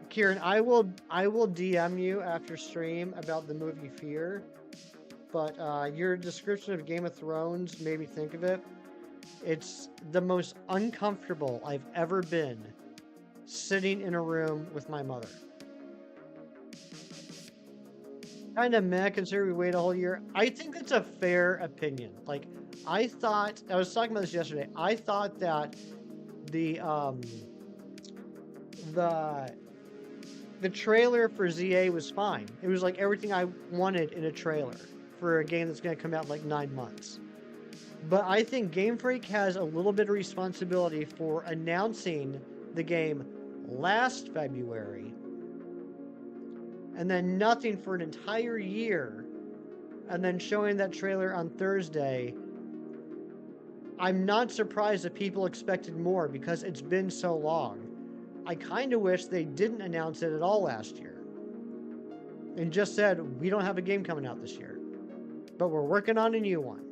Speaker 2: Kieran, I will DM you after stream about the movie Fear, but your description of Game of Thrones made me think of it. It's the most uncomfortable I've ever been sitting in a room with my mother. Kind of meh, considering we wait a whole year. I think that's a fair opinion. Like, I was talking about this yesterday. I thought that the trailer for ZA was fine. It was like everything I wanted in a trailer for a game that's going to come out in like 9 months. But I think Game Freak has a little bit of responsibility for announcing the game last February and then nothing for an entire year and then showing that trailer on Thursday. I'm not surprised that people expected more because it's been so long. I kind of wish they didn't announce it at all last year and just said, we don't have a game coming out this year, but we're working on a new one.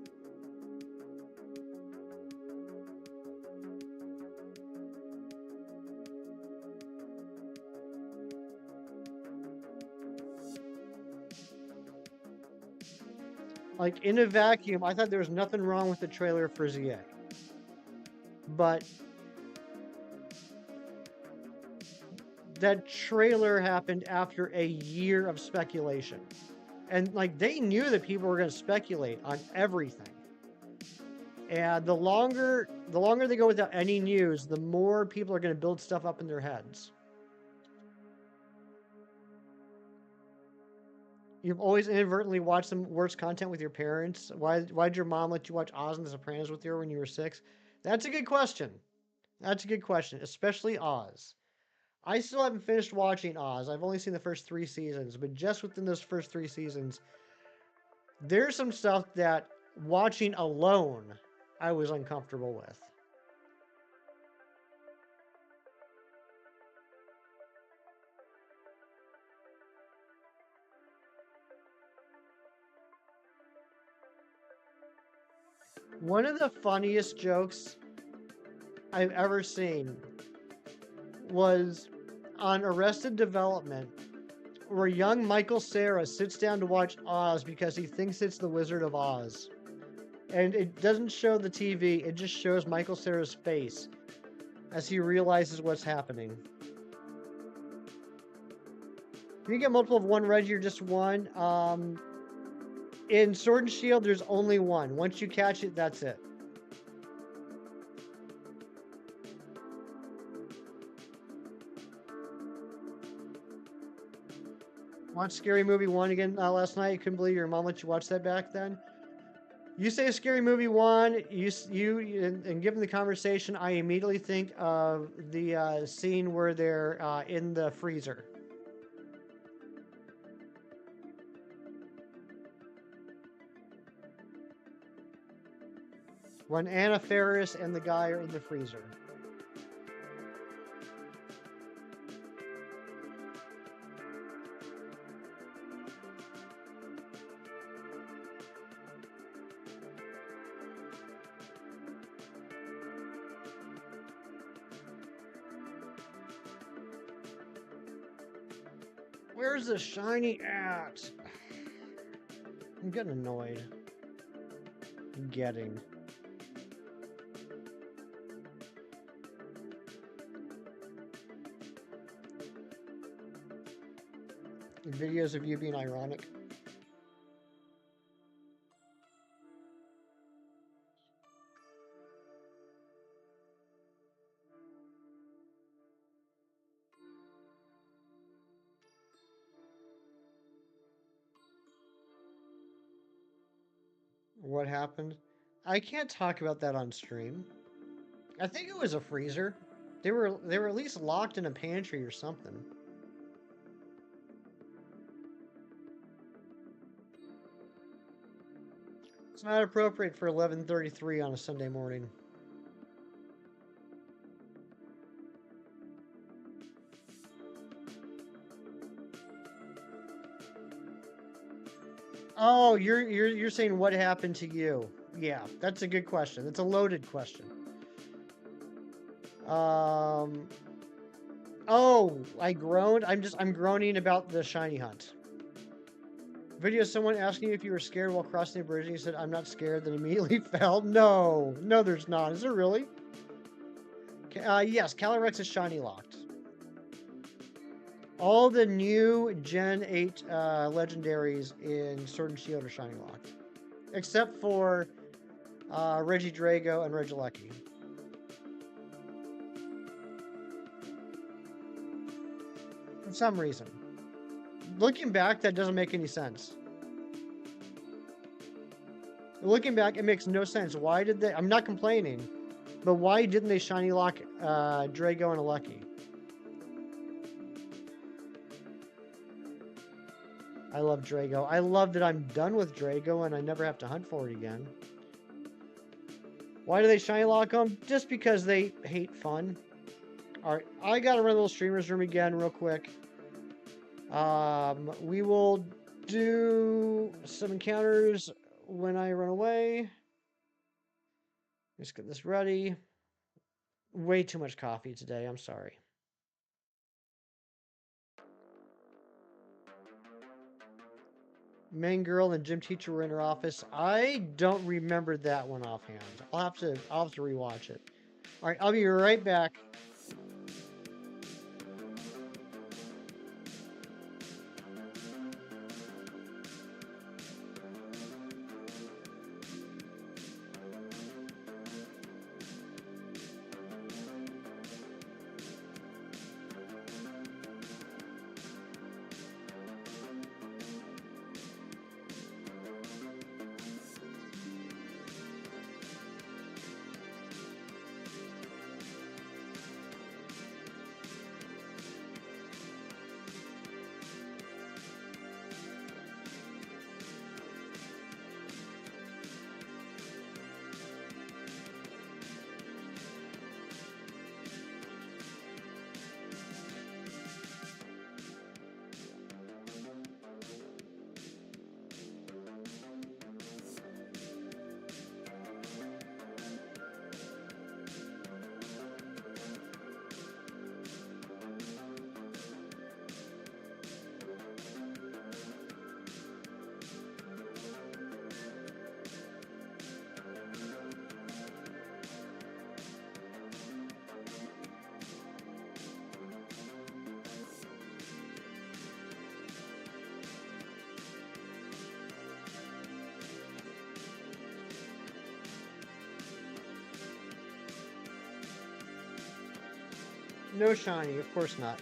Speaker 2: Like, in a vacuum, I thought there was nothing wrong with the trailer for ZA. But that trailer happened after a year of speculation. And, like, they knew that people were going to speculate on everything. And the longer they go without any news, the more people are going to build stuff up in their heads. You've always inadvertently watched some worse content with your parents. Why'd your mom let you watch Oz and the Sopranos with her when you were 6? That's a good question. That's a good question, especially Oz. I still haven't finished watching Oz. I've only seen the first 3 seasons, but just within those first 3 seasons, there's some stuff that watching alone I was uncomfortable with. One of the funniest jokes I've ever seen was on Arrested Development, where young Michael Cera sits down to watch Oz because he thinks it's the Wizard of Oz. And it doesn't show the TV, it just shows Michael Cera's face as he realizes what's happening. If you get multiple of one Reggie or just one, in Sword and Shield, there's only one. Once you catch it, that's it. Watched Scary Movie 1 again last night. Couldn't believe your mom let you watch that back then. You say Scary Movie 1, and given the conversation, I immediately think of the scene where they're in the freezer. When Anna Faris and the guy are in the freezer. Where's the shiny at? I'm getting annoyed. Getting. Videos of you being ironic. What happened? I can't talk about that on stream. I think it was a freezer. They were at least locked in a pantry or something. It's not appropriate for 11:33 on a Sunday morning. Oh, you're saying what happened to you? Yeah, that's a good question. It's a loaded question. Oh, I groaned. I'm groaning about the shiny hunt. Video of someone asking you if you were scared while crossing the bridge, and you said, "I'm not scared," then immediately fell. No, there's not. Is there really? Yes, Calyrex is shiny locked. All the new Gen 8 legendaries in Sword and Shield are shiny locked. Except for Regidrago and Regieleki. For some reason. Looking back, that doesn't make any sense. Looking back, it makes no sense. Why did they... I'm not complaining. But why didn't they shiny lock Drago and Alecki? I love Drago. I love that I'm done with Drago and I never have to hunt for it again. Why do they shiny lock them? Just because they hate fun. Alright, I gotta run a little streamer's room again real quick. We will do some encounters when I run away. Let's get this ready. Way too much coffee today, I'm sorry. main girl and gym teacher were in her office. I don't remember that one offhand. I'll have to rewatch it. All right, I'll be right back. No shiny, of course not.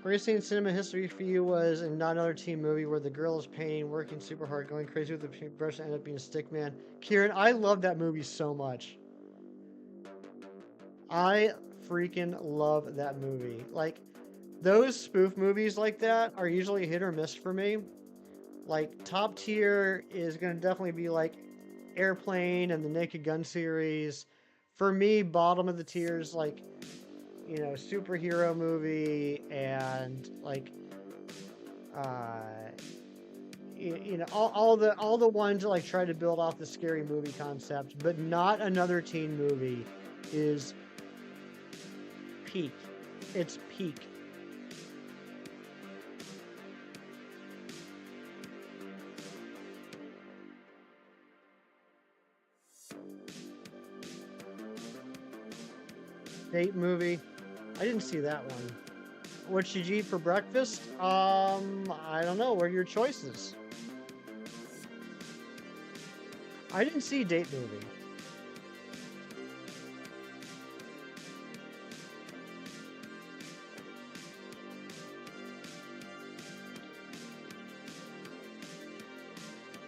Speaker 2: Greatest scene in cinema history for you was in Not Another Teen Movie where the girl is painting, working super hard, going crazy with the paintbrush, and ended up being a stick man. Kieran, I love that movie so much. I freaking love that movie. Like, those spoof movies like that are usually hit or miss for me. Like, top tier is going to definitely be like Airplane and the Naked Gun series. For me, bottom of the tier is like, superhero movie and like, uh, all the ones that like try to build off the scary movie concept, but Not Another Teen Movie is peak. It's peak. Date movie. I didn't see that one. What should you eat for breakfast? I don't know. What are your choices? I didn't see Date movie.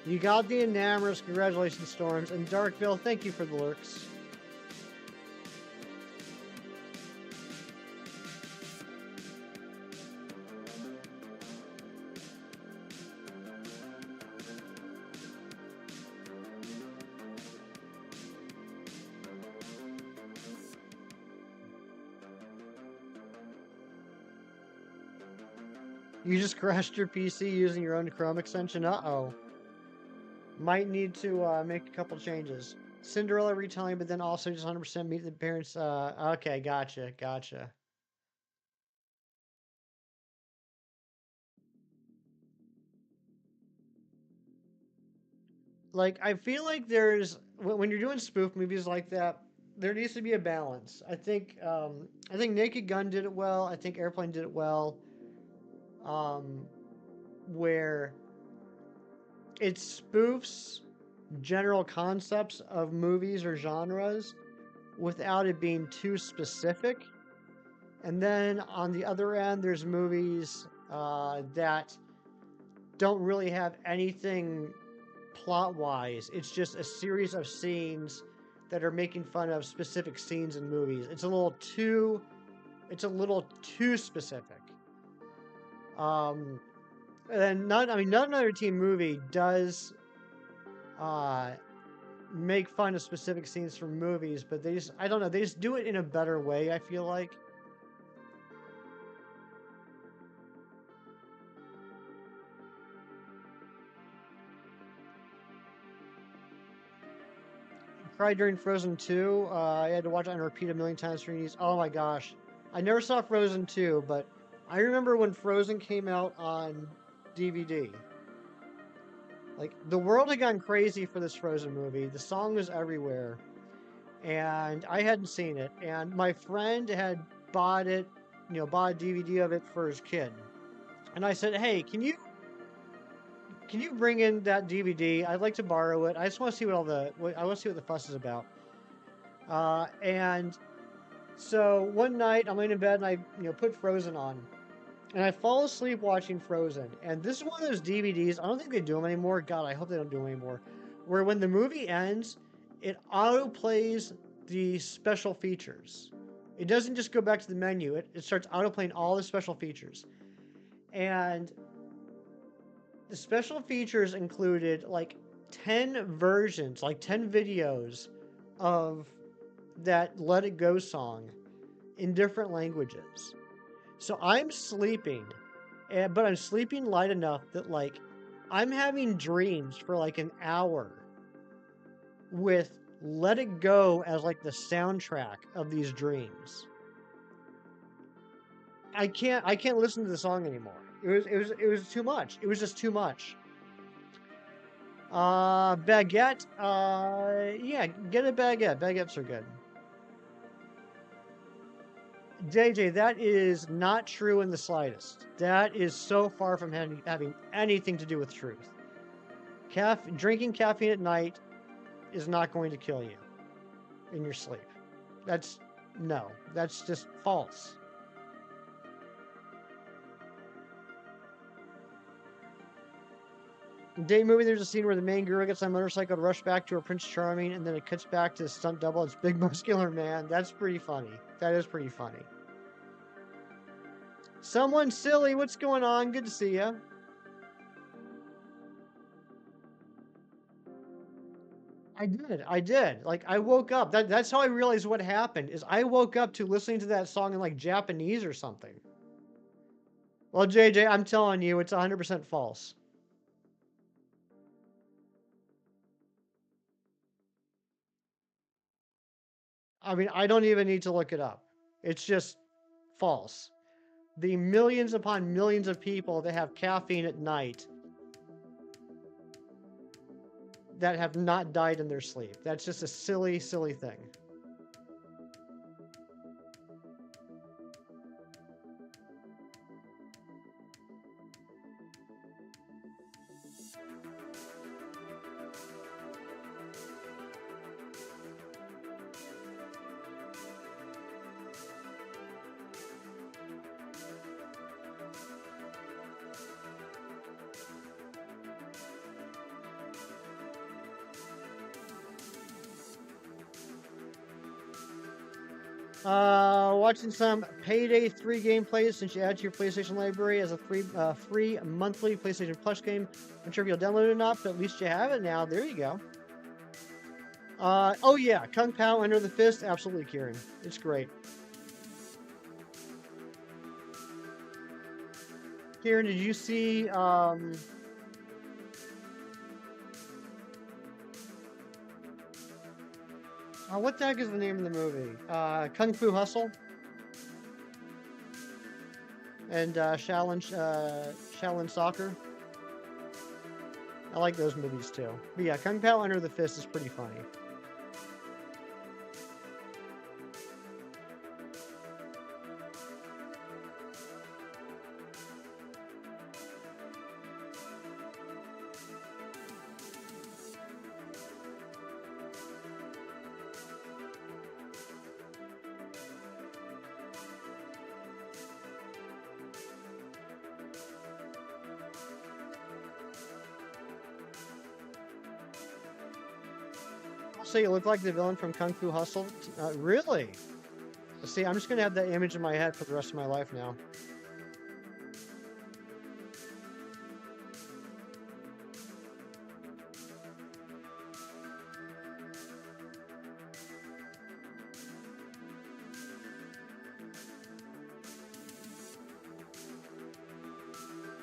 Speaker 2: You got the Enamorous. Congratulations, Storms. And Darkville, thank you for the lurks. You just crashed your PC using your own Chrome extension? Uh-oh. Might need to make a couple changes. Cinderella retelling, but then also just 100% meet the parents. Okay, gotcha. Like, I feel like when you're doing spoof movies like that, there needs to be a balance. I think Naked Gun did it well. I think Airplane did it well. Um, where it spoofs general concepts of movies or genres without it being too specific. And then on the other end, there's movies that don't really have anything plot wise. It's just a series of scenes that are making fun of specific scenes in movies. It's a little too specific. And not Another Teen Movie does uh, make fun of specific scenes from movies, but I don't know, they just do it in a better way, I feel like. cried during Frozen 2. I had to watch it on repeat a million times for these. Oh my gosh. I never saw Frozen 2, but I remember when Frozen came out on DVD. Like, the world had gone crazy for this Frozen movie. The song was everywhere. And I hadn't seen it. And my friend had bought it, bought a DVD of it for his kid. And I said, hey, can you bring in that DVD? I'd like to borrow it. I just want to see I want to see what the fuss is about. And so one night I'm laying in bed and I, put Frozen on, and I fall asleep watching Frozen. And this is one of those DVDs. I don't think they do them anymore. God, I hope they don't do them anymore. Where when the movie ends, it auto plays the special features. It doesn't just go back to the menu. It starts auto playing all the special features. And the special features included like 10 versions, like 10 videos of that Let It Go song in different languages. So I'm sleeping, but I'm sleeping light enough that like I'm having dreams for like an hour with Let It Go as like the soundtrack of these dreams. I can't listen to the song anymore. It was too much. It was just too much. Baguette. Yeah, get a baguette. Baguettes are good. JJ, that is not true in the slightest. That is so far from having anything to do with truth. Drinking caffeine at night is not going to kill you in your sleep. That's just false. In Day movie, there's a scene where the main girl gets on a motorcycle to rush back to her Prince Charming, and then it cuts back to the stunt double. It's big muscular man. That's pretty funny. That is pretty funny. Someone silly, what's going on? Good to see you. I did. Like, I woke up. That's how I realized what happened, is I woke up to listening to that song in, like, Japanese or something. Well, JJ, I'm telling you, it's 100% false. I mean, I don't even need to look it up. It's just false. The millions upon millions of people that have caffeine at night that have not died in their sleep. That's just a silly, silly thing. Watching some Payday 3 gameplays since you add to your PlayStation library as a free monthly PlayStation Plus game. I'm sure if you'll download it or not, but at least you have it now. There you go. Oh yeah, Kung Pao Under the Fist. Absolutely, Kieran. It's great. Kieran, did you see what the heck is the name of the movie? Kung Fu Hustle? And Shaolin Soccer. I like those movies too. But yeah, Kung Pao Under the Fist is pretty funny. Say you look like the villain from Kung Fu Hustle? Really? See, I'm just gonna have that image in my head for the rest of my life now.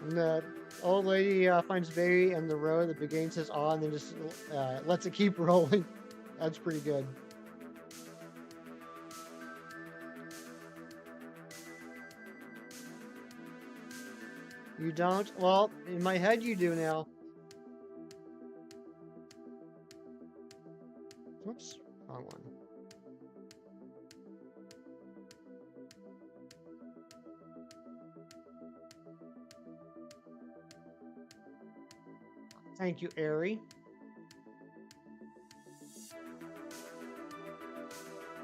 Speaker 2: And the old lady finds baby in the road. The beginning says "aw," and then just lets it keep rolling. That's pretty good. You don't? Well, in my head you do now. Whoops, wrong one. Thank you, Ari.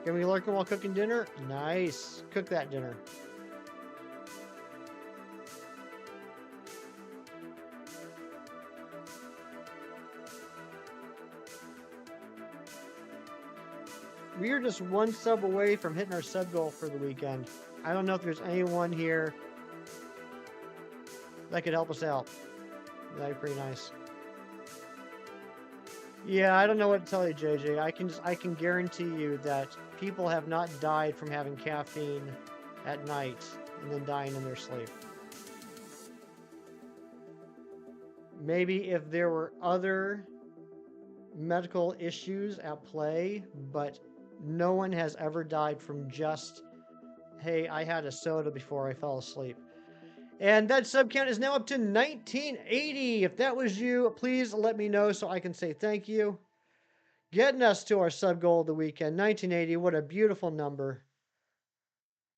Speaker 2: Gonna be lurking while cooking dinner? Nice. Cook that dinner. We are just one sub away from hitting our sub goal for the weekend. I don't know if there's anyone here that could help us out. That'd be pretty nice. Yeah, I don't know what to tell you, JJ. I can guarantee you that people have not died from having caffeine at night and then dying in their sleep. Maybe if there were other medical issues at play, but no one has ever died from just, hey, I had a soda before I fell asleep. And that sub count is now up to 1980. If that was you, please let me know so I can say thank you. Getting us to our sub goal of the weekend, 1980. What a beautiful number.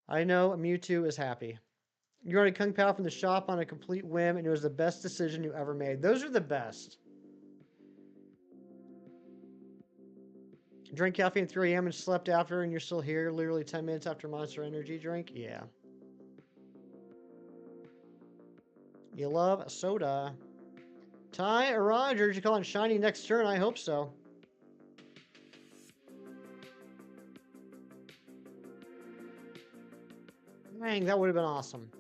Speaker 2: I know Mewtwo is happy. You ordered Kung Pao from the shop on a complete whim, and it was the best decision you ever made. Those are the best. Drank caffeine at 3 a.m. and slept after, and you're still here literally 10 minutes after Monster Energy drink? Yeah. You love soda. Ty or Roger, you calling shiny next turn? I hope so. Dang, that would have been awesome.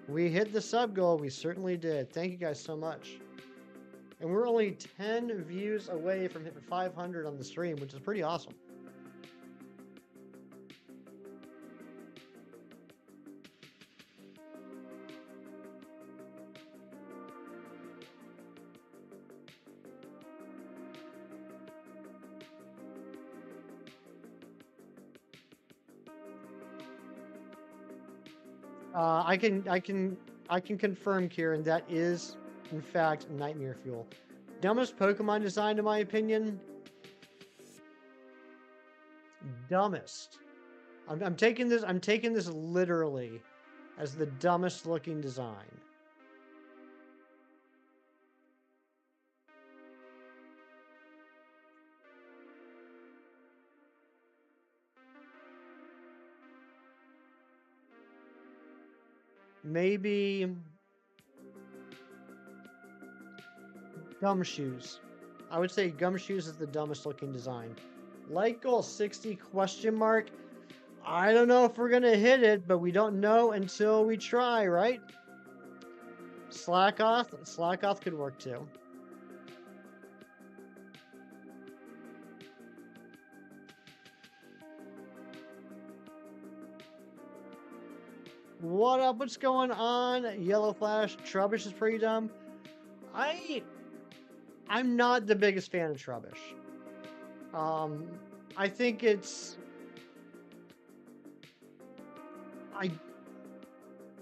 Speaker 2: We hit the sub goal. We certainly did. Thank you guys so much. And we're only 10 views away from hitting 500 on the stream, which is pretty awesome. I can confirm, Kieran, that is in fact Nightmare Fuel. Dumbest Pokemon design, in my opinion. Dumbest. I'm taking this literally as the dumbest looking design. Maybe Gumshoes. I would say Gumshoes is the dumbest looking design. Light goal 60 question mark. I don't know if we're gonna hit it, but we don't know until we try, right? Slackoth could work too. What up? What's going on? Yellow Flash. Trubbish is pretty dumb. I'm not the biggest fan of Trubbish. I think it's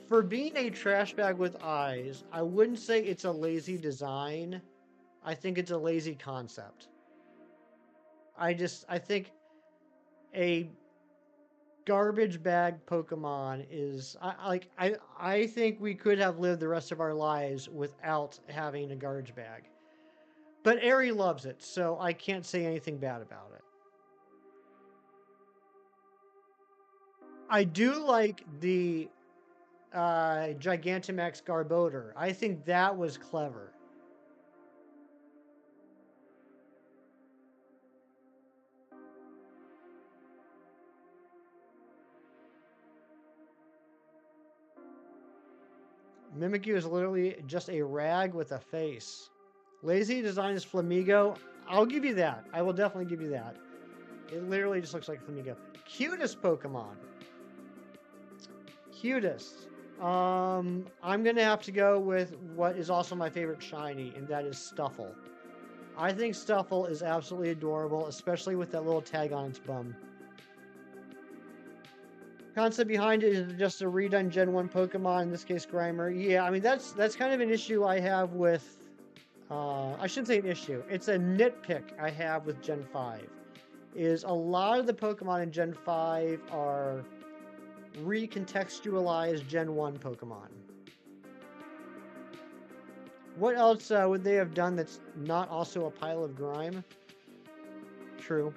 Speaker 2: for being a trash bag with eyes, I wouldn't say it's a lazy design. I think it's a lazy concept. I think a garbage bag Pokemon is I think we could have lived the rest of our lives without having a garbage bag. But Ari loves it, so I can't say anything bad about it. I do like the Gigantamax Garbodor. I think that was clever. Mimikyu is literally just a rag with a face. Lazy design is Flamigo. I'll give you that. I will definitely give you that. It literally just looks like Flamigo. Cutest Pokemon. Cutest. I'm going to have to go with what is also my favorite shiny, and that is Stuffle. I think Stuffle is absolutely adorable, especially with that little tag on its bum. Concept behind it is just a redone Gen 1 Pokemon, in this case Grimer. Yeah, I mean that's kind of an issue I have with I shouldn't say an issue. It's a nitpick I have with Gen 5. Is a lot of the Pokemon in Gen 5 are recontextualized Gen 1 Pokemon. What else would they have done that's not also a pile of grime? True.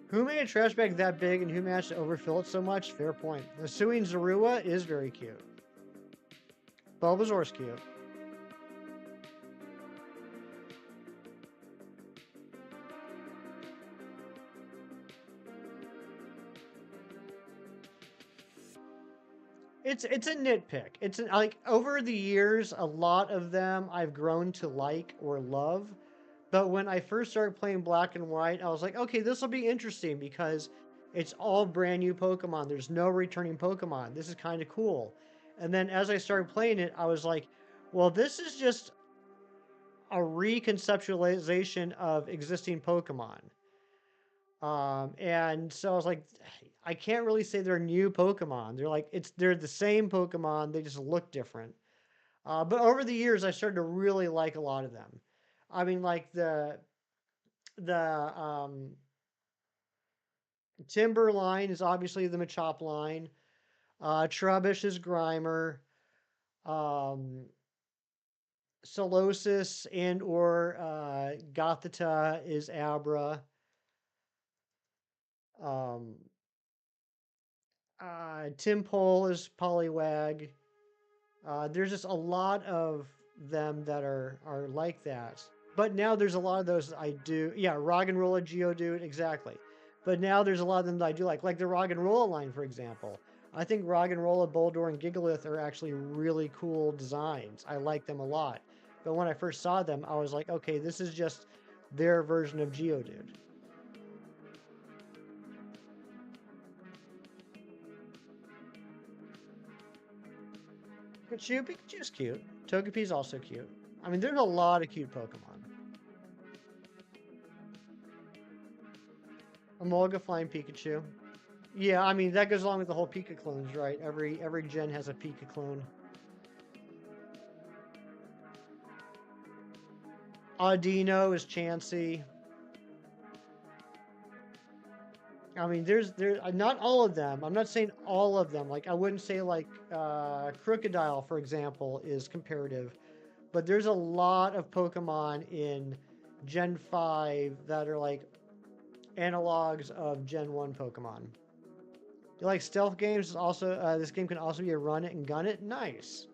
Speaker 2: Who made a trash bag that big and who managed to overfill it so much? Fair point. The Suing Zorua is very cute. Bulbasaur's cute. It's a nitpick. It's like over the years, a lot of them I've grown to like or love. But when I first started playing Black and White, I was like, okay, this will be interesting because it's all brand new Pokemon. There's no returning Pokemon. This is kind of cool. And then as I started playing it, I was like, well, this is just a reconceptualization of existing Pokemon. And so I was like, I can't really say they're new Pokemon. They're the same Pokemon. They just look different. But over the years, I started to really like a lot of them. I mean, like the Timber line is obviously the Machop line. Trubbish is Grimer. Um, Solosis and or Gothita is Abra. Um, Timpole is Poliwag. There's just a lot of them that are like that. But now there's a lot of those I do. Yeah, Roggenrola, Geodude, exactly. But now there's a lot of them that I do like the Roggenrola line, for example. I think Roggenrola, Boldore, and Gigalith are actually really cool designs. I like them a lot. But when I first saw them, I was like, okay, this is just their version of Geodude. Pikachu's cute. Togepi's also cute. I mean, there's a lot of cute Pokemon. Emolga flying Pikachu. Yeah, I mean that goes along with the whole Pika clones, right? Every gen has a Pika clone. Audino is Chansey. I mean, there's not all of them. I'm not saying all of them. Like I wouldn't say like Crocodile, for example, is comparative, but there's a lot of Pokemon in Gen 5 that are like analogs of Gen 1 Pokemon. You like stealth games? Also, this game can also be a run it and gun it. Nice.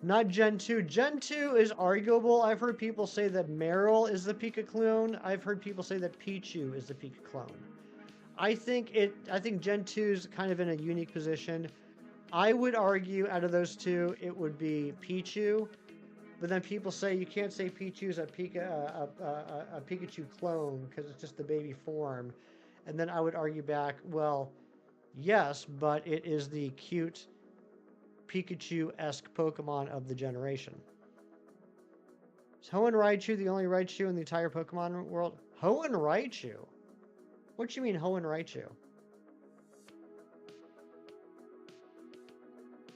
Speaker 2: Not Gen 2. Gen 2 is arguable. I've heard people say that Meryl is the Pika clone. I've heard people say that Pichu is the Pika clone. I think Gen 2 is kind of in a unique position. I would argue out of those two, it would be Pichu. But then people say you can't say Pichu's a Pikachu clone because it's just the baby form. And then I would argue back, well, yes, but it is the cute Pikachu-esque Pokemon of the generation. Is Hoenn Raichu the only Raichu in the entire Pokemon world? Hoenn Raichu? What do you mean Hoenn Raichu?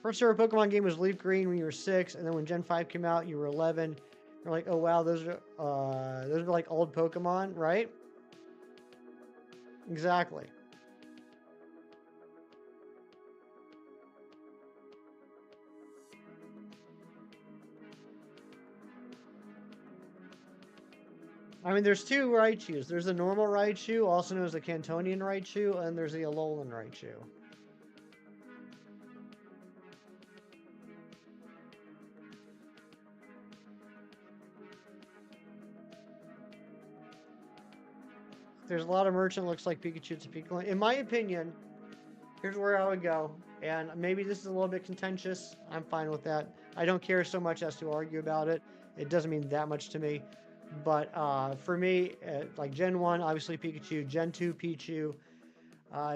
Speaker 2: First ever Pokemon game was Leaf Green when you were 6, and then when Gen 5 came out, you were 11. You're like, oh wow, those are like old Pokemon, right? Exactly. I mean, there's two Raichus. There's the normal Raichu, also known as the Cantonian Raichu, and there's the Alolan Raichu. There's a lot of merchant looks like Pikachu to Pikachu. In my opinion, here's where I would go, and maybe this is a little bit contentious. I'm fine with that. I don't care so much as to argue about it. It doesn't mean that much to me. But for me, like Gen 1, obviously Pikachu. Gen 2, Pichu.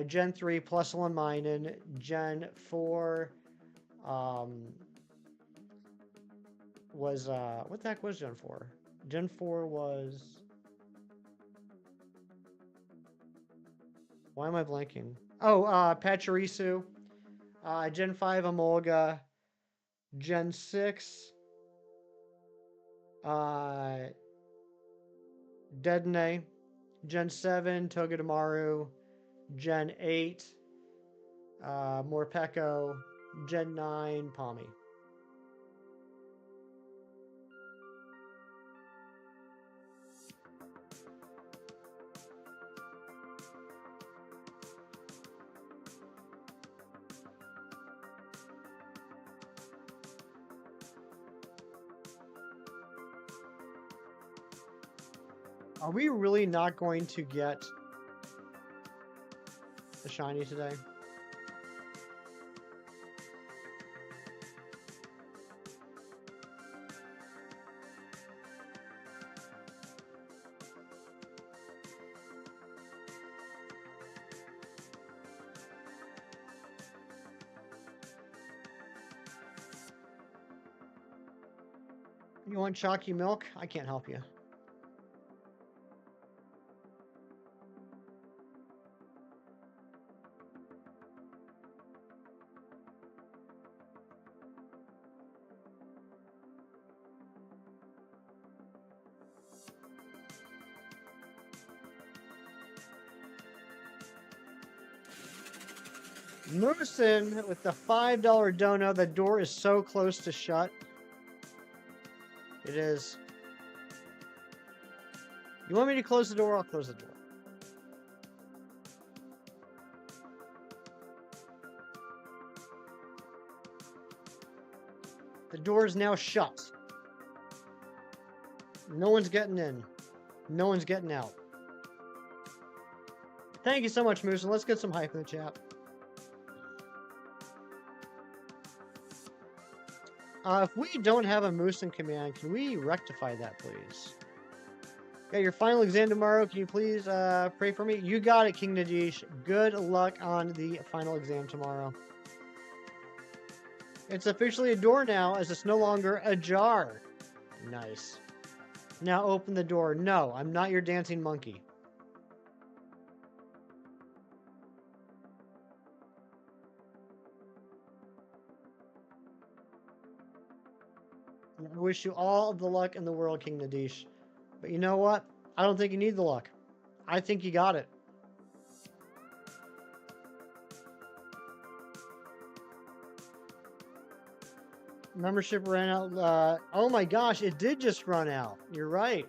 Speaker 2: Gen 3, Plusle and Minun. Gen 4, was what the heck was Gen 4? Gen 4 was, why am I blanking? Oh, Pachirisu. Gen 5 Emolga. Gen 6 Dedenne. Gen 7 Togedemaru. Gen 8 Morpeko. Gen 9 Palmy. Are we really not going to get the shiny today? You want chalky milk? I can't help you. Moosin with the $5 donut. The door is so close to shut. It is. You want me to close the door? I'll close the door. The door is now shut. No one's getting in. No one's getting out. Thank you so much, Moosin. Let's get some hype in the chat. If we don't have a Moosin command, can we rectify that, please? Yeah, your final exam tomorrow. Can you please pray for me? You got it, King Nadeesh. Good luck on the final exam tomorrow. It's officially a door now, as it's no longer ajar. Nice. Now open the door. No, I'm not your dancing monkey. I wish you all the luck in the world, King Nadeesh. But you know what? I don't think you need the luck. I think you got it. Membership ran out. Oh my gosh, it did just run out. You're right.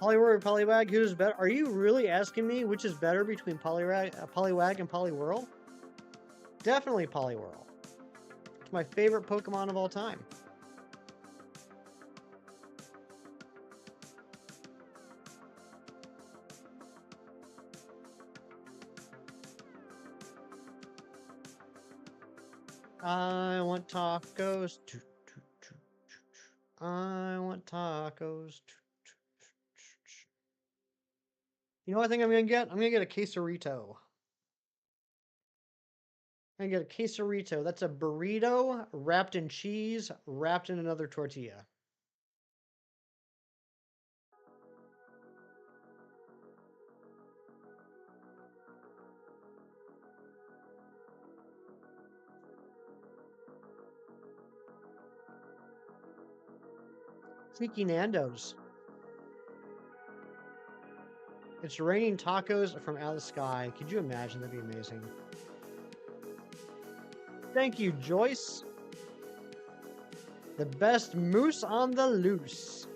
Speaker 2: Poliwag or Poliwag, who's better? Are you really asking me which is better between Poliwag and Poliwhirl? Definitely Poliwhirl. It's my favorite Pokemon of all time. I want tacos. I want tacos. You know what I think I'm going to get? I'm going to get a quesarito. I'm going to get a quesarito. That's a burrito wrapped in cheese, wrapped in another tortilla. Cheeky Nando's. It's raining tacos from out of the sky. Could you imagine? That'd be amazing. Thank you, Joyce. The best moose on the loose.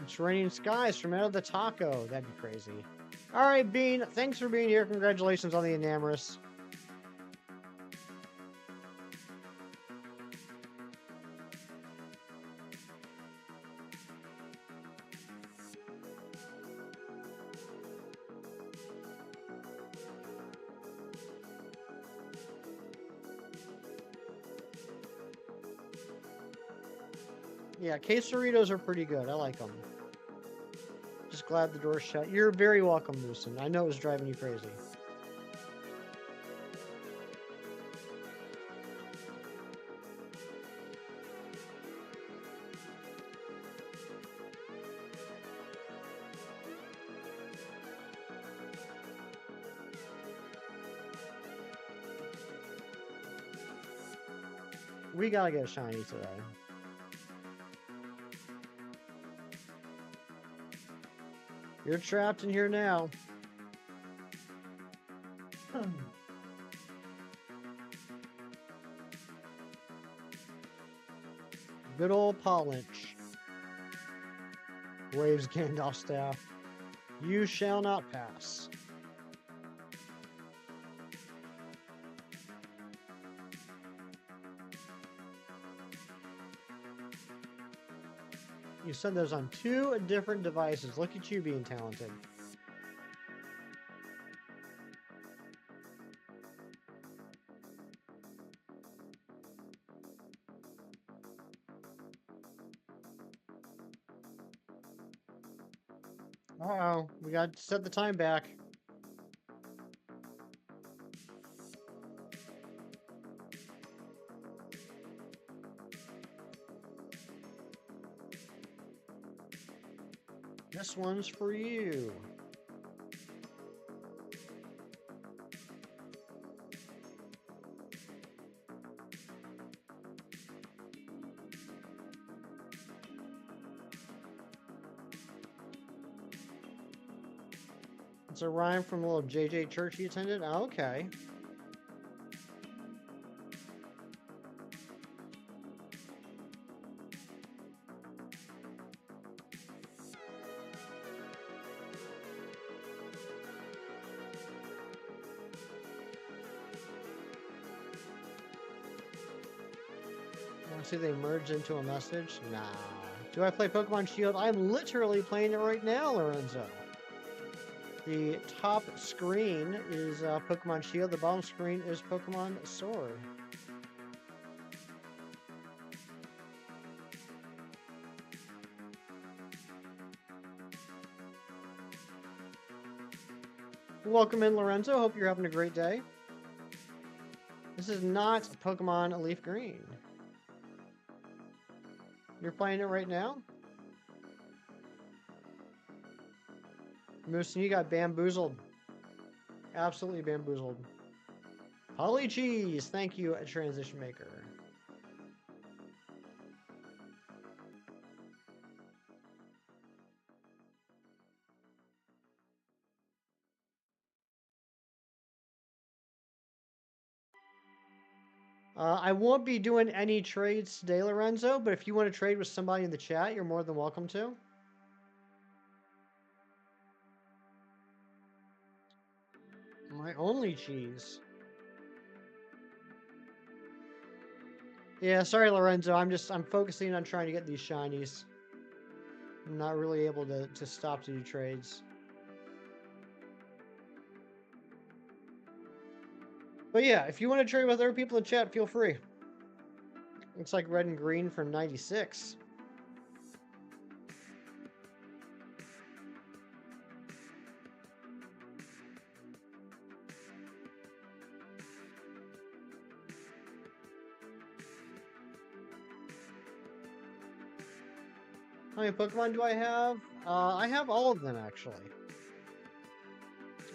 Speaker 2: It's raining skies from out of the taco. That'd be crazy. All right, Bean. Thanks for being here. Congratulations on the Enamorous. Yeah, quesaritos are pretty good. I like them. Just glad the door's shut. You're very welcome, Lucen. I know it was driving you crazy. We gotta get a shiny today. You're trapped in here now. Good old Pollinch. Waves Gandalf staff. You shall not pass. You said those on 2 different devices. Look at you being talented. Uh-oh, we got to set the time back. This one's for you. It's a rhyme from a little JJ church he attended? Oh, okay. See, they merge into a message? Nah. Do I play Pokemon Shield? I'm literally playing it right now, Lorenzo. The top screen is Pokemon Shield. The bottom screen is Pokemon Sword. Welcome in, Lorenzo. Hope you're having a great day. This is not Pokemon Leaf Green. You're playing it right now? Moose, you got bamboozled. Absolutely bamboozled. Holly Cheese, thank you, Transition Maker. I won't be doing any trades today, Lorenzo, but if you want to trade with somebody in the chat, you're more than welcome to. My only cheese. Yeah, sorry, Lorenzo. I'm focusing on trying to get these shinies. I'm not really able to stop to do trades. But yeah, if you want to trade with other people in chat, feel free. Looks like red and green from 96. How many Pokemon do I have? I have all of them, actually.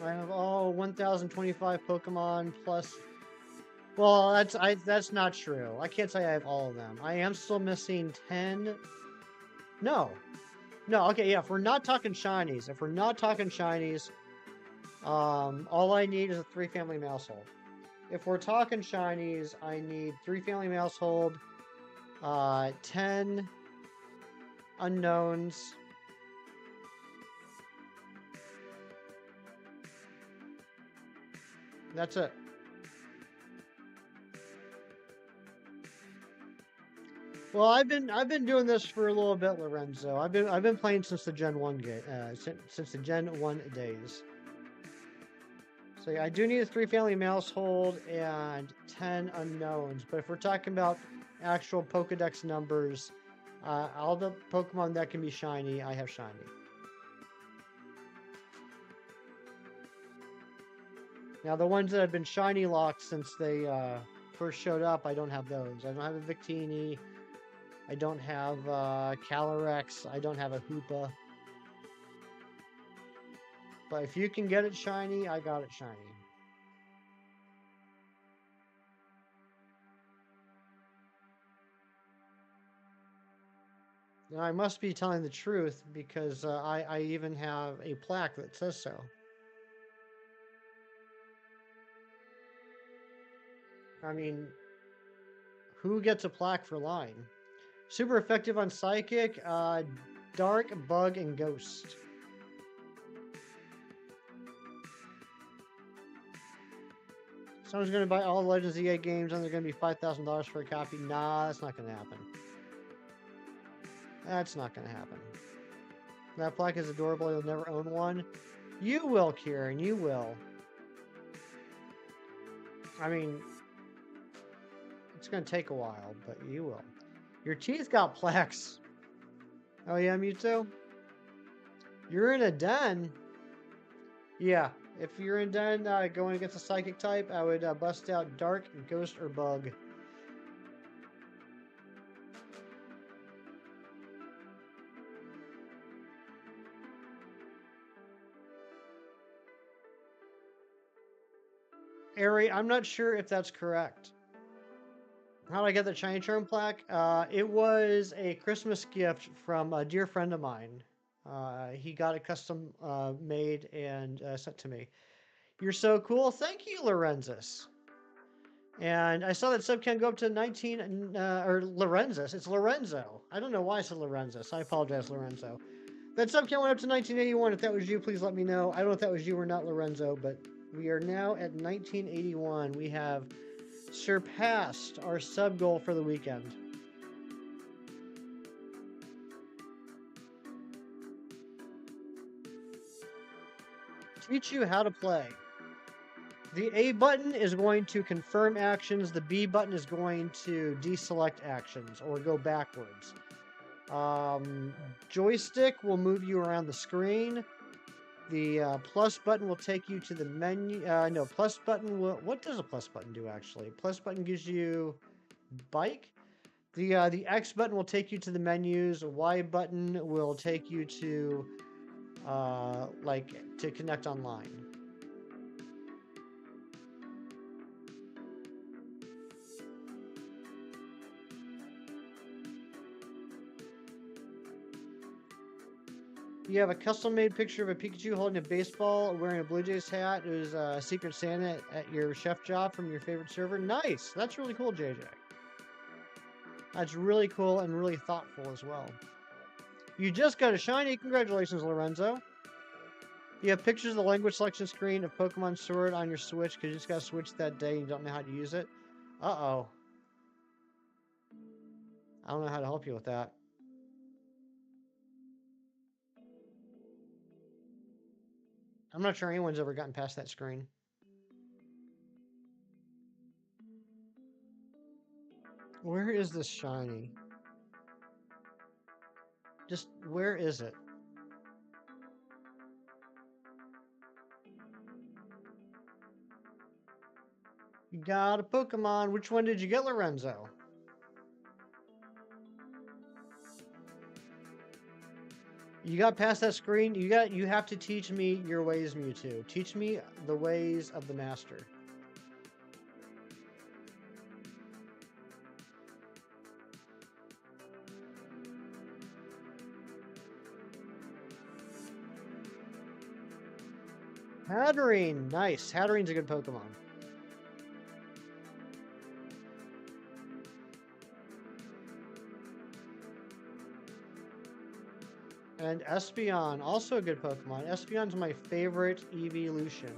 Speaker 2: I have all 1,025 Pokemon plus... Well, that's not true. I can't say I have all of them. I am still missing 10... No. No, okay, yeah, if we're not talking shinies, all I need is a 3-family Maushold. If we're talking shinies, I need 3-family Maushold, 10 unknowns. That's it. Well, I've been doing this for a little bit, Lorenzo. I've been playing since the Gen 1 since the Gen 1 days. So yeah, I do need a 3-family Maushold and 10 unknowns. But if we're talking about actual Pokedex numbers, All the Pokemon that can be shiny, I have shiny. Now, the ones that have been shiny locked since they first showed up, I don't have those. I don't have a Victini. I don't have Calyrex. I don't have a Hoopa. But if you can get it shiny, I got it shiny. Now, I must be telling the truth because I even have a plaque that says so. I mean, who gets a plaque for lying? Super effective on Psychic, Dark, Bug, and Ghost. Someone's going to buy all the Legends EA games and they're going to be $5,000 for a copy. Nah, that's not going to happen. That's not going to happen. That plaque is adorable. You'll never own one. You will, Kieran. You will. I mean, it's going to take a while, but you will. Your teeth got plaques. Oh, yeah, Mewtwo? You're in a den. Yeah, if you're in den going against a Psychic type, I would bust out Dark, Ghost, or Bug. Ari, I'm not sure if that's correct. How did I get the shiny charm plaque? It was a Christmas gift from a dear friend of mine. He got it custom made and sent to me. You're so cool. Thank you, Lorenzis. And I saw that sub can go up to 19, or Lorenzis. It's Lorenzo. I don't know why I said Lorenzis. I apologize, Lorenzo. That sub count went up to 1981. If that was you, please let me know. I don't know if that was you or not, Lorenzo, but we are now at 1981. We have surpassed our sub goal for the weekend. Teach you how to play. The A button is going to confirm actions. The B button is going to deselect actions or go backwards. Joystick will move you around the screen. The plus button will take you to the menu. No, plus button will... What does a plus button do, actually? Plus button gives you bike. The X button will take you to the menus. A Y button will take you to, to connect online. You have a custom-made picture of a Pikachu holding a baseball, wearing a Blue Jays hat. It was a Secret Santa at your chef job from your favorite server. Nice! That's really cool, JJ. That's really cool and really thoughtful as well. You just got a shiny. Congratulations, Lorenzo. You have pictures of the language selection screen of Pokemon Sword on your Switch because you just got switched that day and you don't know how to use it. Uh-oh. I don't know how to help you with that. I'm not sure anyone's ever gotten past that screen. Where is this shiny? Just, where is it? You got a Pokemon. Which one did you get, Lorenzo? You got past that screen. You have to teach me your ways, Mewtwo. Teach me the ways of the master. Hatterene. Nice. Hatterene's a good Pokemon. And Espeon, also a good Pokemon. Espeon's my favorite evolution.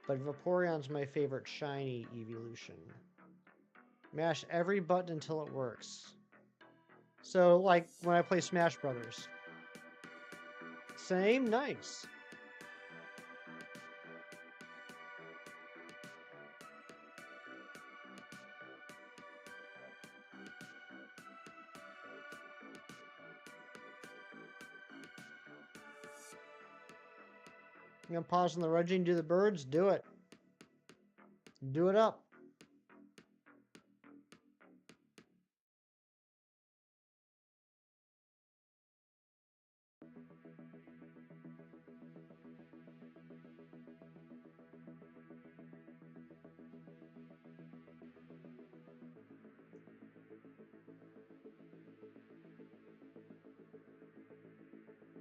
Speaker 2: But Vaporeon's my favorite shiny evolution. Mash every button until it works. So, like, when I play Smash Brothers. Same? Nice. You gonna pause on the Reggie and do the birds? Do it. Do it up.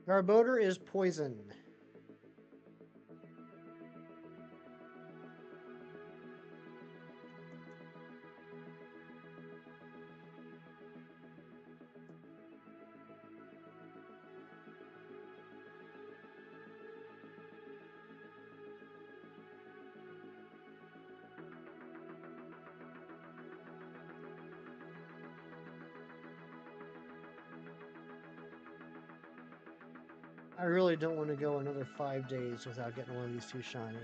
Speaker 2: Garbodor is poison. I really don't want to go another 5 days without getting one of these two shiny.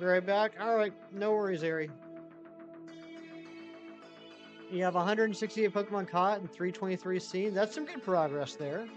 Speaker 2: Be right back. All right, no worries, Ari. You have 168 Pokemon caught and 323 seen. That's some good progress there.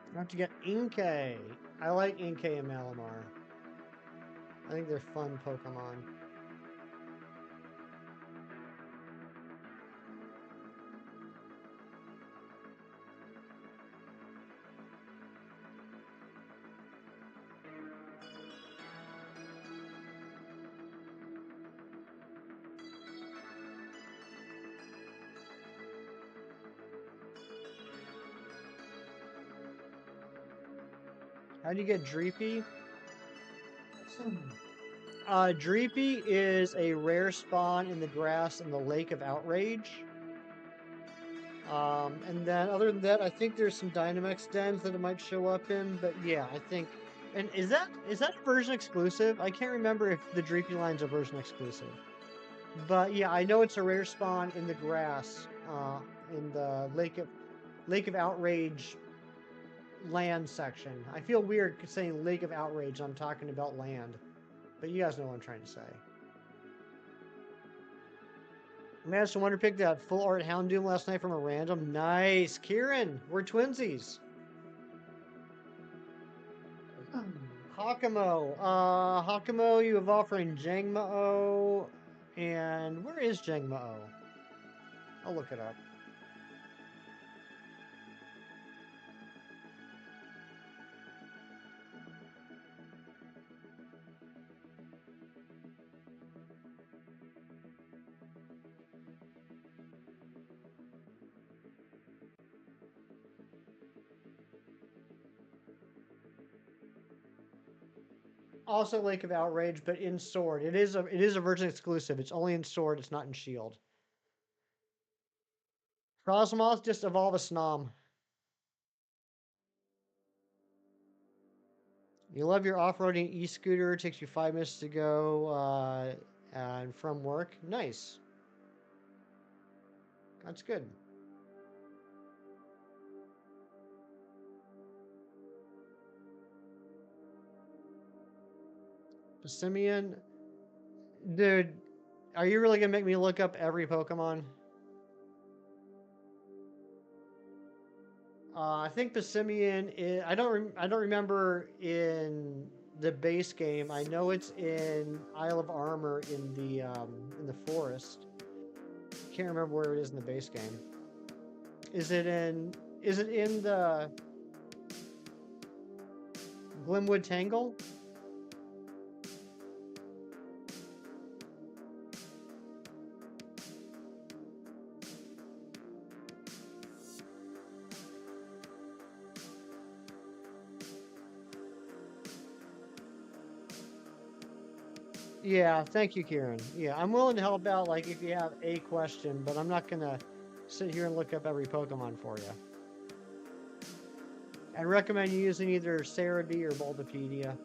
Speaker 2: I have to get Inkay. I like Inkay and Malamar. I think they're fun Pokemon. How do you get Dreepy? Dreepy is a rare spawn in the grass in the Lake of Outrage. And then other than that, I think there's some Dynamax dens that it might show up in. But yeah, I think. And is that a version exclusive? I can't remember if the Dreepy line's a version exclusive. But yeah, I know it's a rare spawn in the grass, in the Lake of Outrage land section. I feel weird saying Lake of Outrage. I'm talking about land, but you guys know what I'm trying to say. Madison Wonder picked that full art Houndoom last night from a random. Nice, Kieran. We're twinsies. Hakamo. Hakamo, you have offering Jangmo-O. And where is Jangmo-O? I'll look it up. Also Lake of Outrage, but in Sword. It is a version exclusive. It's only in Sword, it's not in Shield. Frosmoth, just evolve a Snom. You love your off-roading e-scooter. It takes you 5 minutes to go and from work. Nice. That's good. Simeon, dude, are you really gonna make me look up every Pokemon? I think Passimian is. I don't remember in the base game. I know it's in Isle of Armor in the forest. Can't remember where it is in the base game. Is it in the Glimwood Tangle? Yeah, thank you, Kieran. Yeah, I'm willing to help out, like, if you have a question, but I'm not gonna sit here and look up every Pokemon for you. I recommend you using either Cerebi or Bulbapedia.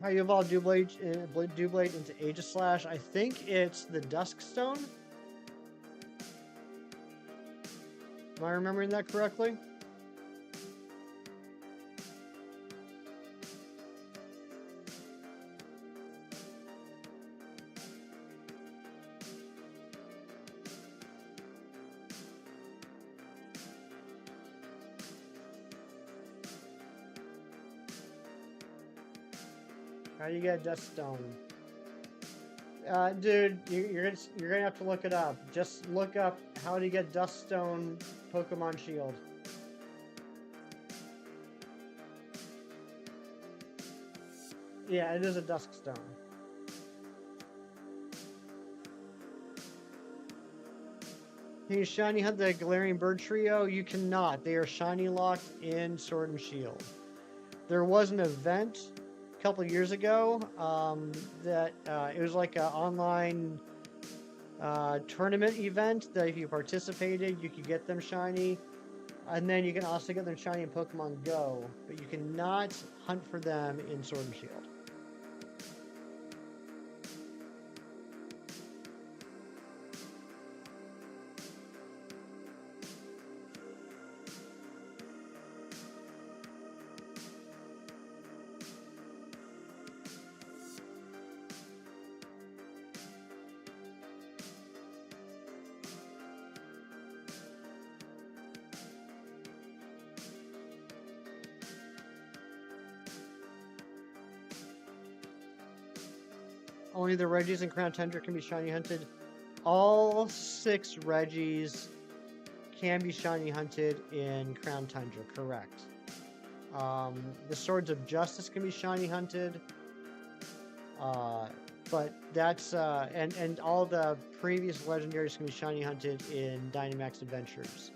Speaker 2: How you evolve Doublade into Aegislash? I think it's the Dusk Stone. Am I remembering that correctly? How do you get Dusk Stone? Dude, you're gonna have to look it up. Just look up how to get Dusk Stone Pokemon Shield. Yeah, it is a Dusk Stone. Can you shiny hunt the Galarian Bird Trio? You cannot. They are shiny locked in Sword and Shield. There was an event a couple of years ago that it was like an online tournament event that if you participated, you could get them shiny. And then you can also get them shiny in Pokemon Go, but you cannot hunt for them in Sword and Shield. Only the Reggies and Crown Tundra can be shiny hunted. All 6 Reggies can be shiny hunted in Crown Tundra, correct. The Swords of Justice can be shiny hunted. But that's, and all the previous legendaries can be shiny hunted in Dynamax Adventures.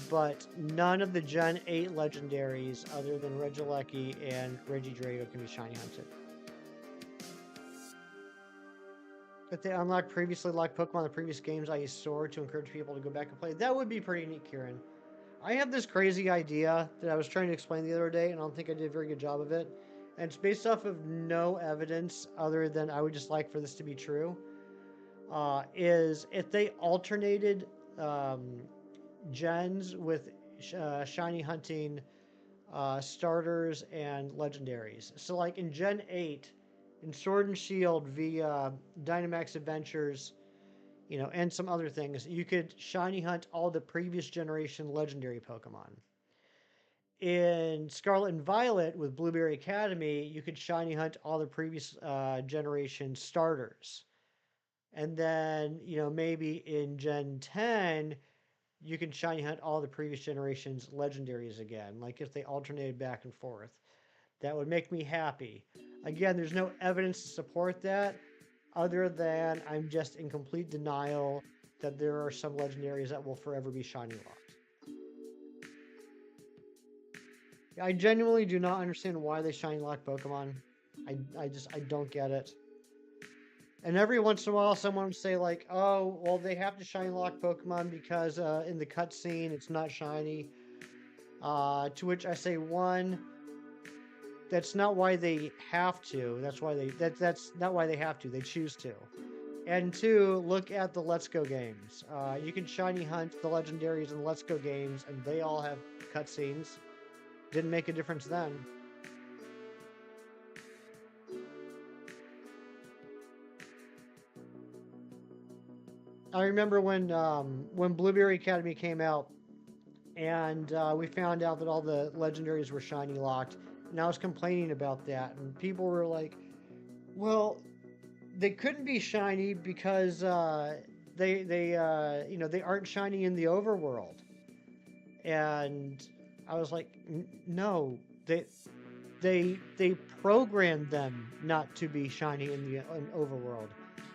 Speaker 2: But none of the Gen 8 legendaries, other than Regieleki and Regidrago, can be shiny hunted. If they unlock previously locked Pokemon in the previous games, I use Sword to encourage people to go back and play. That would be pretty neat, Kieran. I have this crazy idea that I was trying to explain the other day, and I don't think I did a very good job of it. And it's based off of no evidence other than I would just like for this to be true. Is if they alternated gens with shiny hunting starters and legendaries. So like in Gen 8, in Sword and Shield via Dynamax Adventures, you know, and some other things, you could shiny hunt all the previous generation legendary Pokemon. In Scarlet and Violet with Blueberry Academy, you could shiny hunt all the previous generation starters. And then, you know, maybe in Gen 10, you can shiny hunt all the previous generations legendaries again, like if they alternated back and forth. That would make me happy. Again, there's no evidence to support that, other than I'm just in complete denial that there are some legendaries that will forever be shiny locked. I genuinely do not understand why they shiny lock Pokemon. I don't get it. And every once in a while, someone would say like, "Oh, well, they have to shiny lock Pokemon because in the cutscene it's not shiny." To which I say, one, that's not why they have to. That's not why they have to. They choose to. And two, look at the Let's Go games. You can shiny hunt the legendaries in the Let's Go games, and they all have cutscenes. Didn't make a difference then. I remember when Blueberry Academy came out, and we found out that all the legendaries were shiny locked, and I was complaining about that, and people were like, "Well, they couldn't be shiny because they aren't shiny in the overworld. And I was like, no, they programmed them not to be shiny in the overworld.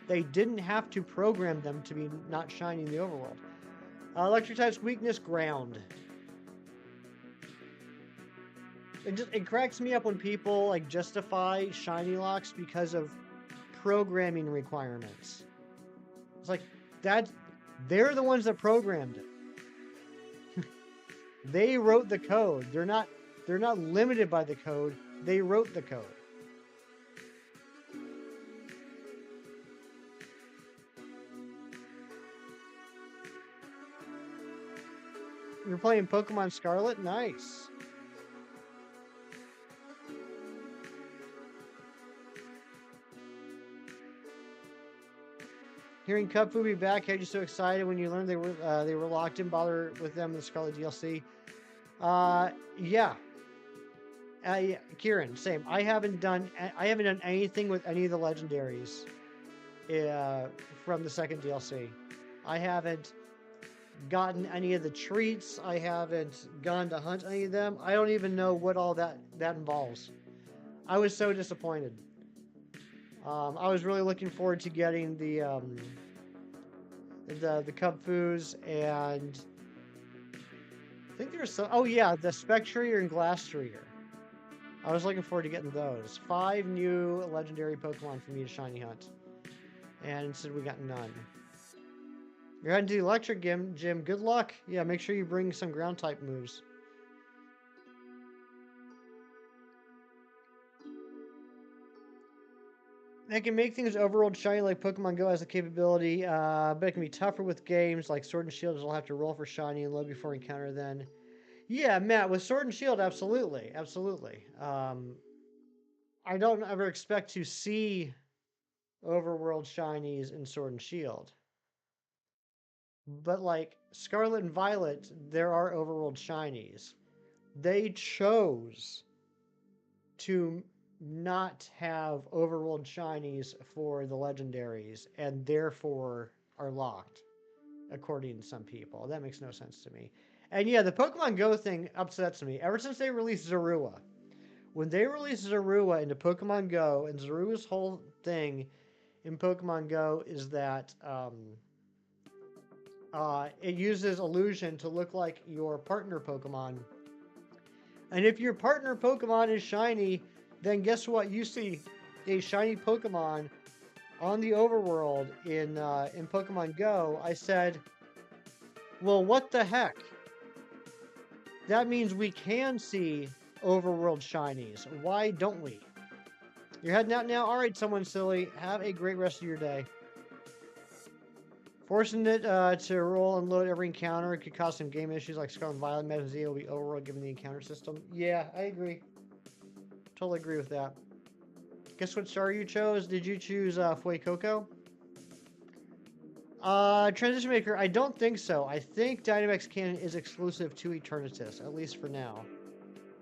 Speaker 2: They didn't have to program them to be not shiny in the overworld. Electric type's weakness, ground. It cracks me up when people like justify shiny locks because of programming requirements. It's like they're the ones that programmed it. They wrote the code. They're not limited by the code. They wrote the code. You're playing Pokemon Scarlet? Nice. Hearing Cupfu be back had you so excited when you learned they were locked in. Bother with them in the Scarlet DLC. Yeah. Kieran, same. I haven't done anything with any of the legendaries from the second DLC. I haven't gotten any of the treats. I haven't gone to hunt any of them. I don't even know what all that involves. I was so disappointed. I was really looking forward to getting the Cupfus, and I think there's some. Oh yeah, the Spectrier and Glastrier. I was looking forward to getting those. 5 new legendary Pokemon for me to shiny hunt, and instead we got none. You're heading to the Electric Gym. Good luck. Yeah, make sure you bring some ground type moves. They can make things overworld shiny like Pokemon Go has the capability, but it can be tougher with games like Sword and Shield, as I'll have to roll for shiny and load before encounter then. Yeah, Matt, with Sword and Shield, absolutely. Absolutely. I don't ever expect to see overworld shinies in Sword and Shield. But like Scarlet and Violet, there are overworld shinies. They chose to not have overworld shinies for the legendaries and therefore are locked, according to some people. That makes no sense to me. And yeah, the Pokemon Go thing upsets me. Ever since they released Zorua, when they released Zorua into Pokemon Go, and Zorua's whole thing in Pokemon Go is that it uses illusion to look like your partner Pokemon. And if your partner Pokemon is shiny, then guess what? You see a shiny Pokemon on the overworld in Pokemon Go. I said, well, what the heck? That means we can see overworld shinies. Why don't we? You're heading out now? All right, someone silly. Have a great rest of your day. Forcing it to roll and load every encounter could cause some game issues like Scarlet and Violet. Meta Z will be overworld given the encounter system. Yeah, I agree. Totally agree with that. Guess what star you chose? Did you choose Fuecoco? Transition Maker, I don't think so. I think Dynamax Cannon is exclusive to Eternatus, at least for now.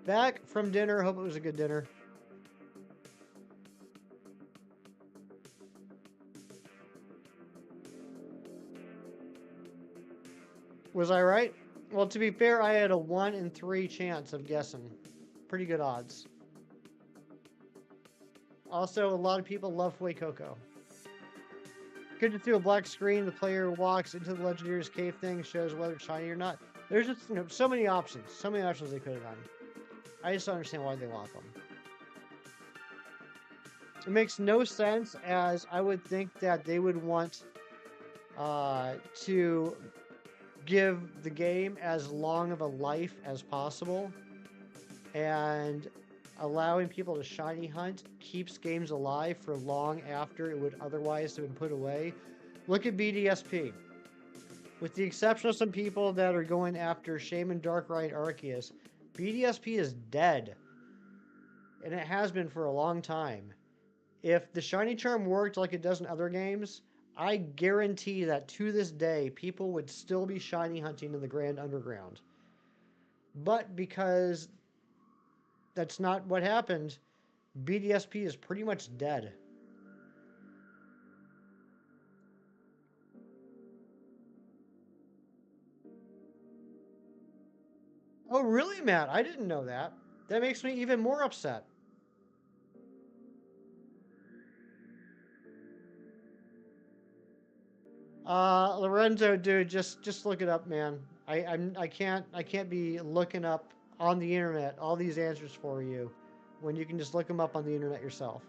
Speaker 2: Back from dinner. Hope it was a good dinner. Was I right? Well, to be fair, I had a 1 in 3 chance of guessing. Pretty good odds. Also, a lot of people love Fuecoco. Good to see a black screen. The player walks into the Legendary's cave thing, shows whether it's shiny or not. There's just so many options. So many options they could have done. I just don't understand why they lock them. It makes no sense, as I would think that they would want to give the game as long of a life as possible, and allowing people to shiny hunt keeps games alive for long after it would otherwise have been put away. Look at BDSP. With the exception of some people that are going after Shaman, Darkrai, and Arceus, BDSP is dead. And it has been for a long time. If the shiny charm worked like it does in other games, I guarantee that to this day, people would still be shiny hunting in the Grand Underground. But because that's not what happened, BDSP is pretty much dead. Really, Matt? I didn't know that. That makes me even more upset. Lorenzo, dude, just look it up, man. I can't be looking up on the internet all these answers for you when you can just look them up on the internet yourself.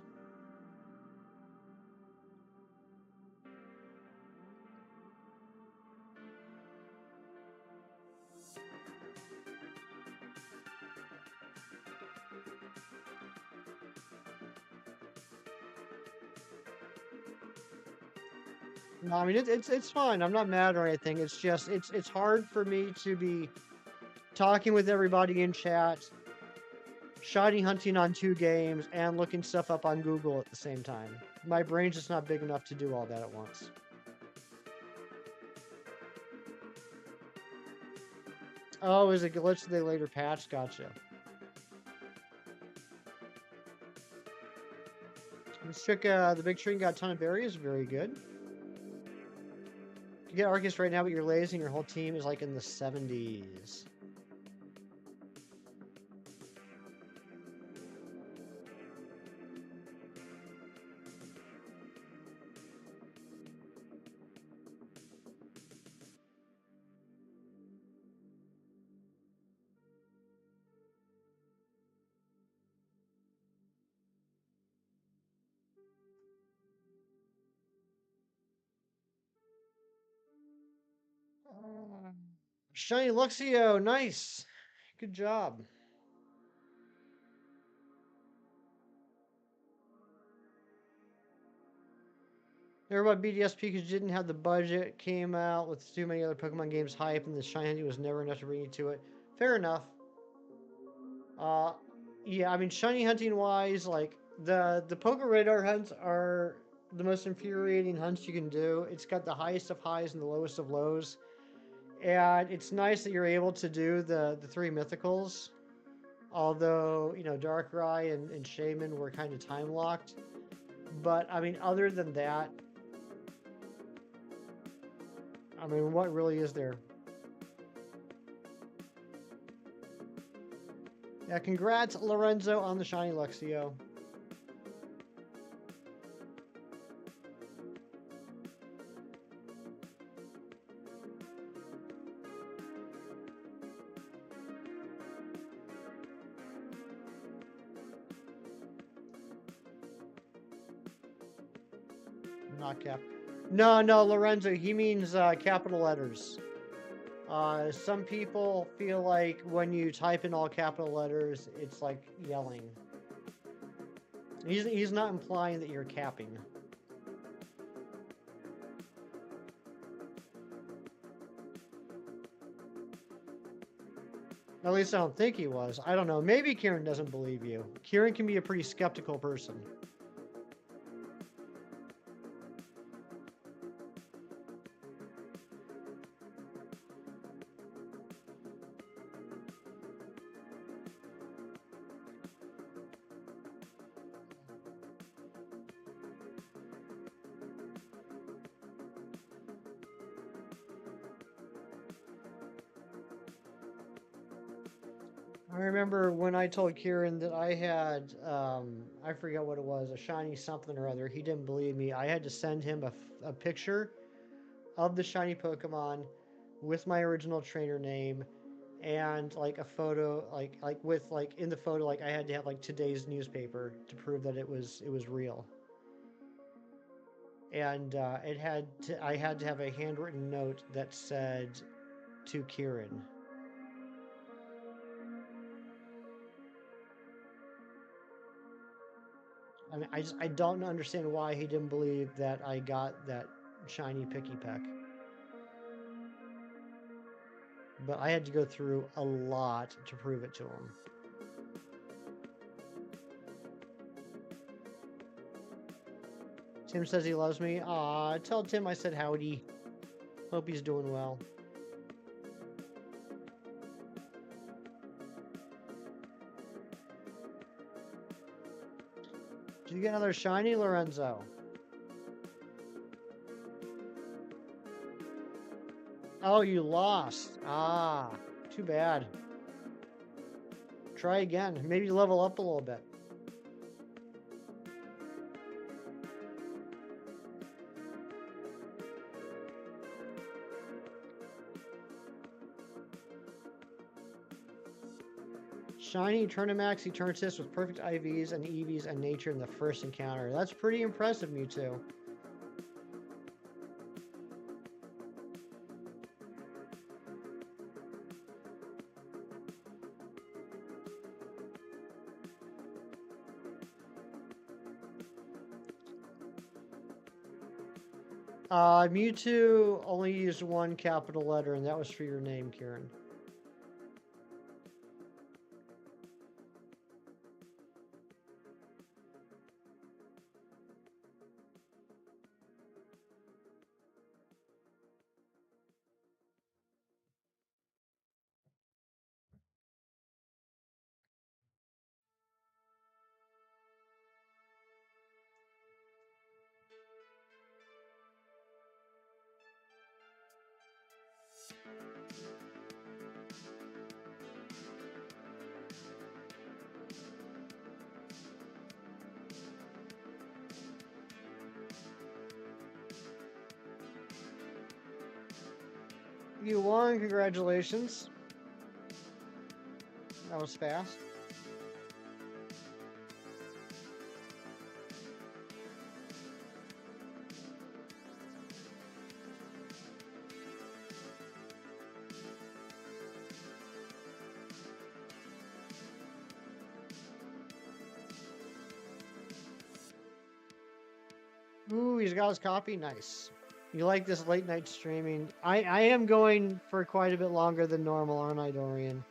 Speaker 2: No, I mean it's fine. I'm not mad or anything. It's just it's hard for me to be talking with everybody in chat, shiny hunting on 2 games, and looking stuff up on Google at the same time. My brain's just not big enough to do all that at once. Oh, is it glitch they later patched? Gotcha. Let's check the big tree and got a ton of berries. Very good. You get Arcus right now, but you're lazy and your whole team is like in the 70s. Shiny Luxio, nice. Good job. Everybody BDSP because you didn't have the budget, came out with too many other Pokemon games hype, and the shiny was never enough to bring you to it. Fair enough. Uh, yeah, I mean, shiny hunting wise, like the Poke Radar hunts are the most infuriating hunts you can do. It's got the highest of highs and the lowest of lows, and it's nice that you're able to do the 3 mythicals. Although Darkrai and Shaman were kind of time locked, but I mean, other than that, I mean, what really is there? Yeah, congrats, Lorenzo, on the shiny Luxio. Not cap. No, Lorenzo. He means capital letters. Some people feel like when you type in all capital letters, it's like yelling. He's not implying that you're capping. At least I don't think he was. I don't know. Maybe Kieran doesn't believe you. Kieran can be a pretty skeptical person. I remember when I told Kieran that I had, I forget what it was, a shiny something or other. He didn't believe me. I had to send him a picture of the shiny Pokemon with my original trainer name and like a photo, like with like in the photo, like I had to have like today's newspaper to prove that it was real. And I had to have a handwritten note that said to Kieran. I mean, I don't understand why he didn't believe that I got that shiny Picky Peck. But I had to go through a lot to prove it to him. Tim says he loves me. Aw, tell Tim I said howdy. Hope he's doing well. Did you get another shiny, Lorenzo? Oh, you lost. Ah, too bad. Try again. Maybe level up a little bit. Shiny Eternamax Eternatus with perfect IVs and EVs and nature in the first encounter. That's pretty impressive, Mewtwo. Mewtwo only used one capital letter, and that was for your name, Kieran. You won, congratulations. That was fast. Ooh, he's got his copy. Nice. You like this late night streaming? I am going for quite a bit longer than normal, aren't I, Dorian?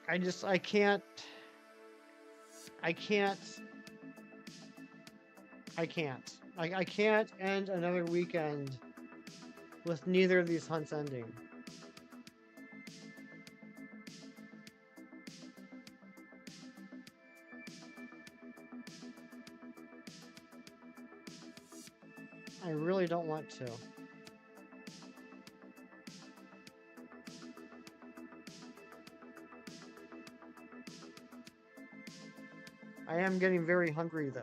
Speaker 2: I can't. I can't end another weekend with neither of these hunts ending. I really don't want to. I am getting very hungry, though.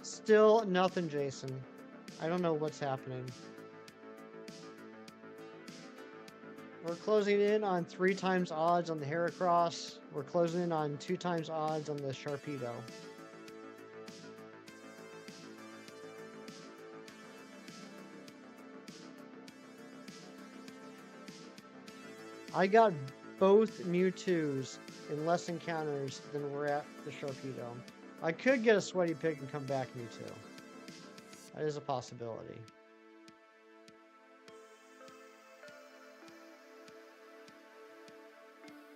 Speaker 2: Still nothing, Jason. I don't know what's happening. We're closing in on 3 times odds on the Heracross. We're closing in on 2 times odds on the Sharpedo. I got both Mewtwo's in less encounters than we're at the Sharpedo. I could get a Sweaty Pig and come back Mewtwo. That is a possibility.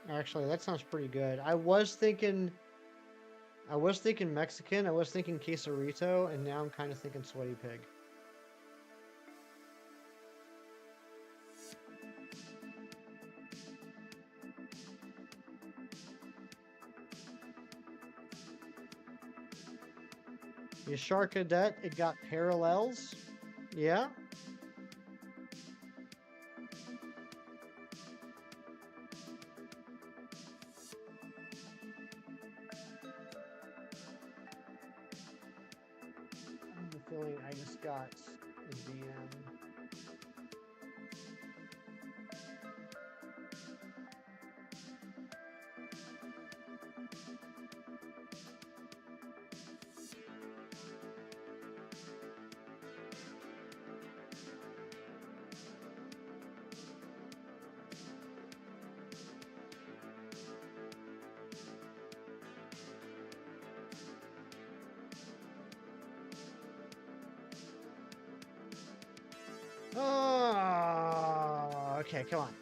Speaker 2: Actually, that sounds pretty good. I was thinking Mexican, I was thinking quesarito, and now I'm kind of thinking Sweaty Pig. The Shark Cadet, it got parallels. Yeah. I have a feeling I just got a DM. Oh, okay, come on.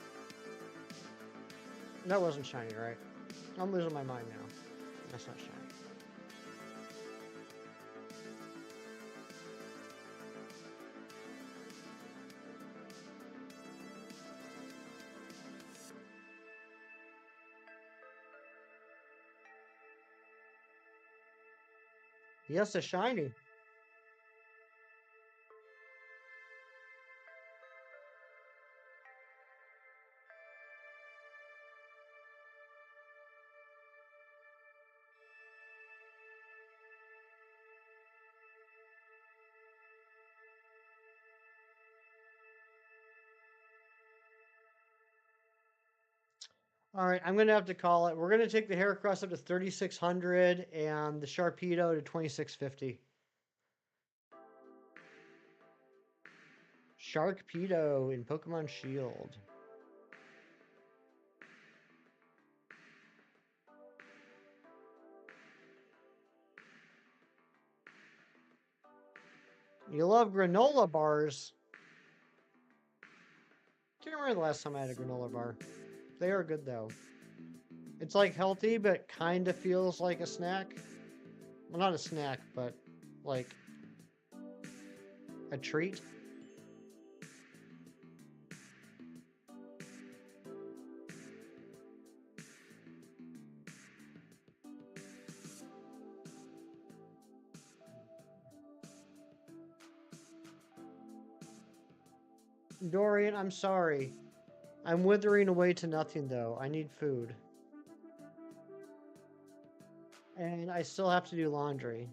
Speaker 2: That wasn't shiny, right? I'm losing my mind now. That's not shiny. Yes, a shiny. All right, I'm gonna have to call it. We're gonna take the Heracross up to 3,600 and the Sharpedo to 2,650. Sharpedo in Pokemon Shield. You love granola bars. Can't remember the last time I had a granola bar. They are good though. It's like healthy, but kind of feels like a snack. Well, not a snack, but like a treat. Dorian, I'm sorry. I'm withering away to nothing though. I need food. And I still have to do laundry.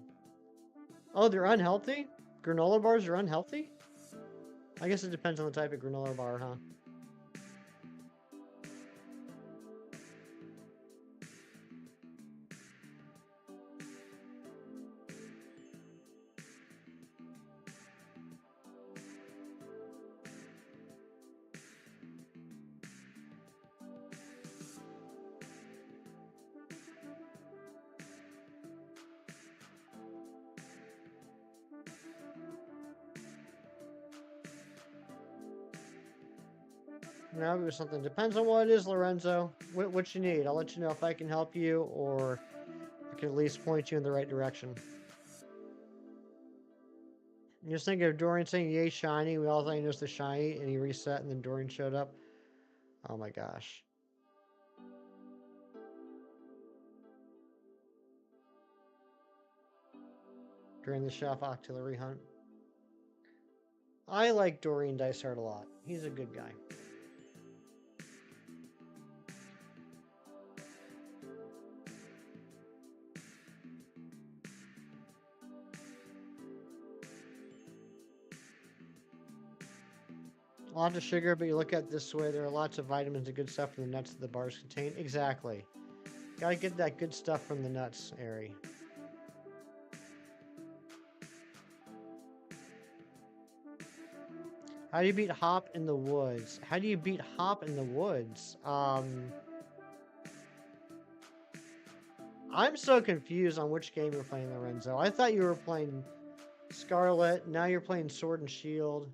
Speaker 2: Oh, they're unhealthy? Granola bars are unhealthy? I guess it depends on the type of granola bar, huh? No, it was something. Depends on what it is, Lorenzo. What you need. I'll let you know if I can help you or I can at least point you in the right direction. You just think of Dorian saying, yay, shiny. We all thought he was the shiny, and he reset, and then Dorian showed up. Oh my gosh. During the Chef Octillery hunt. I like Dorian Dysart a lot. He's a good guy. Lots of sugar, but you look at it this way, there are lots of vitamins and good stuff in the nuts that the bars contain. Exactly. Gotta get that good stuff from the nuts, Ari. How do you beat Hop in the woods? How do you beat Hop in the woods? I'm so confused on which game you're playing, Lorenzo. I thought you were playing Scarlet. Now you're playing Sword and Shield.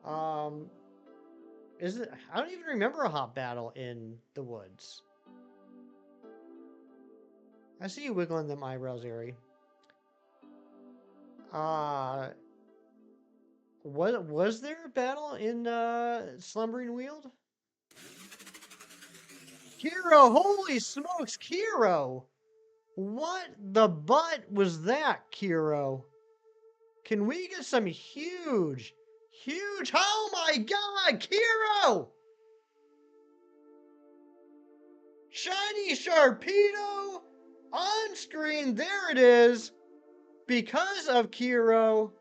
Speaker 2: Um, is it? I don't even remember a Hop battle in the woods. I see you wiggling them eyebrows, Ari. What was there a battle in Slumbering Weald? Kiro, holy smokes, Kiro! What the butt was that, Kiro? Can we get some huge, oh my god, Kiro! Shiny Sharpedo on screen, there it is, because of Kiro.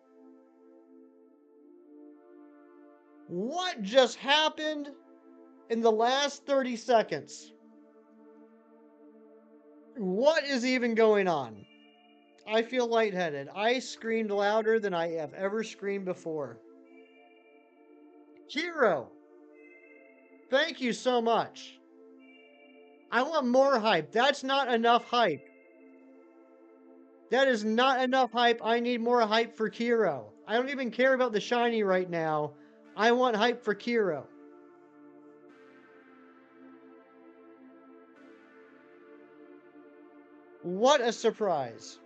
Speaker 2: What just happened in the last 30 seconds? What is even going on? I feel lightheaded. I screamed louder than I have ever screamed before. Hero, thank you so much. I want more hype. That's not enough hype. That is not enough hype. I need more hype for Kiro. I don't even care about the shiny right now. I want hype for Kiro. What a surprise.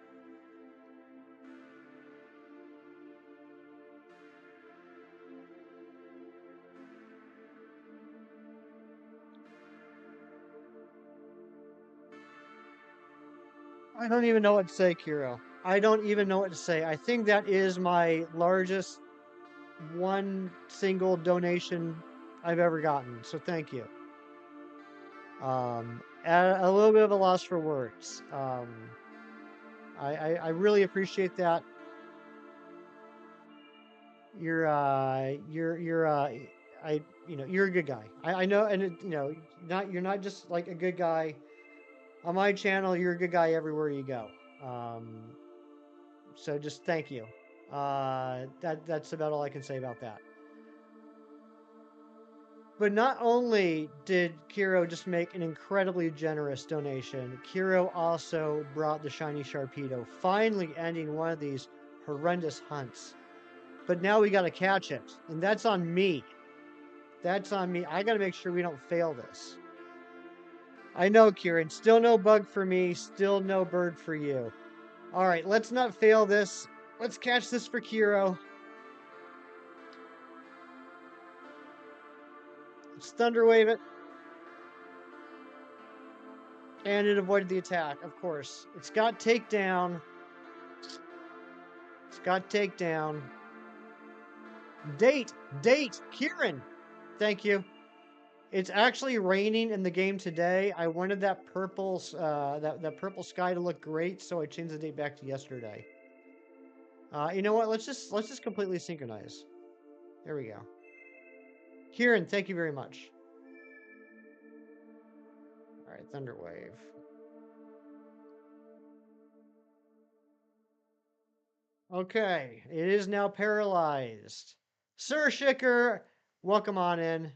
Speaker 2: I don't even know what to say, Kiro. I don't even know what to say. I think that is my largest one single donation I've ever gotten. So thank you. At a little bit of a loss for words. I really appreciate that. You're you're a good guy. I know, and you're not just like a good guy on my channel. You're a good guy everywhere you go. So just thank you. That's about all I can say about that. But not only did Kiro just make an incredibly generous donation, Kiro also brought the shiny Sharpedo, finally ending one of these horrendous hunts. But now we gotta catch it, and that's on me. That's on me. I gotta make sure we don't fail this. I know, Kieran. Still no bug for me. Still no bird for you. All right, let's not fail this. Let's catch this for Kiro. Let's Thunderwave it. And it avoided the attack, of course. It's got takedown. It's got takedown. Date, Kieran. Thank you. It's actually raining in the game today. I wanted that purple, that purple sky to look great, so I changed the date back to yesterday. You know what? Let's just completely synchronize. There we go. Kieran, thank you very much. All right, Thunderwave. Okay, it is now paralyzed. Sir Shicker, welcome on in.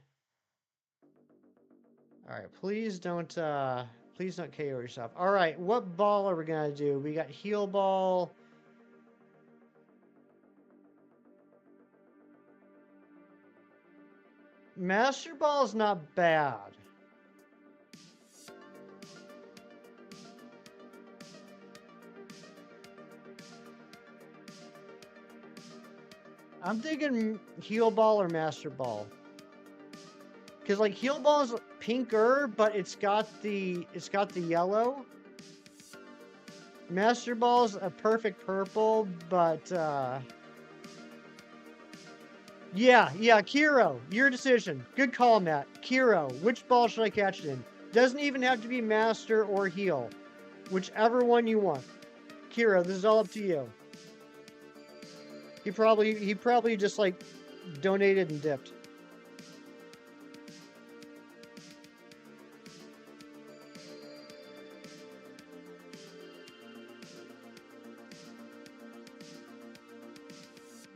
Speaker 2: All right, please don't KO yourself. All right, what ball are we gonna do? We got heal ball. Master ball is not bad. I'm thinking heal ball or master ball. Because like heal ball is pinker, but it's got the yellow. Master ball's a perfect purple, but yeah, Kiro, your decision. Good call, Matt. Kiro, which ball should I catch it in? Doesn't even have to be master or heal. Whichever one you want. Kiro, this is all up to you. He probably just like donated and dipped.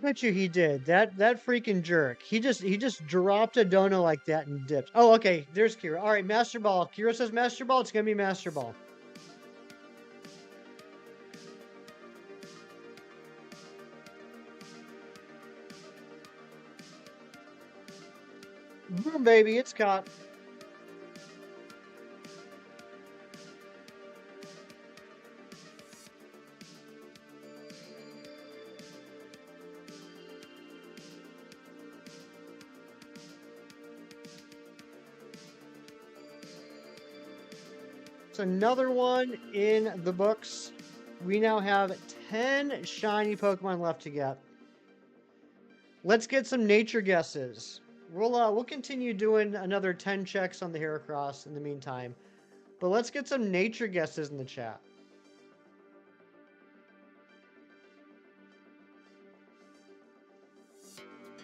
Speaker 2: Bet you he did. That freaking jerk. He just dropped a dono like that and dipped. Oh, okay. There's Kira. All right, Master Ball. Kira says Master Ball. It's gonna be Master Ball. Boom, baby. It's caught. It's another one in the books. We now have 10 shiny Pokemon left to get. Let's get some nature guesses. We'll continue doing another 10 checks on the Heracross in the meantime. But let's get some nature guesses in the chat.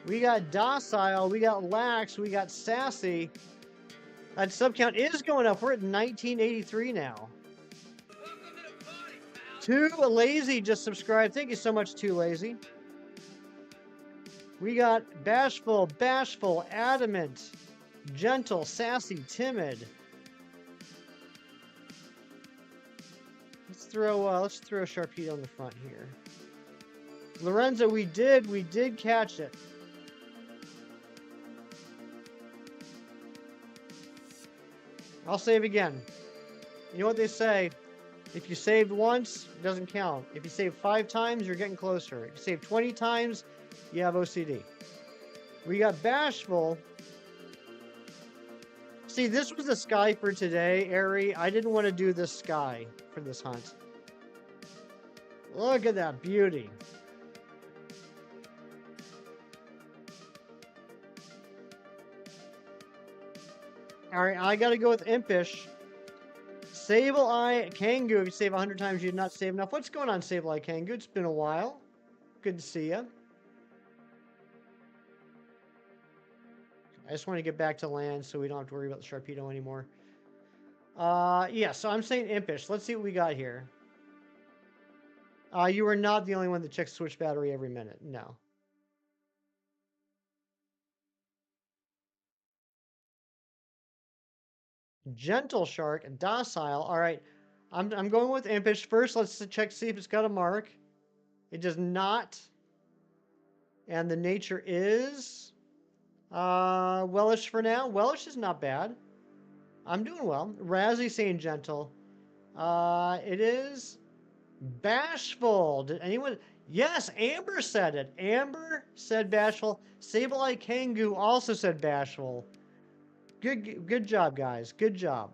Speaker 2: We got Docile, we got Lax, we got Sassy. That sub count is going up. We're at 1983 now. Too Lazy just subscribed. Thank you so much, Too Lazy. We got Bashful, Adamant, Gentle, Sassy, Timid. Let's throw Sharpedo in the front here. Lorenzo, we did catch it. I'll save again. You know what they say? If you saved once, it doesn't count. If you save 5 times, you're getting closer. If you save 20 times, you have OCD. We got Bashful. See, this was the sky for today, Ari. I didn't want to do this sky for this hunt. Look at that beauty. All right, I got to go with Impish. Sableye Kangoo. If you save 100 times, you did not save enough. What's going on, Sableye Kangoo? It's been a while. Good to see you. I just want to get back to land so we don't have to worry about the Sharpedo anymore. Yeah, so I'm saying Impish. Let's see what we got here. You are not the only one that checks switch battery every minute. No. Gentle Shark, Docile. All right, I'm going with Impish. First, let's check, see if it's got a mark. It does not. And the nature is Wellish for now. Wellish is not bad. I'm doing well. Razzie saying gentle. It is Bashful. Did anyone? Yes, Amber said it. Amber said Bashful. Sableye Kangoo also said Bashful. Good job, guys. Good job.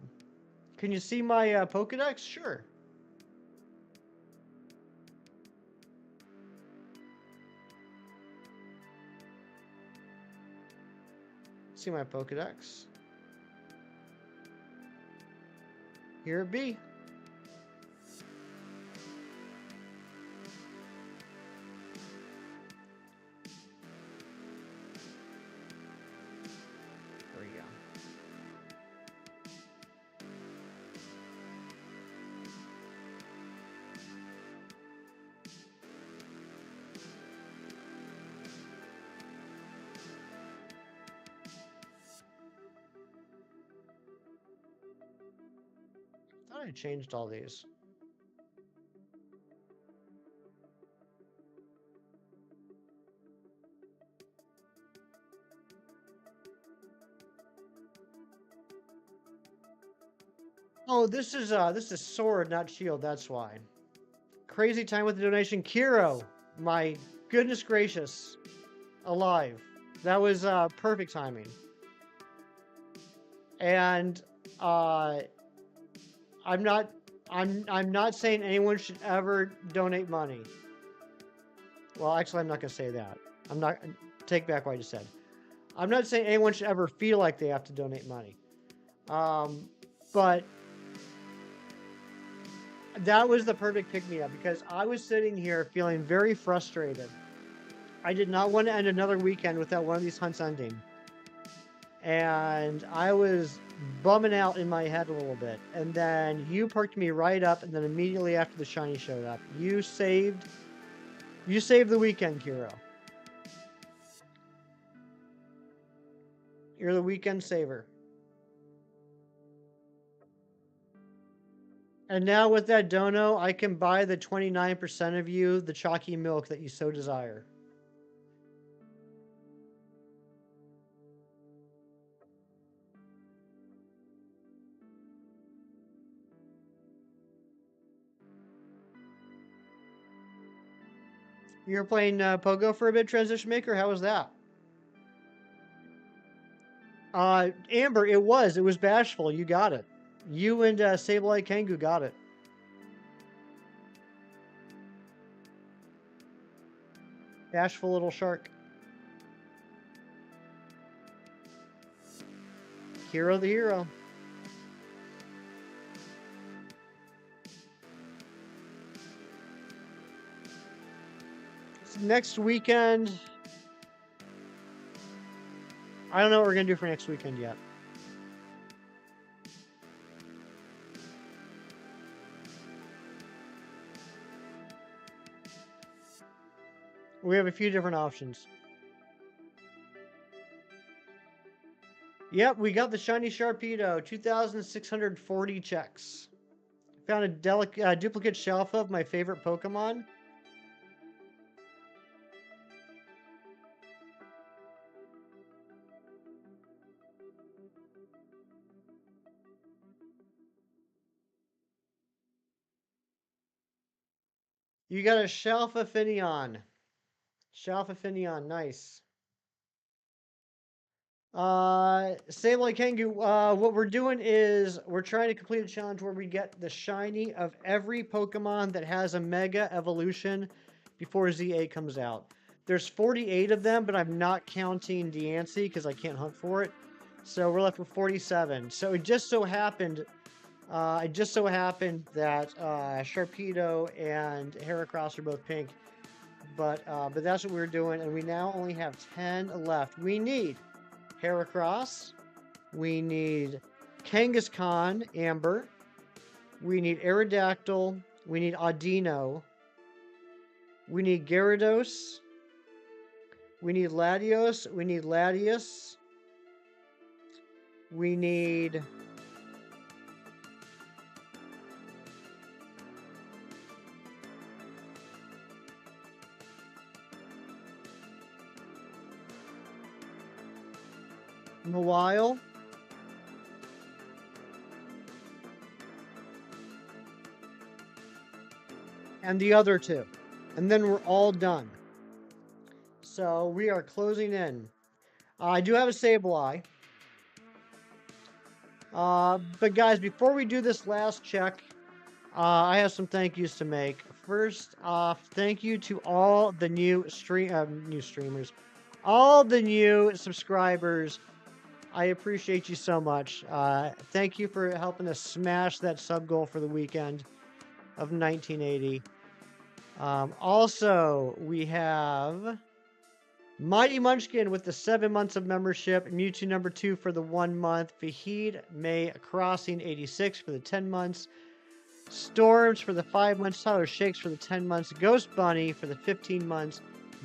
Speaker 2: Can you see my Pokedex? Sure. See my Pokedex. Here it be. There we go. I thought I changed all these. Oh, this is sword, not shield. That's why. Crazy time with the donation, Kiro. My goodness gracious, alive. That was perfect timing. And I'm not saying anyone should ever donate money. Well, actually, I'm not gonna say that. I'm not take back what I just said. I'm not saying anyone should ever feel like they have to donate money. But that was the perfect pick-me-up because I was sitting here feeling very frustrated. I did not want to end another weekend without one of these hunts ending. And I was bumming out in my head a little bit. And then you perked me right up, and then immediately after the shiny showed up, you saved the weekend, Kiro. You're the weekend saver. And now with that dono, I can buy the 29% of you the chalky milk that you so desire. You were playing Pogo for a bit, Transition Maker? How was that? Amber, it was Bashful. You got it. You and Sableye Kangoo got it. Bashful little shark. Hero the hero. Next weekend, I don't know what we're gonna do for next weekend yet. We have a few different options. Yep, we got the shiny Sharpedo, 2,640 checks. Found a duplicate shelf of my favorite Pokemon. You got a Shalfafinion. Shalfafinion, nice. Sableye Kengu, what we're doing is we're trying to complete a challenge where we get the shiny of every Pokemon that has a Mega Evolution before Z8 comes out. There's 48 of them, but I'm not counting Deancey because I can't hunt for it. So we're left with 47. So it just so happened, that Sharpedo and Heracross are both pink. But that's what we're doing, and we now only have 10 left. We need Heracross. We need Kangaskhan, Amber. We need Aerodactyl. We need Audino. We need Gyarados. We need Latios. We need Latias. We need... Mawile. And the other two. And then we're all done. So we are closing in. I do have a Sableye. But guys, before we do this last check, I have some thank yous to make. First off, thank you to all the new streamers, all the new subscribers. I appreciate you so much. Thank you for helping us smash that sub goal for the weekend of 1980. Also, we have Mighty Munchkin with the 7 months of membership, Mewtwo number 2 for the 1 month, Fahid May Crossing 86 for the 10 months, Storms for the 5 months, Tyler Shakes for the 10 months, Ghost Bunny for the 15 months,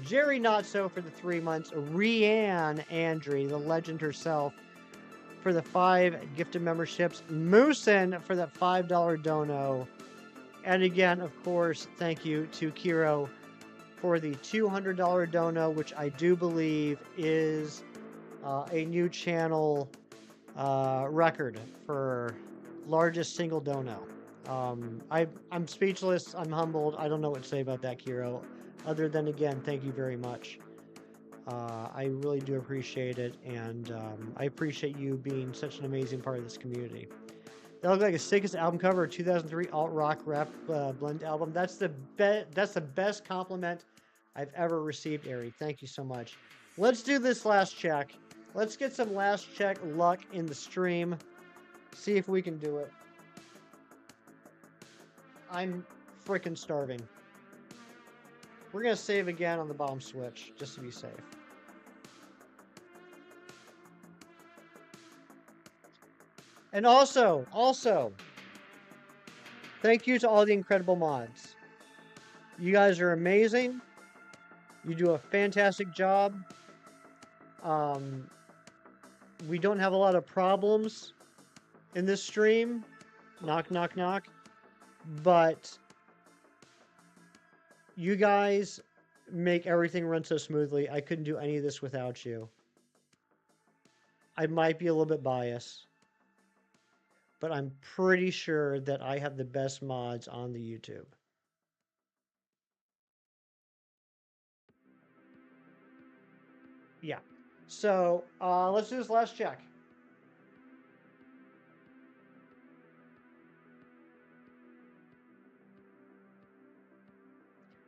Speaker 2: Jerry Not So for the 3 months, Rianne Andry, the legend herself, for the 5 gifted memberships, Moosin for that $5 dono, and again, of course, thank you to Kiro for the $200 dono, which I do believe is a new channel record for largest single dono. I'm speechless. I'm humbled. I don't know what to say about that, Kiro, other than, again, thank you very much. I really do appreciate it, and I appreciate you being such an amazing part of this community. That looked like the sickest album cover of 2003 alt rock rap blend album. That's the best compliment I've ever received, Ari. Thank you so much. Let's do this last check. Let's get some last check luck in the stream. See if we can do it. I'm freaking starving. We're gonna save again on the bottom switch just to be safe. And also, thank you to all the incredible mods. You guys are amazing. You do a fantastic job. We don't have a lot of problems in this stream. Knock, knock, knock. But you guys make everything run so smoothly. I couldn't do any of this without you. I might be a little bit biased, but I'm pretty sure that I have the best mods on the YouTube. Yeah. So, let's do this last check.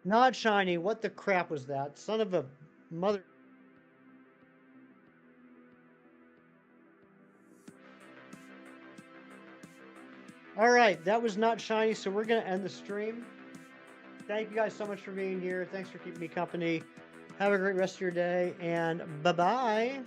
Speaker 2: Not shiny. What the crap was that? Son of a mother... Alright, that was not shiny, so we're going to end the stream. Thank you guys so much for being here. Thanks for keeping me company. Have a great rest of your day, and bye-bye.